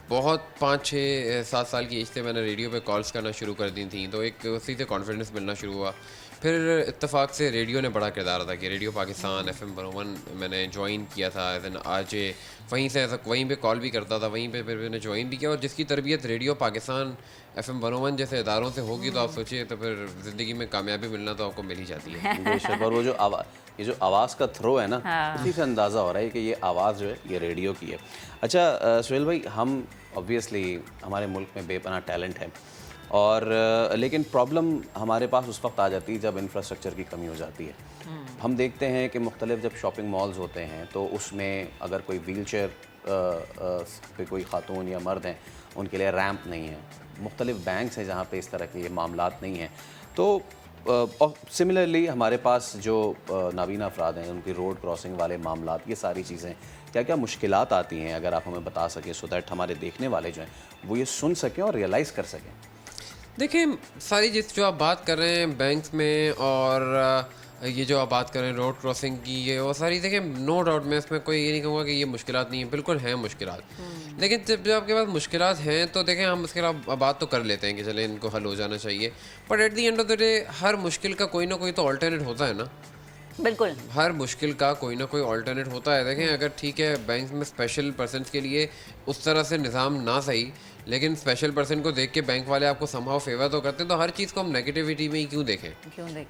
बहुत 5-6-7 साल की एज से मैंने रेडियो पे कॉल्स करना शुरू कर दी थी, तो एक उसी से कॉन्फिडेंस मिलना शुरू हुआ। फिर इत्तेफाक से रेडियो ने बड़ा किरदार अदा किया। रेडियो पाकिस्तान FM 101 मैंने ज्वाइन किया था एज एन RJ, वहीं से वहीं पे कॉल भी करता था, वहीं पे फिर मैंने ज्वाइन भी किया। और जिसकी तरबियत रेडियो पाकिस्तान FM 101 जैसे इदारों से होगी तो आप सोचिए, तो फिर ज़िंदगी में कामयाबी मिलना तो आपको मिल ही जाती है। बेशक। और वो जो ये जो आवाज़ का थ्रो है ना, उसी से अंदाज़ा हो रहा है कि ये आवाज़ जो है ये रेडियो की है। अच्छा सुहेल भाई, हम ऑब्वियसली हमारे मुल्क में बेपनाह टैलेंट है, और लेकिन प्रॉब्लम हमारे पास उस वक्त आ जाती है जब इंफ्रास्ट्रक्चर की कमी हो जाती है। हम देखते हैं कि मुख्तलिफ जब शॉपिंग मॉल्स होते हैं तो उसमें अगर कोई व्हील चेयर पे कोई खातून या मर्द हैं, उनके लिए रैंप नहीं है। मुख्तलिफ बैंक्स हैं जहाँ पे इस तरह के ये मामलात नहीं हैं। तो और सिमिलरली हमारे पास जो नाबीना अफराद हैं, उनकी रोड क्रॉसिंग वाले मामलात, ये सारी चीज़ें क्या क्या मुश्किलात आती हैं, अगर आप हमें बता सकें, सो दैट हमारे देखने वाले जो हैं वो ये सुन सकें और रियलाइज़ कर सकें। देखिए, सारी जो आप बात कर रहे हैं बैंक्स में और ये जो आप बात कर रहे हैं रोड क्रॉसिंग की, ये वो सारी देखिए नो डाउट मैं इसमें कोई ये नहीं कहूँगा कि ये मुश्किलात नहीं है, बिल्कुल हैं मुश्किलात। लेकिन जब आपके पास मुश्किलात हैं तो देखें हम उसके खिलाफ बात तो कर लेते हैं कि चले इनको हल हो जाना चाहिए, but at the end of the day हर मुश्किल का कोई ना कोई तो अल्टरनेट होता है ना। बिल्कुल, हर मुश्किल का कोई ना कोई अल्टरनेट होता है। देखें अगर ठीक है बैंक में स्पेशल पर्सन के लिए उस तरह से निज़ाम ना सही, लेकिन स्पेशल पर्सन को देख के बैंक वाले आपको समहाउ फेवर तो करते हैं, तो हर चीज़ को हम नेगेटिविटी में ही क्यों देखें,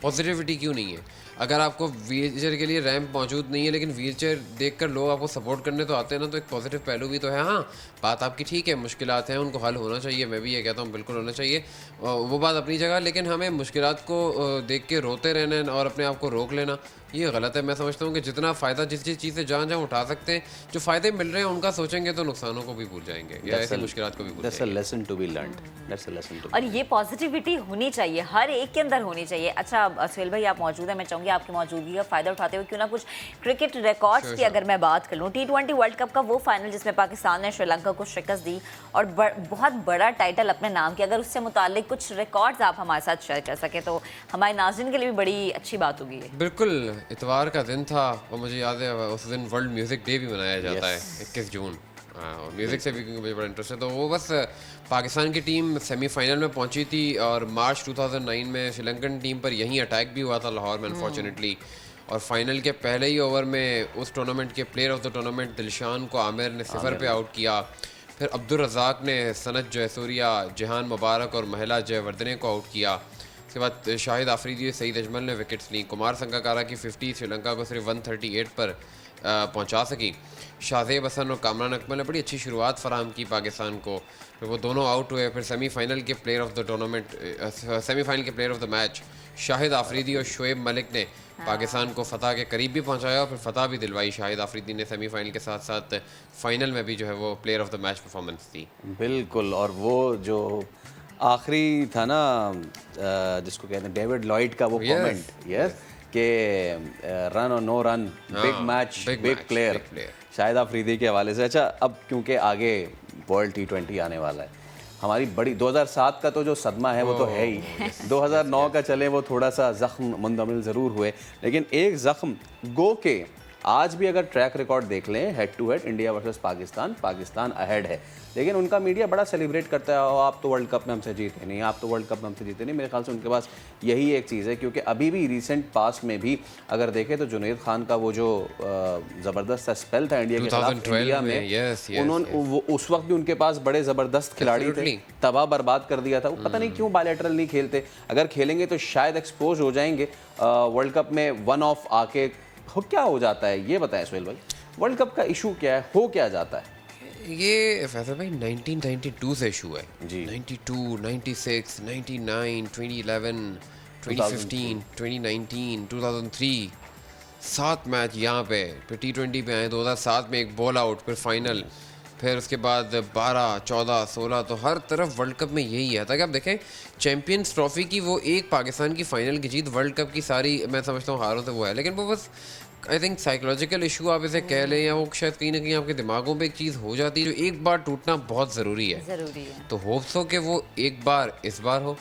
पॉजिटिविटी क्यों नहीं है। अगर आपको व्हील चेयर के लिए रैंप मौजूद नहीं है लेकिन व्हील चेयर देख कर लोग आपको सपोर्ट करने तो आते हैं ना, तो एक पॉजिटिव पहलू भी तो है। हाँ, बात आपकी ठीक है, मुश्किलात हैं उनको हल होना चाहिए, मैं भी ये कहता हूँ बिल्कुल होना चाहिए, वो बात अपनी जगह। लेकिन हमें मुश्किलात को देख के रोते रहना और अपने आप को रोक लेना ये गलत है। मैं समझता हूँ कि जितना फ़ायदा जिस चीज़ से जहाँ जहाँ उठा सकते हैं, जो फ़ायदे मिल रहे हैं उनका सोचेंगे तो नुकसानों को भी भूल जाएंगे या ऐसी मुश्किलात को भी भूल जाएंगे। Lesson to be learned, that's a lesson too. और ये पॉजिटिविटी होनी चाहिए, हर एक के अंदर होनी चाहिए। अच्छा सुहेल भाई आप मौजूद हैं, मैं चाहूँगी आपकी मौजूदगी का फ़ायदा उठाते हुए क्यों ना कुछ क्रिकेट रिकॉर्ड्स की अगर मैं बात कर लूँ। T20 वर्ल्ड कप का वो फाइनल जिसमें पाकिस्तान ने श्रीलंका को शिकस्त दी और बहुत बड़ा टाइटल अपने नाम किया, अगर उससे मुतालिक कुछ रिकॉर्ड्स आप हमारे साथ शेयर कर सकें तो हमारे नाज़रीन के लिए भी बड़ी अच्छी बात होगी। बिल्कुल, इतवार का दिन था और मुझे याद है उस दिन वर्ल्ड म्यूज़िक डे भी मनाया जाता है 21 जून। म्यूज़िक से भी क्योंकि मुझे बड़ा इंटरेस्ट है, तो वो बस पाकिस्तान की टीम सेमीफाइनल में पहुंची थी और मार्च 2009 में श्रीलंकन टीम पर यहीं अटैक भी हुआ था लाहौर में अनफॉर्चुनेटली, और फाइनल के पहले ही ओवर में उस टूर्नामेंट के player of the tournament Dilshan को आमिर ने 0 पे आउट किया। फिर अब्दुल रज़ाक ने सनत जयसूर्या, जहान मुबारक और महिला जयवर्धने को आउट किया। उसके बाद शाहिद आफरीदी और सईद अजमल ने विकेट्स ली। कुमार संगकारा की 50 श्रीलंका को सिर्फ 138 पर पहुंचा सकी। शाहजेब हसन और कामरान अकमल ने बड़ी अच्छी शुरुआत फराहम की पाकिस्तान को, फिर वो दोनों आउट हुए। फिर सेमीफाइनल के player of the tournament, semifinal के player of the match Shahid Afridi और शोएब मलिक ने पाकिस्तान को फतह के करीब भी पहुंचाया और फिर फतह भी दिलवाई। शाहिद आफरीदी ने सेमीफाइनल के साथ साथ फाइनल में भी जो है वो player of the match performance दी। बिल्कुल, और वो जो आखिरी था ना जिसको कहते हैं डेविड लॉयड का वो कमेंट, यस कि रन और no run, big match big player, Shahid Afridi के हवाले से। अच्छा, अब क्योंकि आगे वर्ल्ड T20 आने वाला है, हमारी बड़ी 2007 का तो जो सदमा है वो तो है ही, 2009 का चले वो थोड़ा सा ज़ख्म मुंदमिल ज़रूर हुए, लेकिन एक ज़ख्म गो के आज भी अगर ट्रैक रिकॉर्ड देख लें head to head India versus Pakistan, Pakistan ahead है। लेकिन उनका मीडिया बड़ा सेलिब्रेट करता है, आप तो वर्ल्ड कप में हमसे जीते नहीं, आप तो वर्ल्ड कप में हमसे जीते नहीं। मेरे ख्याल से उनके पास यही एक चीज़ है, क्योंकि अभी भी रिसेंट पास्ट में भी अगर देखें तो जुनैद खान का वो जो ज़बरदस्त स्पेल था इंडिया के खिलाफ इंडिया में, उन्होंने उस वक्त भी उनके पास बड़े ज़बरदस्त खिलाड़ी थे, तबाह बर्बाद कर दिया था। वो पता नहीं क्यों बायलैटरल नहीं खेलते, अगर खेलेंगे तो शायद एक्सपोज हो जाएंगे। वर्ल्ड कप में वन ऑफ आके क्या हो जाता है ये बताएं सुहेल भाई, वर्ल्ड कप का इशू क्या है, हो क्या जाता है? ये फैसल भाई 1992 से इशू है जी। 92, 96, 99, 2011, 2015, 2019, 2003 7 मैच यहाँ पे, फिर T20 पे आए 2007 में एक बॉल आउट, फिर फाइनल, फिर उसके बाद 12, 14, 16, तो हर तरफ वर्ल्ड कप में यही है। ताकि आप देखें चैम्पियंस ट्रॉफी की वो एक पाकिस्तान की फाइनल की जीत, वर्ल्ड कप की सारी मैं समझता हूँ हारों से वो है, लेकिन वो बस आई थिंक साइकोलॉजिकल इशू आप इसे कह लें, या वो शायद कहीं ना कहीं आपके दिमागों पे एक चीज़ हो जाती है जो एक बार टूटना बहुत ज़रूरी है। तो होप्स हो कि वो एक बार इस बार हो।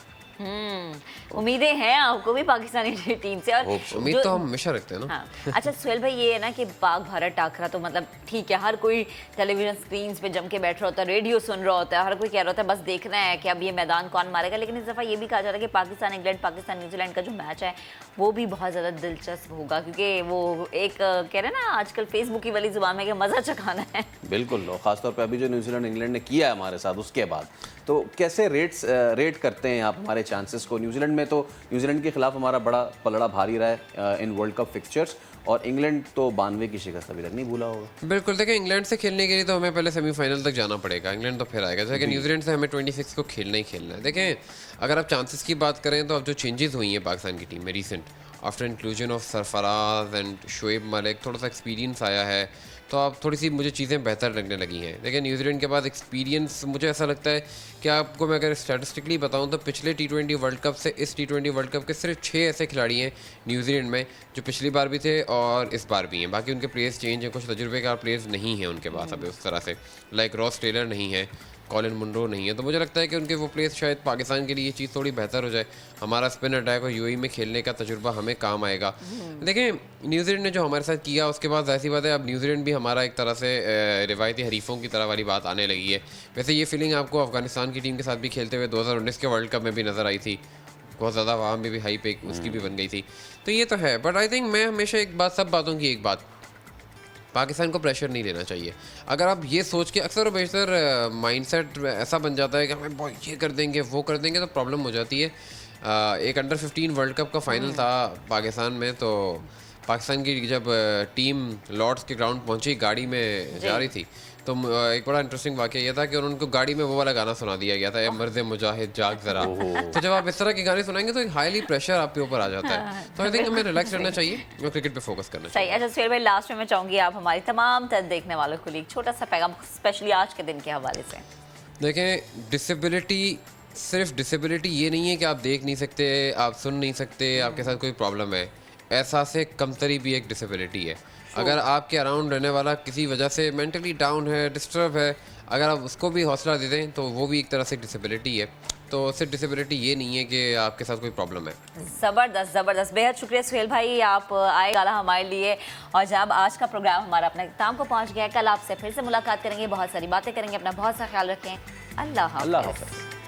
उम्मीदें हैं आपको भी पाकिस्तानी टीम से, और उम्मीद तो हम हमेशा रखते हैं ना। हाँ। अच्छा सुहेल भाई, ये है ना कि पाक भारत टाकरा तो मतलब ठीक है, हर कोई टेलीविजन स्क्रीन पे जम के बैठ रहा होता है, रेडियो सुन रहा होता है, हर कोई कह रहा होता है बस देखना है कि अब ये मैदान कौन मारेगा। लेकिन इस दफ़ा ये भी कहा जा रहा है कि पाकिस्तान इंग्लैंड, पाकिस्तान न्यूजीलैंड का जो मैच है वो भी बहुत ज़्यादा दिलचस्प होगा, क्योंकि वो एक कह रहे हैं ना आजकल फेसबुक की वाली जुबान में कि मज़ा चखाना है। बिल्कुल, और ख़ासतौर पर अभी जो न्यूजीलैंड इंग्लैंड ने किया है हमारे साथ, उसके बाद तो कैसे रेट करते हैं आप हमारे चांसेस को? न्यूजीलैंड में तो न्यूजीलैंड के खिलाफ हमारा बड़ा पलड़ा भारी रहा है इन वर्ल्ड कप फिक्सचर्स, और इंग्लैंड तो 92 की शिकस्त अभी तक नहीं भूला होगा। बिल्कुल, देखिए इंग्लैंड से खेलने के लिए तो हमें पहले सेमीफाइनल तक जाना पड़ेगा, इंग्लैंड तो फिर आएगा, जैसे कि न्यूजीलैंड से हमें 26 को खेलना ही खेलना है। देखें अगर आप चांसेस की बात करें तो अब जो चेंजेस हुई हैं पाकिस्तान की टीम में recent, after inclusion of Sarfaraz and Shoaib Malik, थोड़ा सा एक्सपीरियंस आया है, तो अब थोड़ी सी मुझे चीज़ें बेहतर लगने लगी हैं। लेकिन न्यूजीलैंड के बाद एक्सपीरियंस, मुझे ऐसा लगता है कि आपको मैं अगर स्टैटिस्टिकली बताऊं तो पिछले T20 वर्ल्ड कप से इस T20 वर्ल्ड कप के सिर्फ 6 ऐसे खिलाड़ी हैं न्यूजीलैंड में जो पिछली बार भी थे और इस बार भी हैं। बाकी उनके प्लेयर्स चेंज हैं, कुछ तजुर्बेकार प्लेयर्स नहीं हैं उनके पास अभी उस तरह से, लाइक रॉस टेलर नहीं है, कॉलिन मुनरो नहीं है, तो मुझे लगता है कि उनके वो प्लेस शायद पाकिस्तान के लिए ये चीज़ थोड़ी बेहतर हो जाए। हमारा स्पिन अटैक और यूएई में खेलने का तजुर्बा हमें काम आएगा। देखें, न्यूजीलैंड ने जो हमारे साथ किया उसके बाद ऐसी बात है, अब न्यूजीलैंड भी हमारा एक तरह से रिवायती हरीफों की तरह वाली बात आने लगी है। वैसे ये फीलिंग आपको अफगानिस्तान की टीम के साथ भी खेलते हुए 2019 के वर्ल्ड कप में भी नज़र आई थी, बहुत ज़्यादा वहाँ में भी हाइप एक उसकी भी बन गई थी। तो ये तो है, बट आई थिंक मैं हमेशा एक बात, सब बातों की एक बात, पाकिस्तान को प्रेशर नहीं लेना चाहिए। अगर आप ये सोच के अक्सर बेशतर माइंडसेट ऐसा बन जाता है कि हमें बहुत ये कर देंगे वो कर देंगे, तो प्रॉब्लम हो जाती है। एक अंडर 15 वर्ल्ड कप का फाइनल था पाकिस्तान में, तो पाकिस्तान की जब टीम लॉर्ड्स के ग्राउंड पहुंची, गाड़ी में जा रही थी, तो एक बड़ा इंटरेस्टिंग वाक़या ये था कि उनको गाड़ी में वो वाला गाना सुना दिया गया था, ए मर्द मुजाहिद जाग ज़रा। तो जब आप इस तरह के गाने सुनाएंगे तो एक हाईली प्रेशर आपके ऊपर आ जाता है। तो आई थिंक हमें रिलैक्स रहना चाहिए और क्रिकेट पे फोकस करना चाहिए। अच्छा सुहेल भाई, लास्ट में मैं चाहूँगी आप हमारी तमाम देखने वालों को एक छोटा सा पैगाम स्पेशली आज के दिन के हवाले से। देखें, डिसेबिलिटी सिर्फ डिसेबिलिटी ये नहीं है कि आप देख नहीं सकते, आप सुन नहीं सकते, आपके साथ कोई प्रॉब्लम है। एहसास कमतरी भी एक डिसेबिलिटी है। अगर आपके अराउंड रहने वाला किसी वजह से मेंटली डाउन है, डिस्टर्ब है, अगर आप उसको भी हौसला दे दें तो वो भी एक तरह से डिसेबिलिटी है। तो सिर्फ डिसेबिलिटी ये नहीं है कि आपके साथ कोई प्रॉब्लम है। ज़बरदस्त ज़बरदस्त, बेहद शुक्रिया सुहेल भाई, आप आए गाला हमारे लिए। और जब आज का प्रोग्राम हमारा अपने इख्तिताम को पहुंच गया है, कल आपसे फिर से मुलाकात करेंगे, बहुत सारी बातें करेंगे। अपना बहुत सा ख्याल रखें। अल्लाह हाफ़िज़।